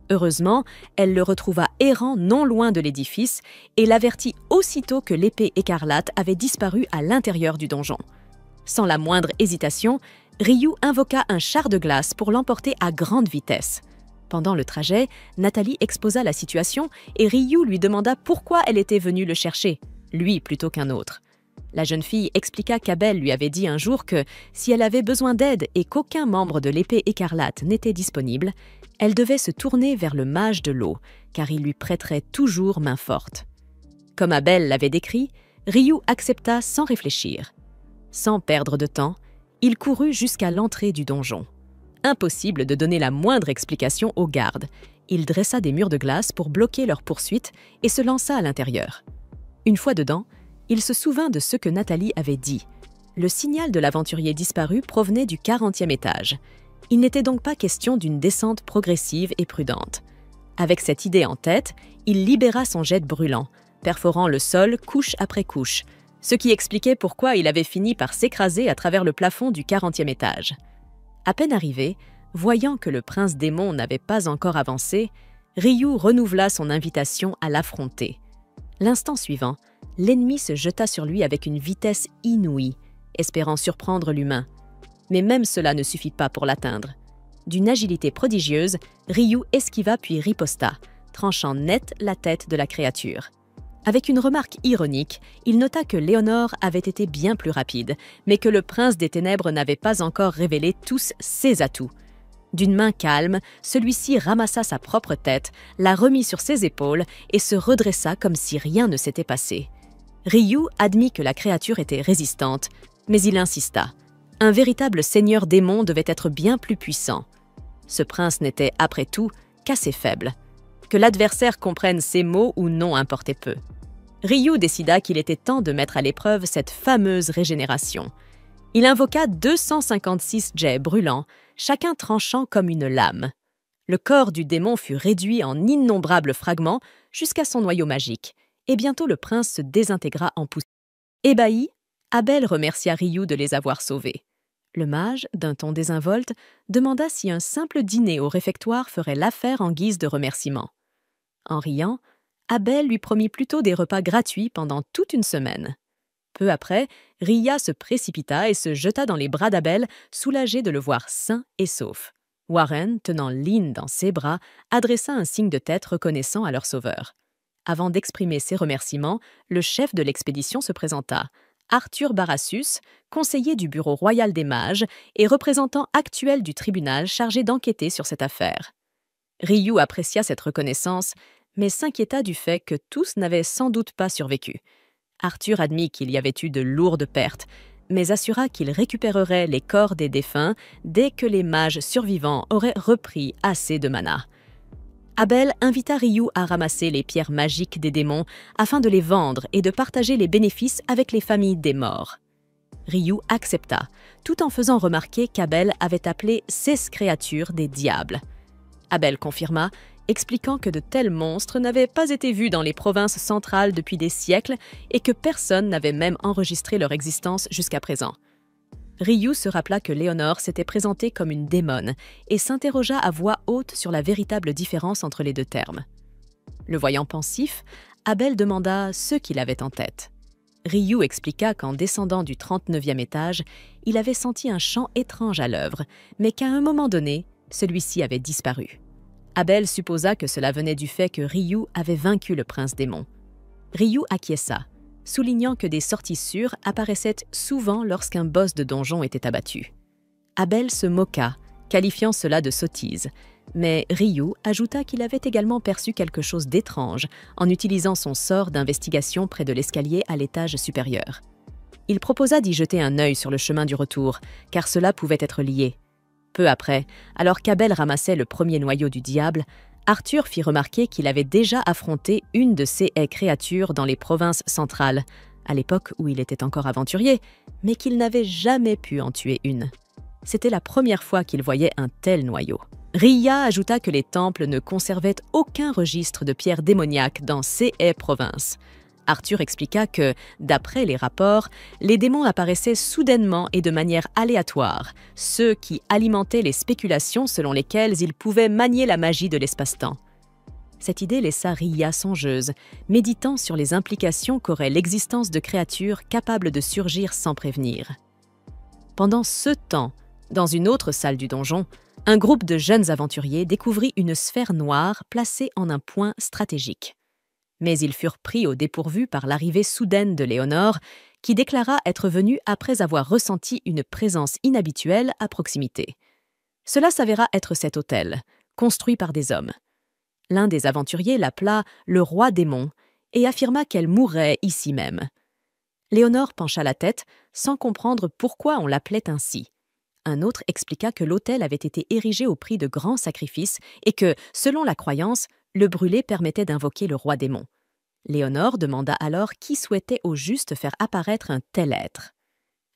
Heureusement, elle le retrouva errant non loin de l'édifice et l'avertit aussitôt que l'épée écarlate avait disparu à l'intérieur du donjon. Sans la moindre hésitation, Ryu invoqua un char de glace pour l'emporter à grande vitesse. Pendant le trajet, Nathalie exposa la situation et Ryu lui demanda pourquoi elle était venue le chercher, lui plutôt qu'un autre. La jeune fille expliqua qu'Abel lui avait dit un jour que, si elle avait besoin d'aide et qu'aucun membre de l'épée écarlate n'était disponible, elle devait se tourner vers le mage de l'eau, car il lui prêterait toujours main forte. Comme Abel l'avait décrit, Ryu accepta sans réfléchir. Sans perdre de temps, il courut jusqu'à l'entrée du donjon. Impossible de donner la moindre explication aux gardes. Il dressa des murs de glace pour bloquer leur poursuite et se lança à l'intérieur. Une fois dedans, il se souvint de ce que Nathalie avait dit. Le signal de l'aventurier disparu provenait du 40e étage. Il n'était donc pas question d'une descente progressive et prudente. Avec cette idée en tête, il libéra son jet brûlant, perforant le sol couche après couche, ce qui expliquait pourquoi il avait fini par s'écraser à travers le plafond du 40e étage. À peine arrivé, voyant que le prince démon n'avait pas encore avancé, Ryu renouvela son invitation à l'affronter. L'instant suivant, l'ennemi se jeta sur lui avec une vitesse inouïe, espérant surprendre l'humain. Mais même cela ne suffit pas pour l'atteindre. D'une agilité prodigieuse, Ryu esquiva puis riposta, tranchant net la tête de la créature. Avec une remarque ironique, il nota que Léonore avait été bien plus rapide, mais que le prince des ténèbres n'avait pas encore révélé tous ses atouts. D'une main calme, celui-ci ramassa sa propre tête, la remit sur ses épaules et se redressa comme si rien ne s'était passé. Ryu admit que la créature était résistante, mais il insista. Un véritable seigneur démon devait être bien plus puissant. Ce prince n'était, après tout, qu'assez faible. Que l'adversaire comprenne ses mots ou non importait peu. Ryu décida qu'il était temps de mettre à l'épreuve cette fameuse régénération. Il invoqua 256 jets brûlants, chacun tranchant comme une lame. Le corps du démon fut réduit en innombrables fragments jusqu'à son noyau magique, et bientôt le prince se désintégra en poussière. Ébahi, Abel remercia Ryu de les avoir sauvés. Le mage, d'un ton désinvolte, demanda si un simple dîner au réfectoire ferait l'affaire en guise de remerciement. En riant, Abel lui promit plutôt des repas gratuits pendant toute une semaine. Peu après, Ria se précipita et se jeta dans les bras d'Abel, soulagé de le voir sain et sauf. Warren, tenant Lynn dans ses bras, adressa un signe de tête reconnaissant à leur sauveur. Avant d'exprimer ses remerciements, le chef de l'expédition se présenta, Arthur Barassus, conseiller du bureau royal des mages et représentant actuel du tribunal chargé d'enquêter sur cette affaire. Ryu apprécia cette reconnaissance, mais s'inquiéta du fait que tous n'avaient sans doute pas survécu. Arthur admit qu'il y avait eu de lourdes pertes, mais assura qu'il récupérerait les corps des défunts dès que les mages survivants auraient repris assez de mana. Abel invita Ryu à ramasser les pierres magiques des démons afin de les vendre et de partager les bénéfices avec les familles des morts. Ryu accepta, tout en faisant remarquer qu'Abel avait appelé ces créatures des diables. Abel confirma, expliquant que de tels monstres n'avaient pas été vus dans les provinces centrales depuis des siècles et que personne n'avait même enregistré leur existence jusqu'à présent. Ryu se rappela que Léonore s'était présentée comme une démone et s'interrogea à voix haute sur la véritable différence entre les deux termes. Le voyant pensif, Abel demanda ce qu'il avait en tête. Ryu expliqua qu'en descendant du 39e étage, il avait senti un chant étrange à l'œuvre, mais qu'à un moment donné, celui-ci avait disparu. Abel supposa que cela venait du fait que Ryu avait vaincu le prince démon. Ryu acquiesça, soulignant que des sorties sûres apparaissaient souvent lorsqu'un boss de donjon était abattu. Abel se moqua, qualifiant cela de sottise, mais Ryu ajouta qu'il avait également perçu quelque chose d'étrange en utilisant son sort d'investigation près de l'escalier à l'étage supérieur. Il proposa d'y jeter un œil sur le chemin du retour, car cela pouvait être lié. Peu après, alors qu'Abel ramassait le premier noyau du diable, Arthur fit remarquer qu'il avait déjà affronté une de ces créatures dans les provinces centrales, à l'époque où il était encore aventurier, mais qu'il n'avait jamais pu en tuer une. C'était la première fois qu'il voyait un tel noyau. Ria ajouta que les temples ne conservaient aucun registre de pierres démoniaques dans ces provinces. Arthur expliqua que, d'après les rapports, les démons apparaissaient soudainement et de manière aléatoire, ceux qui alimentaient les spéculations selon lesquelles ils pouvaient manier la magie de l'espace-temps. Cette idée laissa Ria songeuse, méditant sur les implications qu'aurait l'existence de créatures capables de surgir sans prévenir. Pendant ce temps, dans une autre salle du donjon, un groupe de jeunes aventuriers découvrit une sphère noire placée en un point stratégique. Mais ils furent pris au dépourvu par l'arrivée soudaine de Léonore, qui déclara être venue après avoir ressenti une présence inhabituelle à proximité. Cela s'avéra être cet hôtel, construit par des hommes. L'un des aventuriers l'appela le roi démon et affirma qu'elle mourrait ici même. Léonore pencha la tête, sans comprendre pourquoi on l'appelait ainsi. Un autre expliqua que l'autel avait été érigé au prix de grands sacrifices et que, selon la croyance, le brûler permettait d'invoquer le roi démon. Léonore demanda alors qui souhaitait au juste faire apparaître un tel être.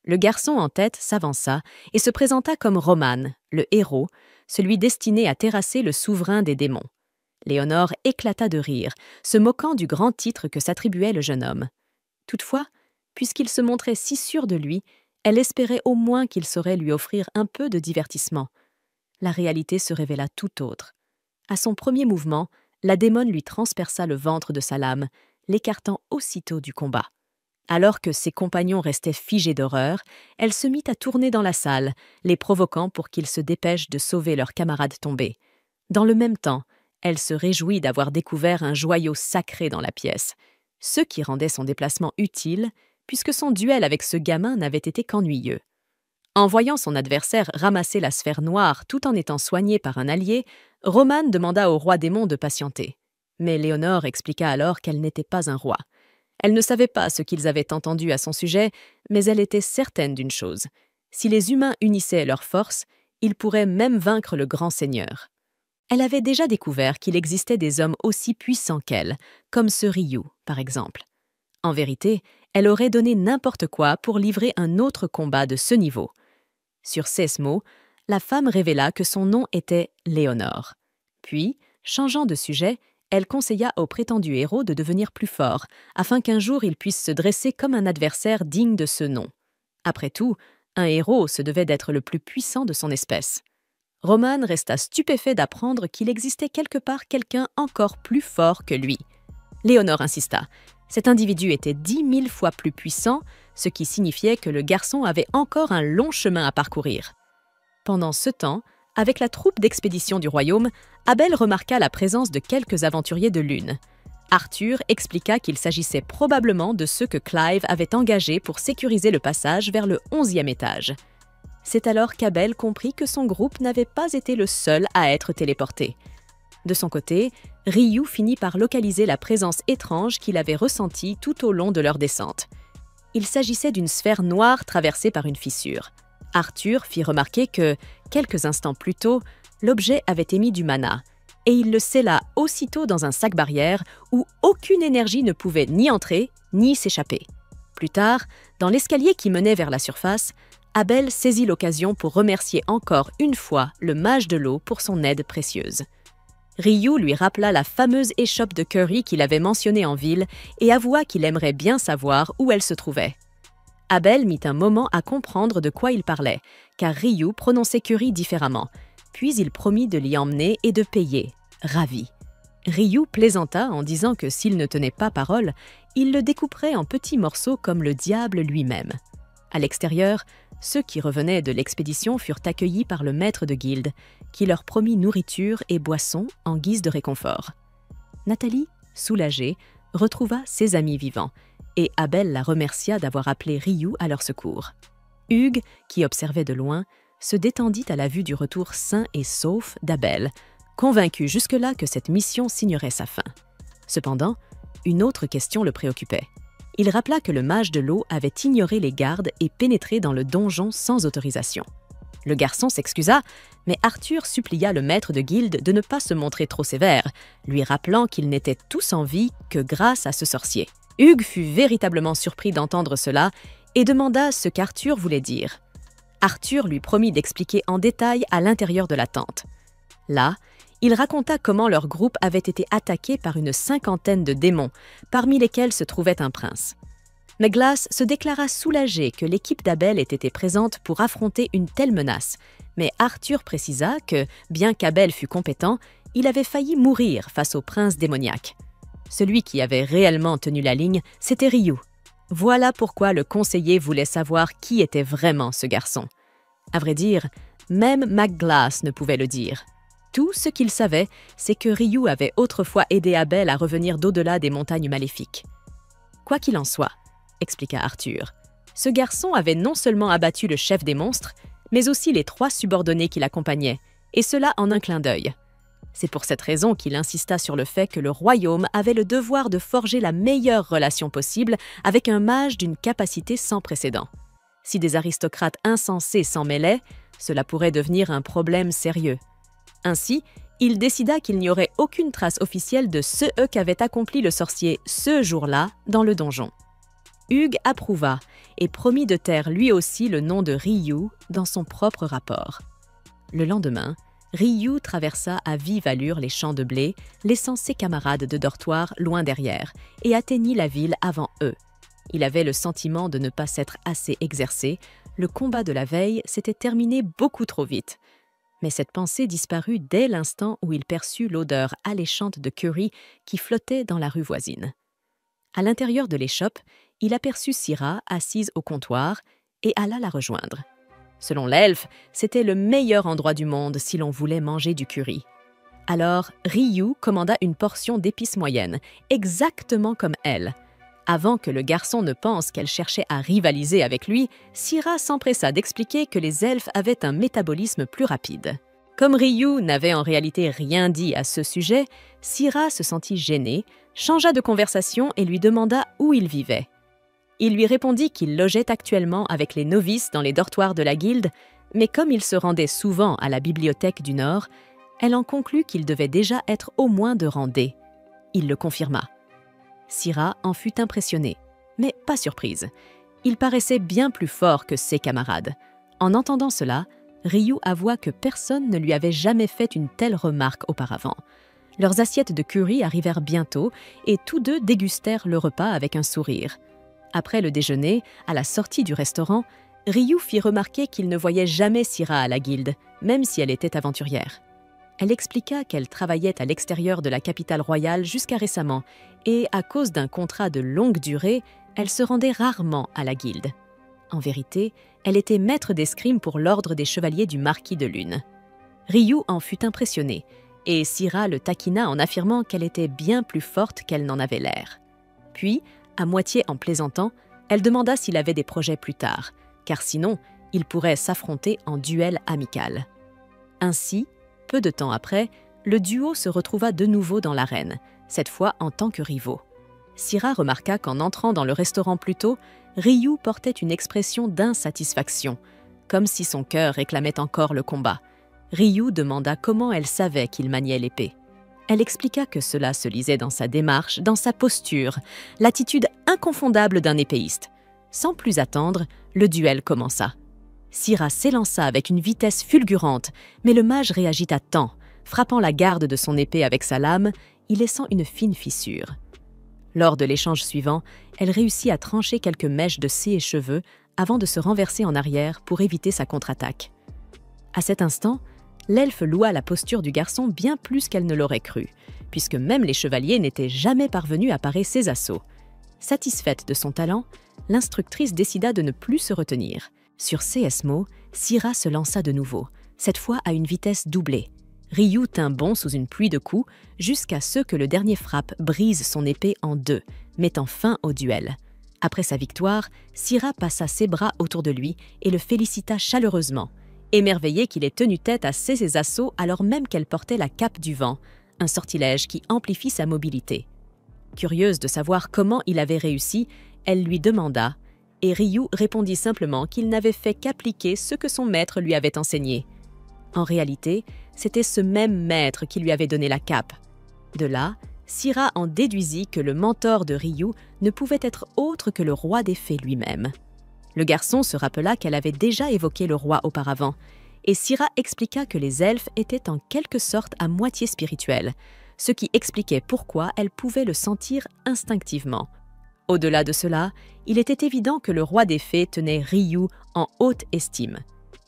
Le garçon en tête s'avança et se présenta comme Roman, le héros, celui destiné à terrasser le souverain des démons. Léonore éclata de rire, se moquant du grand titre que s'attribuait le jeune homme. Toutefois, puisqu'il se montrait si sûr de lui, elle espérait au moins qu'il saurait lui offrir un peu de divertissement. La réalité se révéla tout autre. À son premier mouvement, la démone lui transperça le ventre de sa lame, l'écartant aussitôt du combat. Alors que ses compagnons restaient figés d'horreur, elle se mit à tourner dans la salle, les provoquant pour qu'ils se dépêchent de sauver leur camarade tombé. Dans le même temps, elle se réjouit d'avoir découvert un joyau sacré dans la pièce, ce qui rendait son déplacement utile, puisque son duel avec ce gamin n'avait été qu'ennuyeux. En voyant son adversaire ramasser la sphère noire tout en étant soigné par un allié, Roman demanda au roi démon de patienter. Mais Léonore expliqua alors qu'elle n'était pas un roi. Elle ne savait pas ce qu'ils avaient entendu à son sujet, mais elle était certaine d'une chose. Si les humains unissaient leurs forces, ils pourraient même vaincre le grand seigneur. Elle avait déjà découvert qu'il existait des hommes aussi puissants qu'elle, comme ce Ryu, par exemple. En vérité, elle aurait donné n'importe quoi pour livrer un autre combat de ce niveau. Sur ces mots, la femme révéla que son nom était Léonore. Puis, changeant de sujet, elle conseilla au prétendu héros de devenir plus fort, afin qu'un jour il puisse se dresser comme un adversaire digne de ce nom. Après tout, un héros se devait d'être le plus puissant de son espèce. Roman resta stupéfait d'apprendre qu'il existait quelque part quelqu'un encore plus fort que lui. Léonore insista. Cet individu était 10 000 fois plus puissant, ce qui signifiait que le garçon avait encore un long chemin à parcourir. Pendant ce temps, avec la troupe d'expédition du royaume, Abel remarqua la présence de quelques aventuriers de Lune. Arthur expliqua qu'il s'agissait probablement de ceux que Clive avait engagés pour sécuriser le passage vers le 11e étage. C'est alors qu'Abel comprit que son groupe n'avait pas été le seul à être téléporté. De son côté, Ryu finit par localiser la présence étrange qu'il avait ressentie tout au long de leur descente. Il s'agissait d'une sphère noire traversée par une fissure. Arthur fit remarquer que, quelques instants plus tôt, l'objet avait émis du mana, et il le scella aussitôt dans un sac barrière où aucune énergie ne pouvait ni entrer ni s'échapper. Plus tard, dans l'escalier qui menait vers la surface, Abel saisit l'occasion pour remercier encore une fois le mage de l'eau pour son aide précieuse. Ryu lui rappela la fameuse échoppe de curry qu'il avait mentionnée en ville et avoua qu'il aimerait bien savoir où elle se trouvait. Abel mit un moment à comprendre de quoi il parlait, car Ryu prononçait curry différemment, puis il promit de l'y emmener et de payer, ravi. Ryu plaisanta en disant que s'il ne tenait pas parole, il le découperait en petits morceaux comme le diable lui-même. À l'extérieur, ceux qui revenaient de l'expédition furent accueillis par le maître de guilde, qui leur promit nourriture et boissons en guise de réconfort. Nathalie, soulagée, retrouva ses amis vivants, et Abel la remercia d'avoir appelé Ryu à leur secours. Hugues, qui observait de loin, se détendit à la vue du retour sain et sauf d'Abel, convaincu jusque-là que cette mission signerait sa fin. Cependant, une autre question le préoccupait. Il rappela que le mage de l'eau avait ignoré les gardes et pénétré dans le donjon sans autorisation. Le garçon s'excusa, mais Arthur supplia le maître de guilde de ne pas se montrer trop sévère, lui rappelant qu'ils n'étaient tous en vie que grâce à ce sorcier. Hugues fut véritablement surpris d'entendre cela et demanda ce qu'Arthur voulait dire. Arthur lui promit d'expliquer en détail à l'intérieur de la tente. Là, il raconta comment leur groupe avait été attaqué par une 50aine de démons, parmi lesquels se trouvait un prince. Meglas se déclara soulagé que l'équipe d'Abel ait été présente pour affronter une telle menace, mais Arthur précisa que, bien qu'Abel fût compétent, il avait failli mourir face au prince démoniaque. Celui qui avait réellement tenu la ligne, c'était Ryu. Voilà pourquoi le conseiller voulait savoir qui était vraiment ce garçon. À vrai dire, même McGlass ne pouvait le dire. Tout ce qu'il savait, c'est que Ryu avait autrefois aidé Abel à revenir d'au-delà des montagnes maléfiques. Quoi qu'il en soit, expliqua Arthur, ce garçon avait non seulement abattu le chef des monstres, mais aussi les 3 subordonnés qui l'accompagnaient, et cela en un clin d'œil. C'est pour cette raison qu'il insista sur le fait que le royaume avait le devoir de forger la meilleure relation possible avec un mage d'une capacité sans précédent. Si des aristocrates insensés s'en mêlaient, cela pourrait devenir un problème sérieux. Ainsi, il décida qu'il n'y aurait aucune trace officielle de ce qu'avait accompli le sorcier ce jour-là dans le donjon. Hugues approuva et promit de taire lui aussi le nom de Ryu dans son propre rapport. Le lendemain, Ryu traversa à vive allure les champs de blé, laissant ses camarades de dortoir loin derrière, et atteignit la ville avant eux. Il avait le sentiment de ne pas s'être assez exercé, le combat de la veille s'était terminé beaucoup trop vite. Mais cette pensée disparut dès l'instant où il perçut l'odeur alléchante de curry qui flottait dans la rue voisine. À l'intérieur de l'échoppe, il aperçut Syrah assise au comptoir et alla la rejoindre. Selon l'elfe, c'était le meilleur endroit du monde si l'on voulait manger du curry. Alors, Ryu commanda une portion d'épices moyennes, exactement comme elle. Avant que le garçon ne pense qu'elle cherchait à rivaliser avec lui, Syrah s'empressa d'expliquer que les elfes avaient un métabolisme plus rapide. Comme Ryu n'avait en réalité rien dit à ce sujet, Syrah se sentit gênée, changea de conversation et lui demanda où il vivait. Il lui répondit qu'il logeait actuellement avec les novices dans les dortoirs de la guilde, mais comme il se rendait souvent à la bibliothèque du Nord, elle en conclut qu'il devait déjà être au moins de rang D. Il le confirma. Syrah en fut impressionnée, mais pas surprise. Il paraissait bien plus fort que ses camarades. En entendant cela, Ryu avoua que personne ne lui avait jamais fait une telle remarque auparavant. Leurs assiettes de curry arrivèrent bientôt et tous deux dégustèrent le repas avec un sourire. Après le déjeuner, à la sortie du restaurant, Ryu fit remarquer qu'il ne voyait jamais Syrah à la guilde, même si elle était aventurière. Elle expliqua qu'elle travaillait à l'extérieur de la capitale royale jusqu'à récemment et, à cause d'un contrat de longue durée, elle se rendait rarement à la guilde. En vérité, elle était maître d'escrime pour l'ordre des chevaliers du marquis de Lune. Ryu en fut impressionné, et Syrah le taquina en affirmant qu'elle était bien plus forte qu'elle n'en avait l'air. Puis, à moitié en plaisantant, elle demanda s'il avait des projets plus tard, car sinon, ils pourraient s'affronter en duel amical. Ainsi, peu de temps après, le duo se retrouva de nouveau dans l'arène, cette fois en tant que rivaux. Syrah remarqua qu'en entrant dans le restaurant plus tôt, Ryu portait une expression d'insatisfaction, comme si son cœur réclamait encore le combat. Ryu demanda comment elle savait qu'il maniait l'épée. Elle expliqua que cela se lisait dans sa démarche, dans sa posture, l'attitude inconfondable d'un épéiste. Sans plus attendre, le duel commença. Syrah s'élança avec une vitesse fulgurante, mais le mage réagit à temps, frappant la garde de son épée avec sa lame, y laissant une fine fissure. Lors de l'échange suivant, elle réussit à trancher quelques mèches de ses cheveux avant de se renverser en arrière pour éviter sa contre-attaque. À cet instant, l'elfe loua la posture du garçon bien plus qu'elle ne l'aurait cru, puisque même les chevaliers n'étaient jamais parvenus à parer ses assauts. Satisfaite de son talent, l'instructrice décida de ne plus se retenir. Sur CSMO, Syrah se lança de nouveau, cette fois à une vitesse doublée. Ryu tint bon sous une pluie de coups jusqu'à ce que le dernier frappe brise son épée en deux, mettant fin au duel. Après sa victoire, Sira passa ses bras autour de lui et le félicita chaleureusement, émerveillé qu'il ait tenu tête à ses assauts alors même qu'elle portait la cape du vent, un sortilège qui amplifie sa mobilité. Curieuse de savoir comment il avait réussi, elle lui demanda, et Ryu répondit simplement qu'il n'avait fait qu'appliquer ce que son maître lui avait enseigné. En réalité, c'était ce même maître qui lui avait donné la cape. De là, Sira en déduisit que le mentor de Ryu ne pouvait être autre que le roi des fées lui-même. Le garçon se rappela qu'elle avait déjà évoqué le roi auparavant, et Sira expliqua que les elfes étaient en quelque sorte à moitié spirituels, ce qui expliquait pourquoi elle pouvait le sentir instinctivement. Au-delà de cela, il était évident que le roi des fées tenait Ryu en haute estime.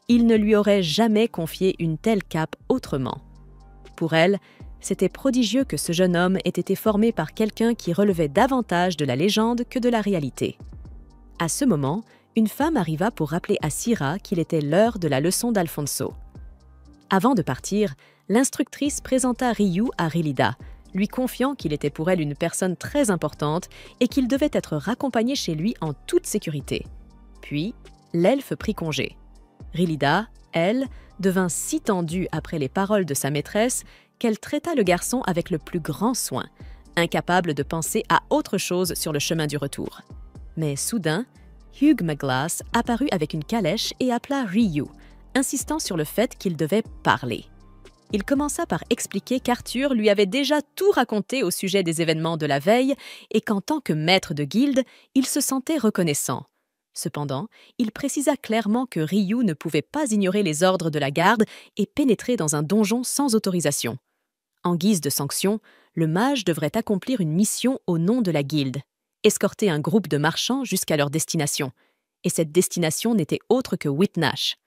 Il ne lui aurait jamais confié une telle cape autrement. Pour elle, c'était prodigieux que ce jeune homme ait été formé par quelqu'un qui relevait davantage de la légende que de la réalité. À ce moment, une femme arriva pour rappeler à Sira qu'il était l'heure de la leçon d'Alfonso. Avant de partir, l'instructrice présenta Ryu à Rilida, lui confiant qu'il était pour elle une personne très importante et qu'il devait être raccompagné chez lui en toute sécurité. Puis, l'elfe prit congé. Rilida, elle, devint si tendue après les paroles de sa maîtresse qu'elle traita le garçon avec le plus grand soin, incapable de penser à autre chose sur le chemin du retour. Mais soudain, Hugh McGlass apparut avec une calèche et appela Ryu, insistant sur le fait qu'il devait parler. Il commença par expliquer qu'Arthur lui avait déjà tout raconté au sujet des événements de la veille et qu'en tant que maître de guilde, il se sentait reconnaissant. Cependant, il précisa clairement que Ryu ne pouvait pas ignorer les ordres de la garde et pénétrer dans un donjon sans autorisation. En guise de sanction, le mage devrait accomplir une mission au nom de la guilde, escorter un groupe de marchands jusqu'à leur destination. Et cette destination n'était autre que Whitnash.